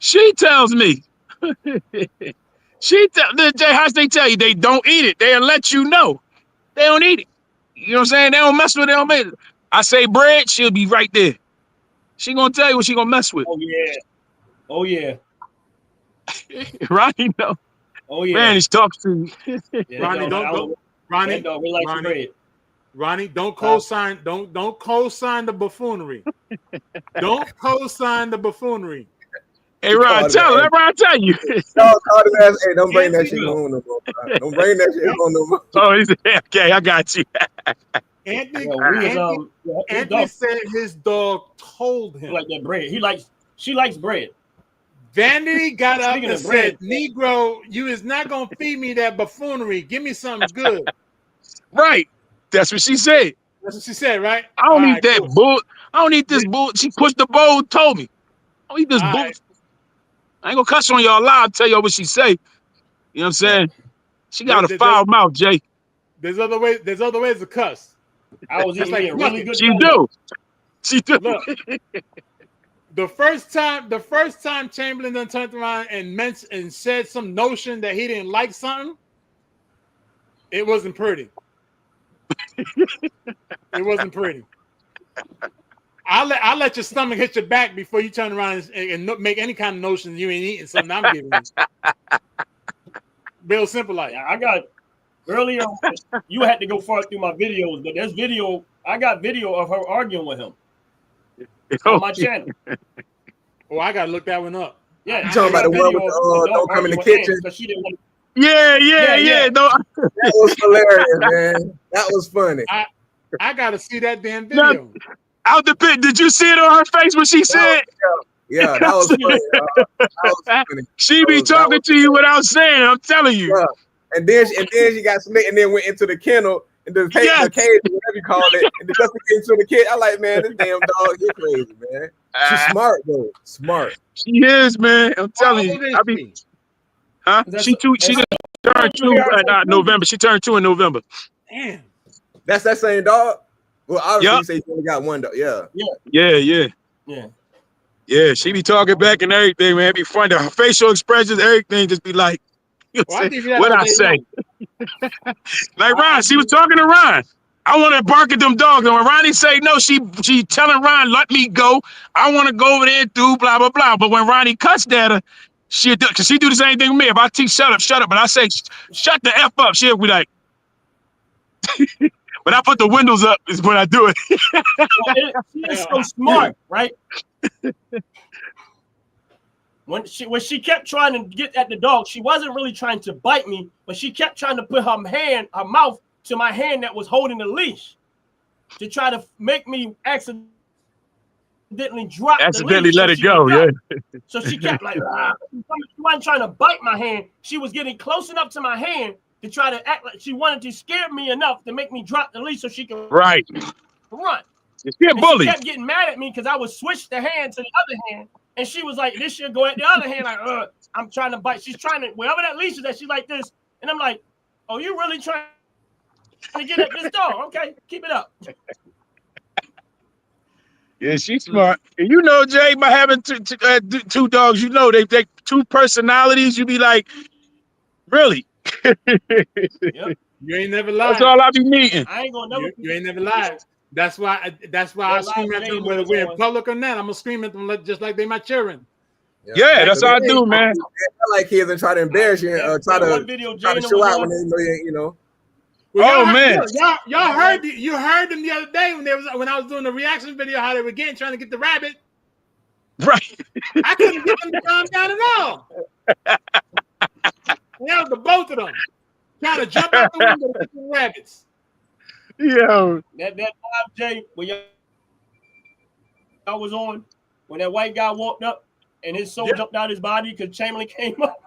She tells me. How they tell you they don't eat it. They'll let you know. They don't eat it. You know what I'm saying? They don't mess with it. They don't make it. I say bread, she'll be right there. She gonna tell you what she gonna mess with. Oh yeah. Ronnie, no. Oh yeah. Man, he's talking to you. Ronnie, Ronnie, don't co-sign. Don't co-sign the buffoonery. Don't co-sign the buffoonery. Hey, Ron, let Ron tell you. Call his ass. Hey, don't bring that shit home no more. Don't bring that shit home no more. Oh, he's okay. I got you. Anthony said his dog told him. Like that bread. She likes bread. Vanity got up and said, Negro, you is not going to feed me that buffoonery. Give me something good. Right. That's what she said. That's what she said, right? I don't eat that bull. I don't eat this bull. She pushed the bowl, told me. I don't eat this bull. Right. I ain't going to cuss on y'all live, tell y'all what she say. You know what I'm saying? She got a foul mouth, Jay. There's other ways to cuss. I was eating like really good. She do. Look, the first time Chamberlain done turned around and said some notion that he didn't like something, it wasn't pretty. It wasn't pretty. I'll let your stomach hit your back before you turn around and make any kind of notion you ain't eating something I'm giving you. Real simple like. I got earlier. You had to go far through my videos, but there's video. I got video of her arguing with him on my channel. Oh, I gotta look that one up. Yeah, you talking about the one with the don't come in the kitchen? She didn't want Yeah. No. That was hilarious, man. That was funny. I gotta see that damn video. Out the pit. Did you see it on her face when she said? Yeah, that was funny. That was funny. She be talking to you without saying. I'm telling you. Yeah. And then she got snake and then went into the kennel and the cage, whatever you call it, and just came to the kid. I like, man, this damn dog, you're crazy, man. She's smart though. Smart. She is, man. I'm telling you. She just turned 2 November. She turned 2 in November. Damn. That's that same dog. Well, obviously you say you only got one dog. Yeah. Yeah, she be talking back and everything, man. It be funny. Her facial expressions, everything just be like, Well, I give you that what all I day say. long. Like Ron, she was talking to Ron. I want to bark at them dogs. And when Ronnie say no, she telling Ron, let me go. I want to go over there and do blah, blah, blah. But when Ronnie cussed at her, she do the same thing with me. If I teach shut up. But I say, shut the F up, she'll be like, but I put the windows up is when I do it. She is so smart, right? When she kept trying to get at the dog, she wasn't really trying to bite me, but she kept trying to put her mouth to my hand that was holding the leash to try to make me accidentally drop the leash. Let it go, yeah. So she kept like, she wasn't trying to bite my hand. She was getting close enough to my hand to try to act like she wanted to scare me enough to make me drop the leash so she could run. She a bully. She kept getting mad at me because I would switch the hand to the other hand. And she was like, this should go at the other hand. Like, I'm trying to bite. She's trying to, wherever that leash is at, she's like this. And I'm like, oh, you really trying to get at this dog? Okay, keep it up. Yeah, she's smart. And you know, Jay, by having two dogs, you know, they two personalities. You be like, really? Yep. You ain't never lied. That's all I be meeting. I ain't gonna never. You ain't never lied. That's why I scream at them whether we're in public or not. I'm gonna scream at them just like they my children. Yeah, that's how I do, man. I like kids and try to embarrass you and try to show out when they know you know. Well, y'all heard them the other day when I was doing the reaction video how they were trying to get the rabbit. Right. I couldn't get them to calm down at all. That was the both of them trying to jump out the window to get the rabbits. Yo, that 5J when y'all was on, when that white guy walked up and his soul jumped out his body because Chamberlain came up.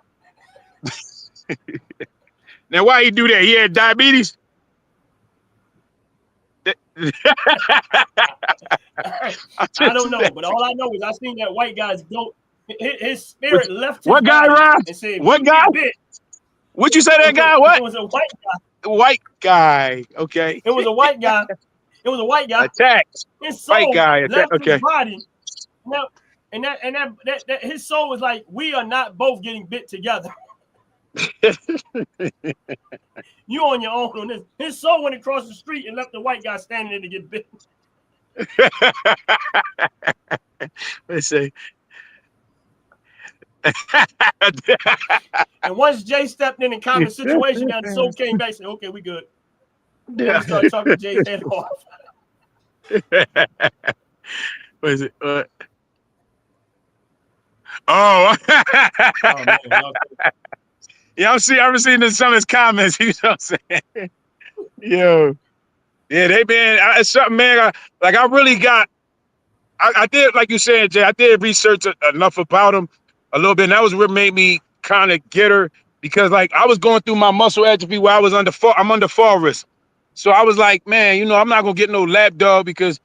Now, why he do that? He had diabetes. I don't know, but all I know is I seen that white guy's goat. His spirit left his what guy, Ron? And said, what guy? What'd you say that guy? What? It was a white guy. White guy. Okay. It was a white guy. It was a white guy. Attacked. His soul white guy. left okay. his body. Now, and that his soul was like, we are not both getting bit together. You on your own on this. His soul went across the street and left the white guy standing there to get bit. Let's see. And once Jay stepped in and calmed the situation down, the soul came back and said, okay, we good. Yeah. Started talking Jay's head off. What is it? Oh, man, yeah, I'm seeing some of his comments. You know what I'm saying? Yo, yeah, they been it's something, man. I really got. I did, like you said, Jay. I did research enough about him a little bit, and that was what made me kind of get her because, like, I was going through my muscle atrophy where I'm under fall risk. So I was like, man, you know, I'm not gonna get no lap dog because,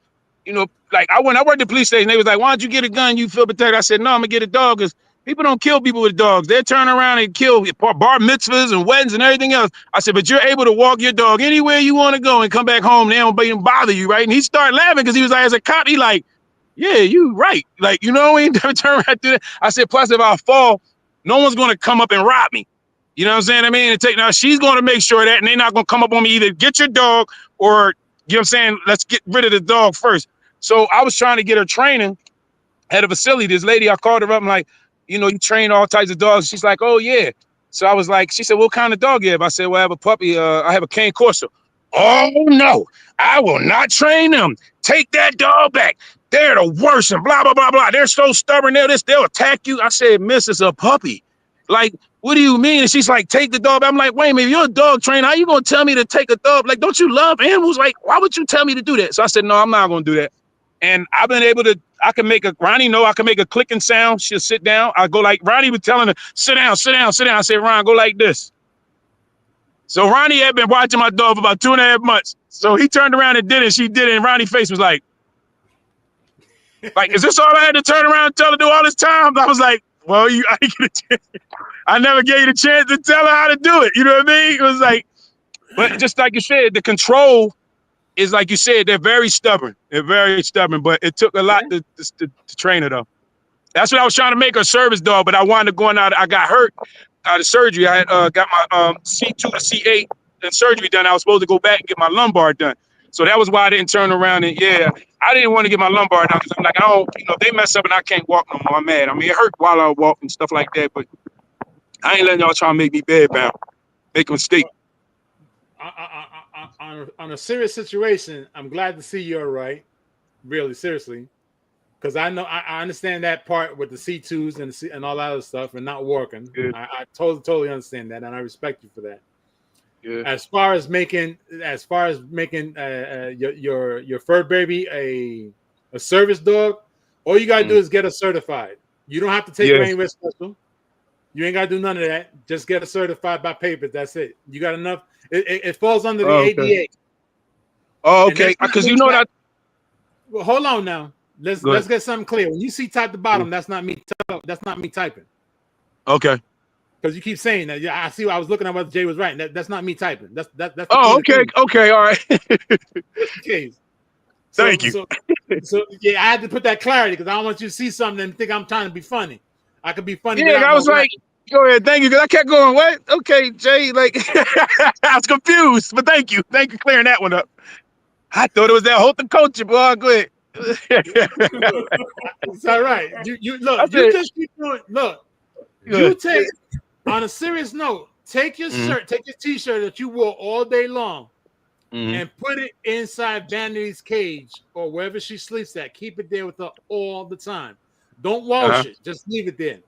you know, like I worked at the police station. They was like, why don't you get a gun? You feel protected. I said, no, I'm gonna get a dog because people don't kill people with dogs. They turn around and kill bar mitzvahs and weddings and everything else. I said, but you're able to walk your dog anywhere you want to go and come back home. They don't even bother you, right? And he started laughing because he was like, as a cop, he like, yeah, you right. Like, you know, when you turn around to that. I said, plus if I fall, no one's gonna come up and rob me. You know what I'm saying? I mean, now she's gonna make sure that, and they're not gonna come up on me either. Get your dog, or you know what I'm saying? Let's get rid of the dog first. So I was trying to get her training at a facility. This lady, I called her up. I'm like, you know, you train all types of dogs. She's like, oh yeah. So I was like, she said, what kind of dog you have? I said, well, I have a puppy. I have a cane corso. Oh no, I will not train them. Take that dog back. They're the worst and blah, blah, blah, blah. They're so stubborn. They'll attack you. I said, miss, it's a puppy. Like, what do you mean? And she's like, take the dog back. I'm like, wait a minute, you're a dog trainer. How you gonna tell me to take a dog? Like, don't you love animals? Like, why would you tell me to do that? So I said, no, I'm not gonna do that. And I've been able to, Ronnie know I can make a clicking sound. She'll sit down. I go like, Ronnie was telling her, sit down, sit down, sit down. I said, Ron, go like this. So Ronnie had been watching my dog for about 2.5 months. So he turned around and did it. She did it. And Ronnie's face was like, is this all I had to turn around and tell her to do all this time? I was like, well, I never gave you the chance to tell her how to do it. You know what I mean? It was like, but just like you said, the control is like you said, they're very stubborn. They're very stubborn, but it took a lot to train her though. That's what I was trying to make her, a service dog, but I wanted to go out. I got hurt out of surgery. I had got my C2 to C8 and surgery done. I was supposed to go back and get my lumbar done. So that was why I didn't turn around. And yeah, I didn't want to get my lumbar done because I'm like, I don't, if they mess up and I can't walk no more, I'm mad. I mean, it hurt while I walk and stuff like that, but I ain't letting y'all try to make me bed bound, make a mistake. On a serious situation, I'm glad to see you're right. Really, seriously. Because I know I understand that part with the C2s and all that other stuff and not working. Yeah. I totally understand that, and I respect you for that. Yeah. As far as making your fur baby a service dog, all you gotta do is get her certified. You don't have to take her anywhere special. You ain't gotta do none of that. Just get her certified by papers. That's it. You got enough. It falls under the ADA. Oh, okay. Because you know that. Well, hold on now. Let's get something clear. When you see type the bottom, that's not me. That's not me typing. Okay. Because you keep saying that. Yeah, I see. I was looking at what Jay was writing. That's not me typing. That's. Oh, okay. Okay. All right. Okay. Thank you. So yeah, I had to put that clarity because I don't want you to see something and think I'm trying to be funny. I could be funny. Yeah, I was like, go ahead. Thank you. Because I kept going, what? Okay, Jay. Like, I was confused, but thank you. Thank you for clearing that one up. I thought it was that whole culture, boy. Go ahead. It's all right. You look. You just keep doing. Look. You take on a serious note. Take your shirt. Take your T-shirt that you wore all day long, and put it inside Vanity's cage or wherever she sleeps at. Keep it there with her all the time. Don't wash it. Just leave it there,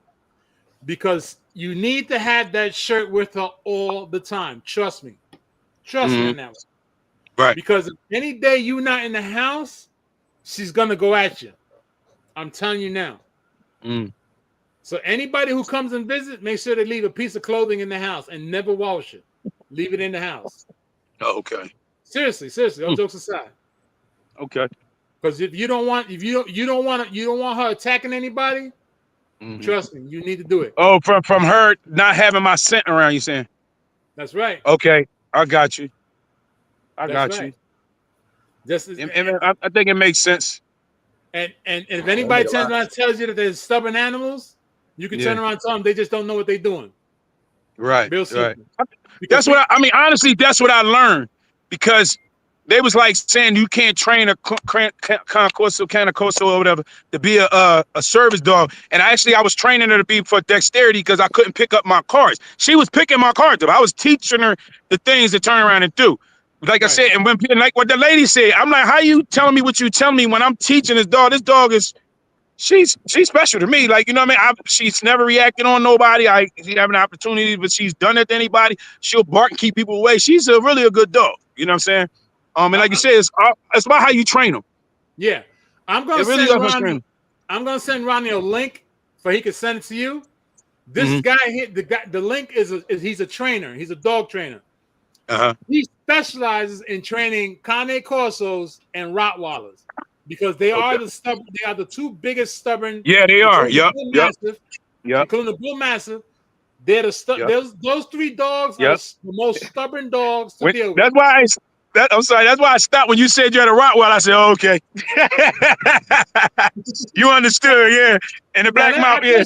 because you need to have that shirt with her all the time. Trust me. Trust me on that one. Right. Because if any day you're not in the house, she's gonna go at you. I'm telling you now. So anybody who comes and visit, make sure they leave a piece of clothing in the house and never wash it. Leave it in the house. Oh, okay. Seriously. All jokes aside. Okay. Because if you don't want her attacking anybody, trust me, you need to do it. Oh, from her not having my scent around, you saying? That's right. Okay, I got you. I got right. you. Just I think it makes sense. And if anybody turns around and tells you that they're stubborn animals, you can turn around and tell them they just don't know what they're doing. Right. Real simple. Right. That's what I mean. Honestly, that's what I learned, because they was like saying you can't train a canacorso or whatever to be a service dog. And I was training her to be for dexterity because I couldn't pick up my cards. She was picking my cards up. I was teaching her the things to turn around and do. Like I said, and when like what the lady said, I'm like, how you telling me what you telling me when I'm teaching this dog? This dog is she's special to me. Like, you know what I mean? She's never reacted on nobody. She have an opportunity, but she's done it to anybody. She'll bark and keep people away. She's really a good dog. You know what I'm saying? And like you said, it's about how you train them. Yeah. I'm gonna send Ronnie a link so he can send it to you. This guy here, the link is he's a trainer. He's a dog trainer. He specializes in training Cane Corsos and Rottweilers because they are the two biggest stubborn. Yeah, they are. Yep. Including the Bull Mastiff. They're those three dogs are the most stubborn dogs to deal with. That's why I'm sorry. That's why I stopped when you said you had a Rottweiler. I said, oh, okay. You understood, yeah. And the black mouth, yeah.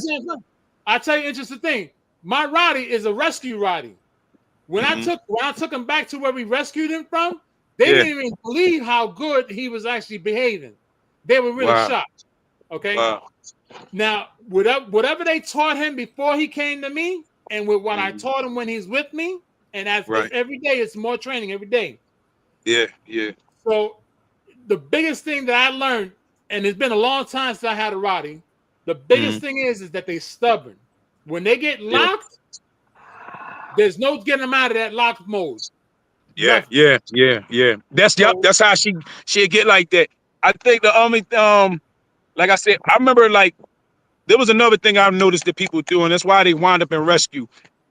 I tell you, an interesting thing. My Roddy is a rescue Roddy. When I took him back to where we rescued him from, they didn't even believe how good he was actually behaving. They were really shocked. Okay. Wow. Now, whatever they taught him before he came to me, and with what I taught him when he's with me, and every day, it's more training every day. Yeah. So the biggest thing that I learned, and it's been a long time since I had a Roddy, the biggest thing is that they're stubborn. When they get locked, there's no getting them out of that locked mode. Yeah. That's how she'll get like that. I think the only like I said, I remember like there was another thing I've noticed that people do, and that's why they wind up in rescue.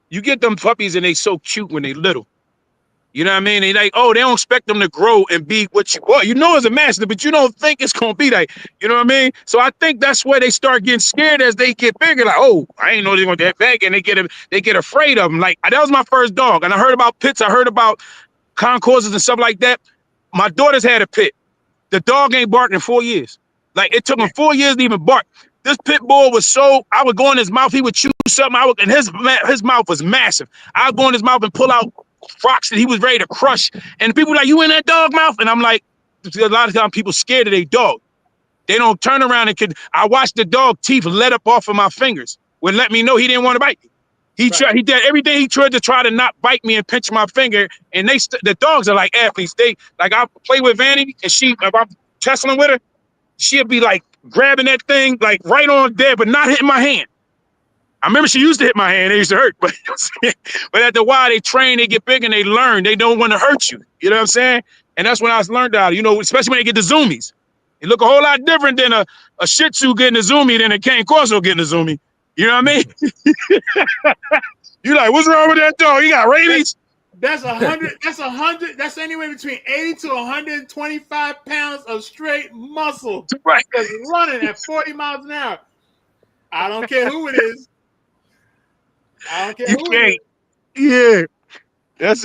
You get them puppies and they so cute when they little. You know what I mean? They like, they don't expect them to grow and be what you want. You know as a master, but you don't think it's gonna be like, you know what I mean? So I think that's where they start getting scared as they get bigger. Like, I ain't know they're gonna get big, and they get afraid of them. Like that was my first dog, and I heard about pits, I heard about concourses and stuff like that. My daughter's had a pit. The dog ain't barked in 4 years. Like it took him 4 years to even bark. This pit bull was so, I would go in his mouth, he would chew something, and his mouth was massive. I would go in his mouth and pull out rocks that he was ready to crush. And people were like, you in that dog mouth? And I'm like, a lot of times people scared of their dog. They don't turn around and I watched the dog teeth let up off of my fingers. Would let me know he didn't want to bite me. He did everything he tried to try to not bite me and pinch my finger. And the dogs are like athletes. I play with Vanny, and if I'm tussling with her, she'll be like grabbing that thing like right on there, but not hitting my hand. I remember she used to hit my hand. It used to hurt, but after a while they train, they get big and they learn. They don't want to hurt you. You know what I'm saying? And that's when I learned out. Especially when they get the zoomies. It look a whole lot different than a Shih Tzu getting a zoomie than a Cane Corso getting a zoomie. You know what I mean? You like, what's wrong with that dog? He got rabies? That's 100. That's 100. That's anywhere between 80 to 125 pounds of straight muscle. Right. That's running at 40 miles an hour. I don't care who it is. I don't care who it is. Yeah. That's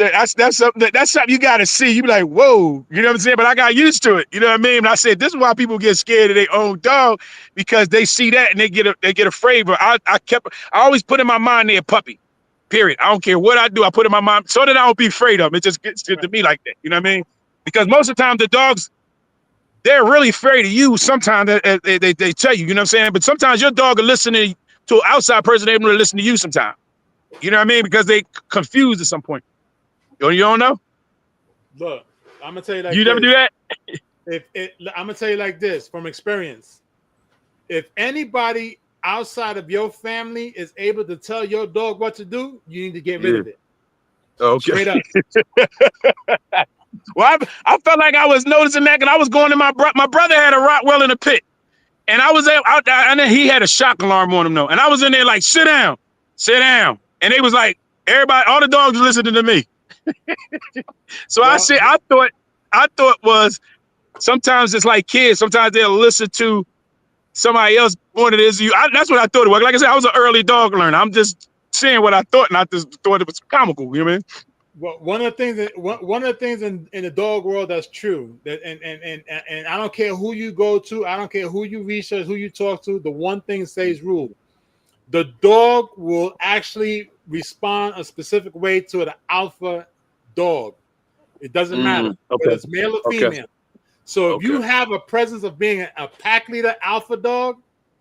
something you gotta see. You be like, whoa, you know what I'm saying? But I got used to it. You know what I mean? And I said, this is why people get scared of their own dog, because they see that and they get afraid. But I always put in my mind they're a puppy. Period. I don't care what I do. I put in my mind so that I don't be afraid of them. It just gets to me like that. You know what I mean? Because most of the time the dogs, they're really afraid of you. Sometimes they tell you, you know what I'm saying? But sometimes your dog will listen to an outside person. They're able to listen to you sometimes. You know what I mean? Because they confused at some point. You don't know? Look, I'm gonna tell you like you this. never do that? I'm gonna tell you like this from experience. If anybody outside of your family is able to tell your dog what to do, you need to get rid of it. Okay. Straight up. Well, I felt like I was noticing that, and I was going to my brother had a Rottweiler in the pit, and I was out there, and then he had a shock alarm on him though, and I was in there like, sit down, and they was like, everybody, all the dogs listening to me. So well, I thought was sometimes it's like kids. Sometimes they'll listen to somebody else more than it is you. That's what I thought it was. Like I said, I was an early dog learner. I'm just saying what I thought, and I just thought it was comical. You know what I mean? Well, one of the things in the dog world that's true, that and I don't care who you go to, I don't care who you research, who you talk to. The one thing stays rule: the dog will actually respond a specific way to an alpha dog. It doesn't matter whether it's male or female. Okay. So if you have a presence of being a pack leader alpha dog,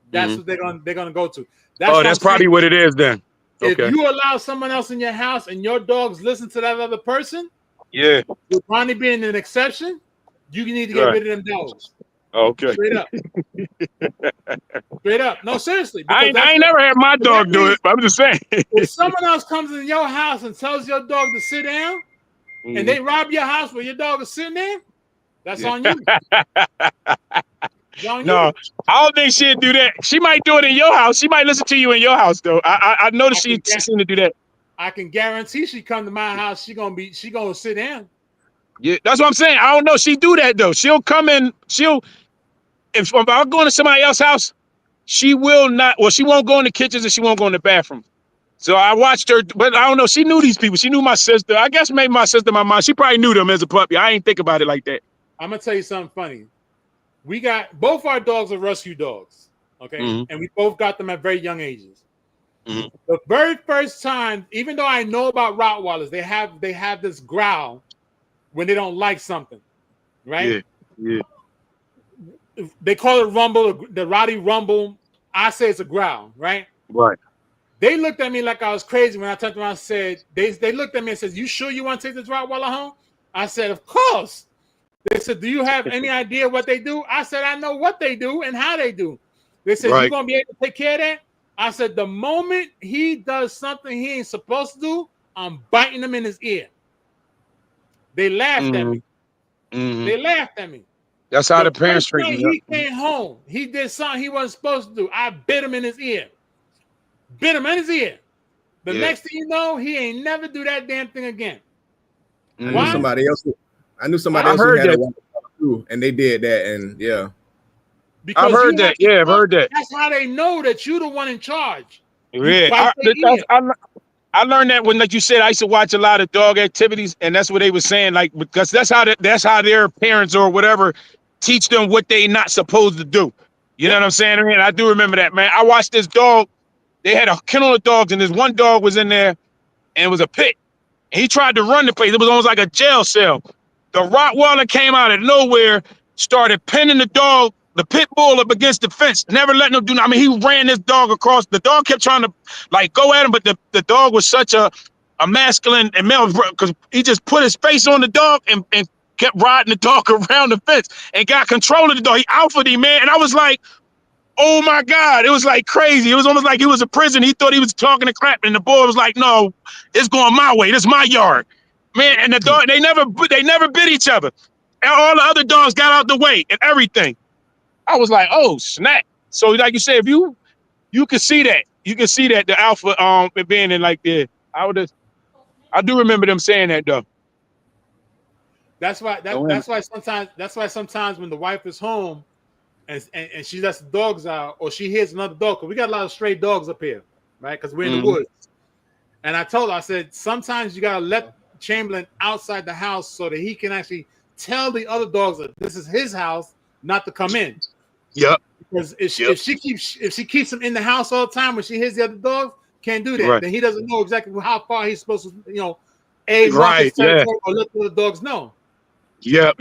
that's what they're gonna go to. That's probably what it is then. If you allow someone else in your house and your dogs listen to that other person, with Ronnie being an exception, you need to get rid of them dogs. Okay. Straight up. Straight up. No, seriously. I ain't never had my dog do it, but I'm just saying. If someone else comes in your house and tells your dog to sit down, and they rob your house where your dog is sitting there, that's on you. No, I don't think she'd do that. She might do it in your house. She might listen to you in your house, though. I noticed she seemed to do that. I can guarantee she come to my house. She gonna sit down. Yeah, that's what I'm saying. I don't know. She do that though. She'll come in. If I'm going to somebody else's house, she will not. Well, she won't go in the kitchens and she won't go in the bathroom. So I watched her, but I don't know. She knew these people. She knew my sister. I guess maybe my sister, my mom. She probably knew them as a puppy. I ain't think about it like that. I'm gonna tell you something funny. We got both our dogs are rescue dogs, okay, and we both got them at very young ages. The very first time, even though I know about Rottweilers, they have this growl when they don't like something, right? Yeah. They call it rumble, the Roddy rumble. I say it's a growl, right? Right. They looked at me like I was crazy when I turned around and said, they looked at me and said, "You sure you want to take this Rottweiler home?" I said, "Of course." They said, "Do you have any idea what they do?" I said, "I know what they do and how they do." They said, "You gonna be able to take care of that?" I said, "The moment he does something he ain't supposed to do, I'm biting him in his ear." They laughed at me. They laughed at me. That's how the parents treat me. He came home. He did something he wasn't supposed to do. I bit him in his ear. Bit him in his ear. The next thing you know, he ain't never do that damn thing again. I knew somebody else who had a one too, and they did that, and because I've heard that. Yeah, I've heard that. That's how they know that you're the one in charge. Yeah, I learned that when, like you said, I used to watch a lot of dog activities, and that's what they were saying, like, because that's how their parents or whatever teach them what they not supposed to do. You know what I'm saying? I mean, I do remember that, man. I watched this dog. They had a kennel of dogs, and this one dog was in there, and it was a pit. And he tried to run the place. It was almost like a jail cell. The Rottweiler came out of nowhere, started pinning the pit bull up against the fence, never letting him do nothing. I mean, he ran this dog across. The dog kept trying to like go at him, but the dog was such a masculine and male because he just put his face on the dog and kept riding the dog around the fence and got control of the dog. He alphaed him, man. And I was like, oh my God, it was like crazy. It was almost like he was a prison. He thought he was talking to crap. And the boy was like, no, it's going my way. This is my yard. Man, and the dog, they never bit each other. And all the other dogs got out the way and everything. I was like, oh, snap. So like you said, if you can see that. You can see that the alpha being in like there. I do remember them saying that though. That's why sometimes when the wife is home and she lets the dogs out or she hears another dog, because we got a lot of stray dogs up here, right? Because we're in the woods. And I told her, I said, sometimes you gotta let Chamberlain outside the house so that he can actually tell the other dogs that this is his house, not to come in. Yep. Because if she keeps him in the house all the time when she hears the other dogs, can't do that. Right. Then he doesn't know exactly how far he's supposed to, walk his territory or let the other dogs know. Yep.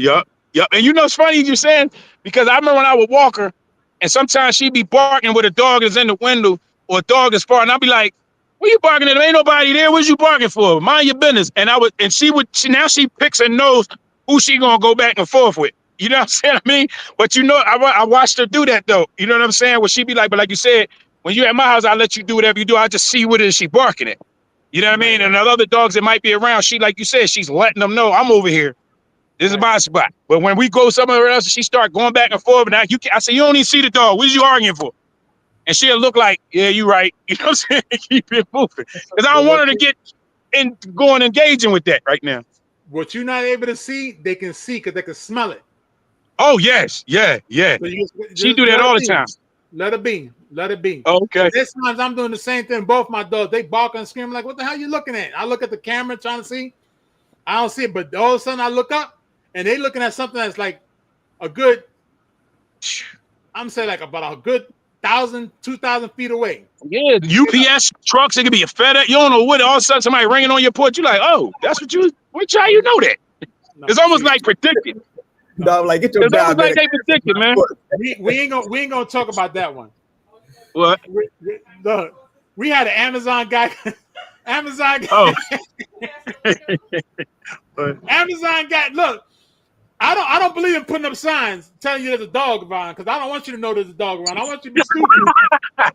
And you know, it's funny you're saying, because I remember when I would walk her, and sometimes she'd be barking with a dog that's in the window or a dog that's far, and I'd be like, "What you barking at? There ain't nobody there. What you barking for? Mind your business." And she picks and knows who she gonna go back and forth with. You know what I'm saying? I mean, but you know, I watched her do that though. You know what I'm saying? Where she be like, but like you said, when you're at my house, I let you do whatever you do. I just see what it is she barking at. You know what I mean? And the other dogs that might be around, she, like you said, she's letting them know I'm over here. This is my spot. But when we go somewhere else, she start going back and forth. And I say, you don't even see the dog. What are you arguing for? And she'll look like, yeah, you right. You know what I'm saying? Keep it moving. Because I don't want her to get going engaging with that right now. What you're not able to see, they can see because they can smell it. Oh, yes. Yeah. So she do that all the time. Let it be. Oh, okay. This times I'm doing the same thing. Both my dogs, they bark and scream like, what the hell are you looking at? I look at the camera trying to see. I don't see it, but all of a sudden I look up and they looking at something that's like a good, I'm saying like about a good 1,000, 2,000 feet away. Yeah, UPS trucks, it could be a FedEx. You don't know what, all of a sudden somebody ringing on your porch. You're like, oh, that's how you know that? It's almost like predicted. No, like get your it's almost like they predicted, man. We ain't gonna talk about that one. What? We had an Amazon guy. Amazon guy. Look, I don't believe in putting up signs telling you there's a dog around, because I don't want you to know there's a dog around. I want you to be stupid.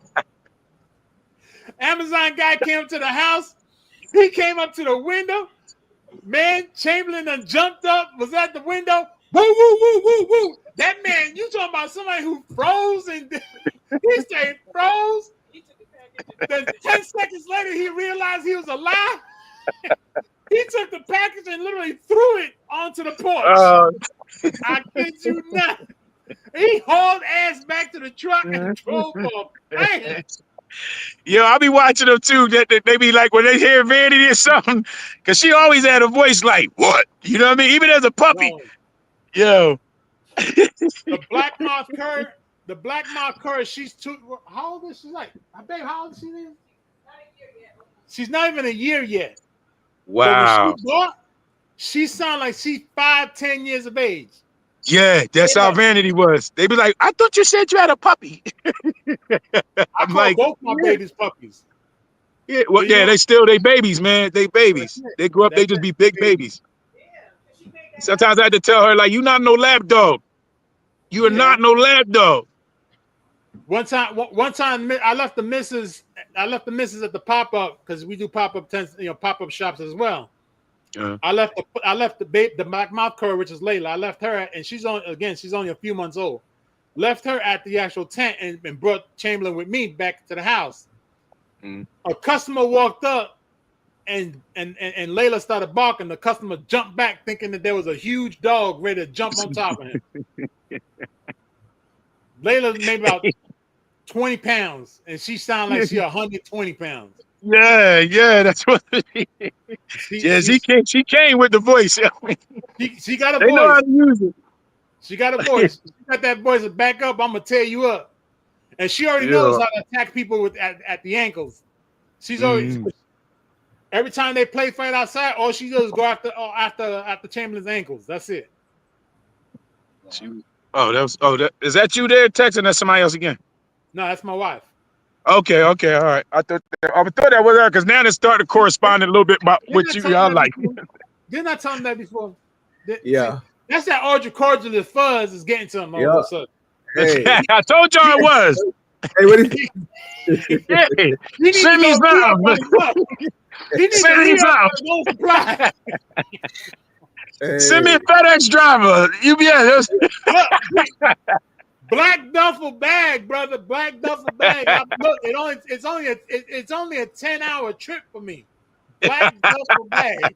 Amazon guy came to the house. He came up to the window. Man, Chamberlain done jumped up, was at the window. Woo, woo, woo, woo, woo. That man, you talking about somebody who froze and he stayed froze. Then 10 seconds later, he realized he was alive. He took the package and literally threw it onto the porch. I kid you not. He hauled ass back to the truck and drove off. Yo, I'll be watching them too. They be like, when they hear Vanity or something, because she always had a voice like, what? You know what I mean? Even as a puppy. Yo. The black moth cur, she's how old is she? Like, babe, how old is she? Not a year yet. She's not even a year yet. Wow. So she sound like she's 5-10 years of age. Yeah, that's how Vanity was. They be like, I thought you said you had a puppy. I'm like, both my babies puppies. Yeah, well, yeah, they babies, man. They babies. They grow up, they just be big babies. Sometimes I had to tell her, like, you not no lap dog. You are not no lap dog. One time, I left the missus at the pop-up, because we do pop-up pop-up shops as well. I left the black mouth cur, which is Layla. I left her, and she's only a few months old. Left her at the actual tent and brought Chamberlain with me back to the house. A customer walked up, and Layla started barking. The customer jumped back, thinking that there was a huge dog ready to jump on top of him. Layla made about 20 pounds, and she sounded like she 120 pounds. Yeah, that's what. She came with the voice. She got a voice. They know how to use it. She got a voice. got that voice to back up, I'm gonna tear you up. And she already knows how to attack people with at the ankles. She's always every time they play fight outside, all she does is go after Chamberlain's ankles. That's it. Is that you there texting? That's somebody else again? No, that's my wife. Okay, all right. I thought that was her because now they started corresponding a little bit about what y'all like. Didn't I tell him that before? Yeah. See, that's that Cordialist fuzz is getting to him all of a sudden. Hey. I told y'all it was. Hey, what is Hey, send me some. Send me some. Hey. Send me a FedEx driver. UPS. Black duffel bag, brother. Black duffel bag. Look, it's only a 10-hour trip for me. Black duffel bag.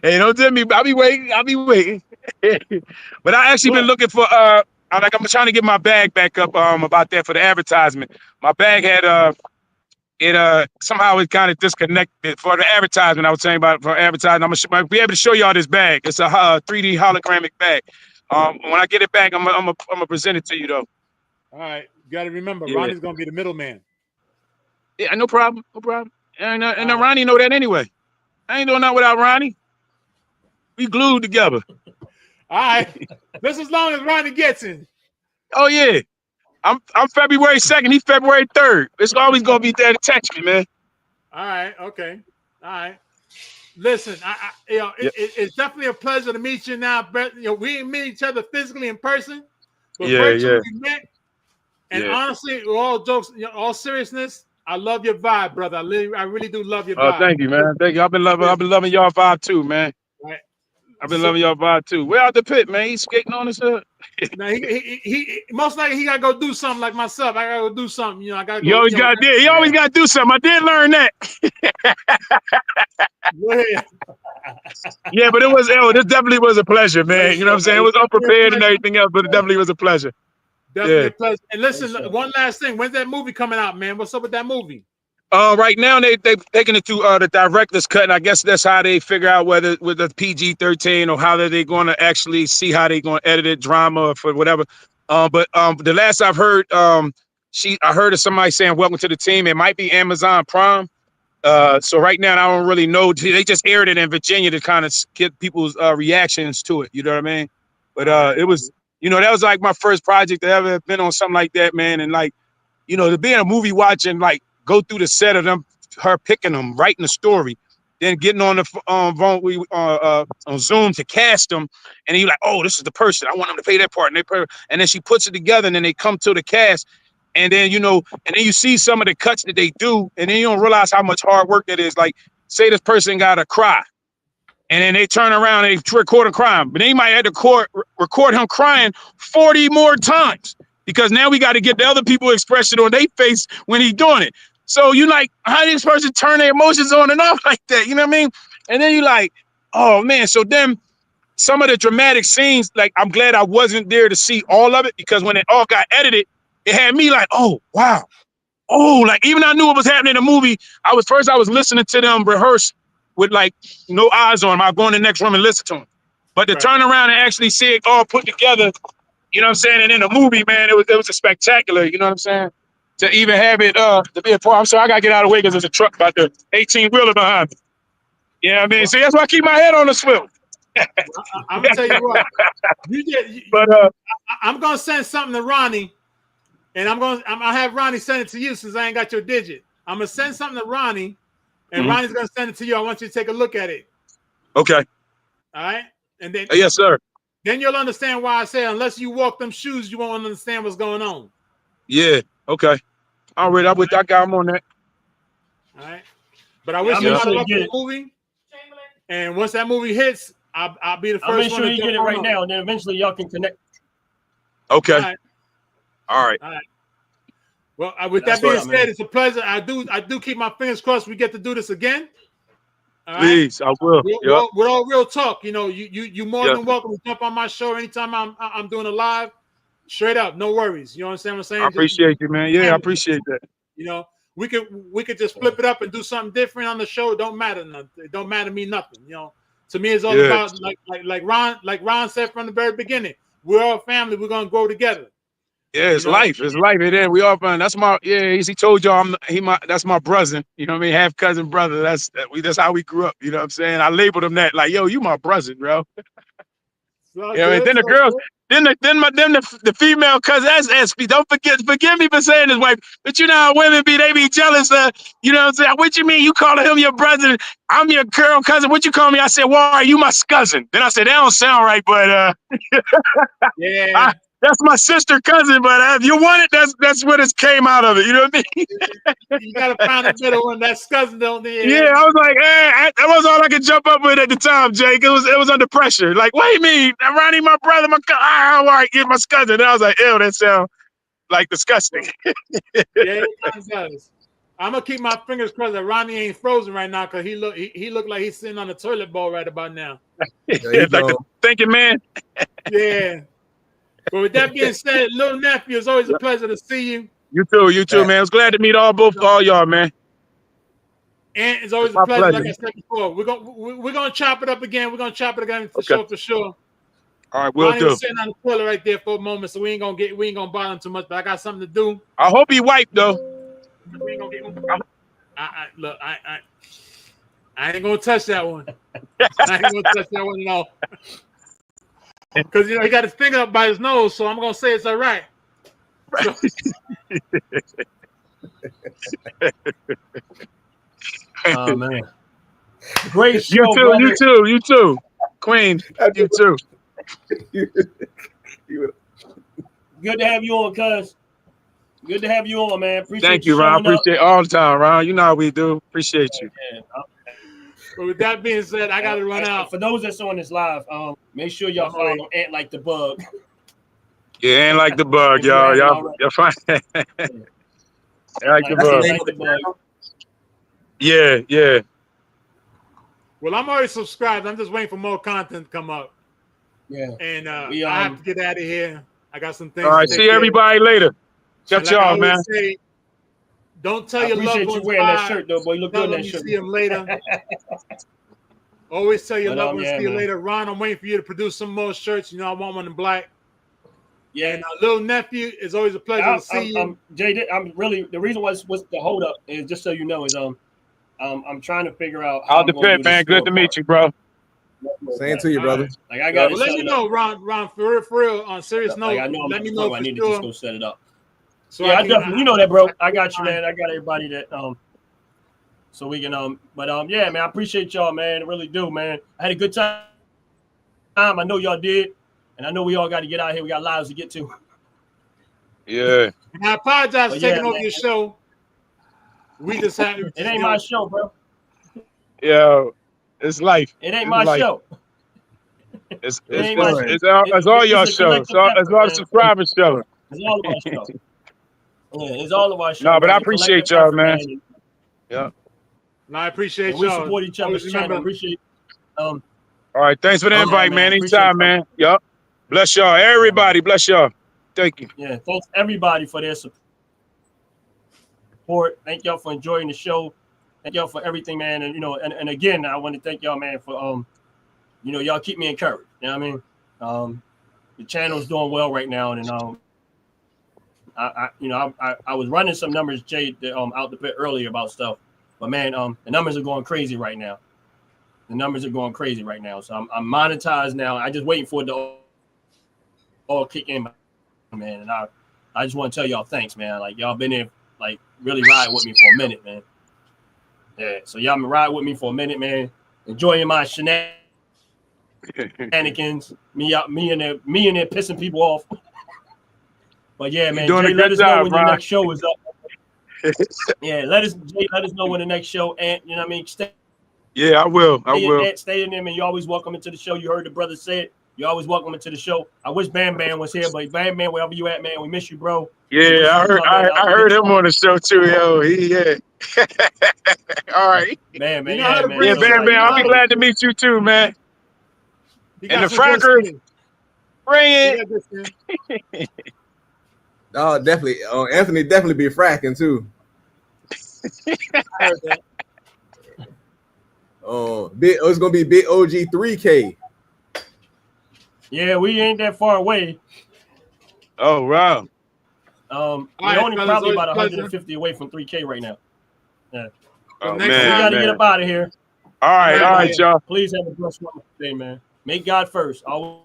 Hey, don't tell me. I'll be waiting. But I actually been looking for I'm trying to get my bag back up about that for the advertisement. My bag had somehow it kind of disconnected for the advertisement. I was saying about for advertising. I'm gonna be able to show y'all this bag. It's a 3D holographic bag. When I get it back, I'm gonna present it to you though. All right, you got to remember, Ronnie's gonna be the middleman. Yeah, no problem. And Ronnie know that anyway. I ain't doing nothing without Ronnie. We glued together. All right, just as long as Ronnie gets in. Oh yeah. I'm February 2nd. He's February 3rd. It's always gonna be there to text me, man. All right. Okay. All right. Listen, it's definitely a pleasure to meet you now. We didn't meet each other physically in person, but virtually we met. And honestly, all jokes, all seriousness, I love your vibe, brother. I really do love your vibe. Thank you, man. Thank you. I've been loving y'all vibe too, man. Right. I've been loving y'all vibe too. We're out the pit, man. He's skating on us. Now he most likely he gotta go do something like myself. I gotta go do something. I gotta go. He always got to do something. I did learn that. Yeah, but this definitely was a pleasure, man. You know what I'm saying? It was unprepared and everything else, but it definitely was a pleasure. Definitely a pleasure. And listen, one last thing. When's that movie coming out, man? What's up with that movie? Right now they've taken it to the director's cut, and I guess that's how they figure out whether with the PG-13 or how they're going to actually see how they're going to edit it, drama or for whatever. But the last I've heard, I heard of somebody saying welcome to the team. It might be Amazon Prime. So right now I don't really know. They just aired it in Virginia to kind of get people's reactions to it. You know what I mean? But it was, that was like my first project to ever been on something like that, man. And like, to be in a movie watching like go through the set of them, her picking them, writing the story, then getting on the on Zoom to cast them, and you're like, oh, this is the person. I want them to play that part, and then she puts it together, and then they come to the cast, and then and then you see some of the cuts that they do, and then you don't realize how much hard work that is. Like, say this person got to cry, and then they turn around and they record a crying, but they might have to record him crying 40 more times because now we got to get the other people expression on their face when he's doing it. So you like, how this person turn their emotions on and off like that? You know what I mean? And then you like, oh man. So then some of the dramatic scenes, like I'm glad I wasn't there to see all of it because when it all got edited, it had me like, oh wow. Oh, like even I knew what was happening in the movie. I was listening to them rehearse with like no eyes on them. I'll go in the next room and listen to them. But to turn around and actually see it all put together, you know what I'm saying? And in the movie, man, it was a spectacular, you know what I'm saying? To even have it to be a part. I'm sorry, I gotta get out of the way because there's a truck about the 18-wheeler behind me. You know what I mean? See, that's why I keep my head on the swivel. I'm gonna tell you what. I'm gonna send something to Ronnie, and I'm gonna have Ronnie send it to you since I ain't got your digit. I'm gonna send something to Ronnie, and Ronnie's gonna send it to you. I want you to take a look at it. Okay. All right. And then yes, sir. Then you'll understand why I say unless you walk them shoes, you won't understand what's going on. Yeah. Okay. All right. I'm with that guy. I'm on that. All right. But I wish you had luck with the movie. And once that movie hits, I'll be the first. I'll make sure you get it right now, and then eventually y'all can connect. Okay. All right. Well, with that being said, it's a pleasure. I do keep my fingers crossed we get to do this again. Please, I will. We're all real talk. You more than welcome to jump on my show anytime I'm doing a live. Straight up, no worries. You understand what I'm saying? I appreciate you, man. Yeah, I appreciate that. We could just flip it up and do something different on the show. It don't matter. It don't matter to me nothing. To me, it's all about like Ron said from the very beginning. we're all family. We're gonna grow together. Yeah, it's life. It's life. It is. We all fun. That's my he told y'all that's my brother. You know what I mean? Half cousin brother. That's how we grew up. You know what I'm saying? I labeled him that, like, yo, you my brother, bro. And then the girls, then the female cousin SSP. Don't forgive me for saying this, wife, but you know how women be, they be jealous of, you know what I'm saying? What you mean you calling him your brother? I'm your girl cousin. What you call me? I said, well, are you my cousin? Then I said, that don't sound right, but yeah. That's my sister cousin, but if you want it, that's what it came out of it. You know what I mean? You gotta find a middle one. That's cousin don't need. Yeah, I was like, that was all I could jump up with at the time, Jake. It was under pressure. Like, what do you mean? Ronnie, my brother, all right, get my cousin. And I was like, ew, that sounds like disgusting. Yeah, it kind of does. I'm gonna keep my fingers crossed that Ronnie ain't frozen right now, because he look like he's sitting on the toilet bowl right about now. Like the thinking man. Yeah. But with that being said, little nephew, it's always a pleasure to see you. You too, man. I was glad to meet all y'all, man. And it's always a pleasure, like I said before. We're gonna chop it up again. We're gonna chop it again for sure. All right, we'll Ronnie was sitting on the toilet right there for a moment, so we ain't gonna bother him too much. But I got something to do. I hope he wiped though. We ain't gonna get look. I ain't gonna touch that one. I ain't gonna touch that one at all. Because he got his finger up by his nose, so I'm gonna say it's all right. So. Oh man, great show. You too, Queen. You too. Good to have you on, cuz. Good to have you on, man. Appreciate Thank you, Ron. Appreciate all the time, Ron. You know how we do. Appreciate you. Yeah. But with that being said, I gotta run out. For those that's on this live, make sure y'all follow Ant Like the Bug. Yeah, Ant Like the Bug, y'all. Y'all fine. Ant Like the Bug. Yeah. Well, I'm already subscribed. I'm just waiting for more content to come up. Yeah. And I have to get out of here. I got some things. All right, see everybody later. Catch y'all, man. Say, don't tell your loved ones. Appreciate you wearing that shirt, though, boy. You look good in that shirt. See them later. Always tell your loved ones, see you later. Ron, I'm waiting for you to produce some more shirts. You know, I want one in black. Yeah, and our little nephew, it's always a pleasure to see you. Jay, I'm really, the reason what's the hold up is, just so you know, is I'm trying to figure out how I'll depend, man. Good to meet you, bro. Same to you, brother. Right. Like I got to let me know, Ron, for real, on serious note. Like I know let me know. I need to just go set it up. So yeah, I definitely, you know that, bro. I got you, man. I got everybody that so we can but yeah, man, I appreciate y'all, man. I really do, man. I had a good time. I know y'all did, and I know we all got to get out here. We got lives to get to. Yeah. And I apologize for taking over your show. We just had it ain't my show, bro. Yeah, it's life. It ain't my show. It's all your shows. It's all the subscribers show. It's all of our show. Yeah, it's all of our show. No, but I appreciate y'all, man. Yeah. No, I appreciate y'all. We support each other's channel. Appreciate. All right, thanks for the invite, man. Anytime, man. Yup. Bless y'all, everybody. Bless y'all. Thank you. Yeah, thanks everybody for their support. Thank y'all for enjoying the show. Thank y'all for everything, man. And and again, I want to thank y'all, man, for y'all keep me encouraged. You know what I mean? The channel's doing well right now, and I was running some numbers, Jay, out the pit earlier about stuff, but man, the numbers are going crazy right now. So I'm monetized now. I just waiting for it to all kick in, man. And I just want to tell y'all thanks, man. Like y'all been there, like really ride with me for a minute, man. Yeah, so y'all been ride with me for a minute, man. Enjoying my shenanigans, me in there pissing people off. But yeah, man, Jay, let us know when your next show is up. Yeah, let us know when the next show, and you know what I mean. Yeah, I will. Stay in there, man. You're always welcome into the show. You heard the brother say it. You're always welcome into the show. I wish Bam Bam was here, but Bam Bam, wherever you at, man, we miss you, bro. Yeah, I heard him on the show too, yo. All right. Man. Yeah, Bam Bam, I'll be glad to meet you too, man. And the Frackers, bring it. Oh, definitely. Anthony definitely be fracking too. I heard that. It's gonna be Big OG 3K. Yeah, we ain't that far away. Oh, wow. We're right, only fellas, probably always about a pleasure. 150 away from 3K right now. Yeah. So Oh, next So we man, got to time, get up out of here. All right, y'all. Please have a blessed one today, man. Make God first. Always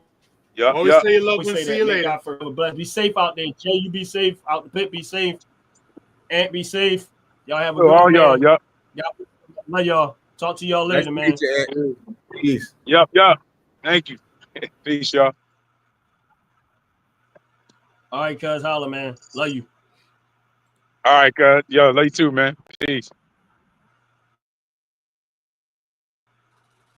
always say you love and say see that. you Make later. God first. Bless. Be safe out there. Jay, you be safe. Out the pit, be safe. Ant, be safe. Y'all have a good All one, y'all, man. yep. Love y'all. Talk to y'all Nice later, to man. meet you, Ant. Peace. Yep. Thank you. Peace, y'all. All right, cuz holla, man. Love you. All right, cuz. Yo, love you too, man. Peace.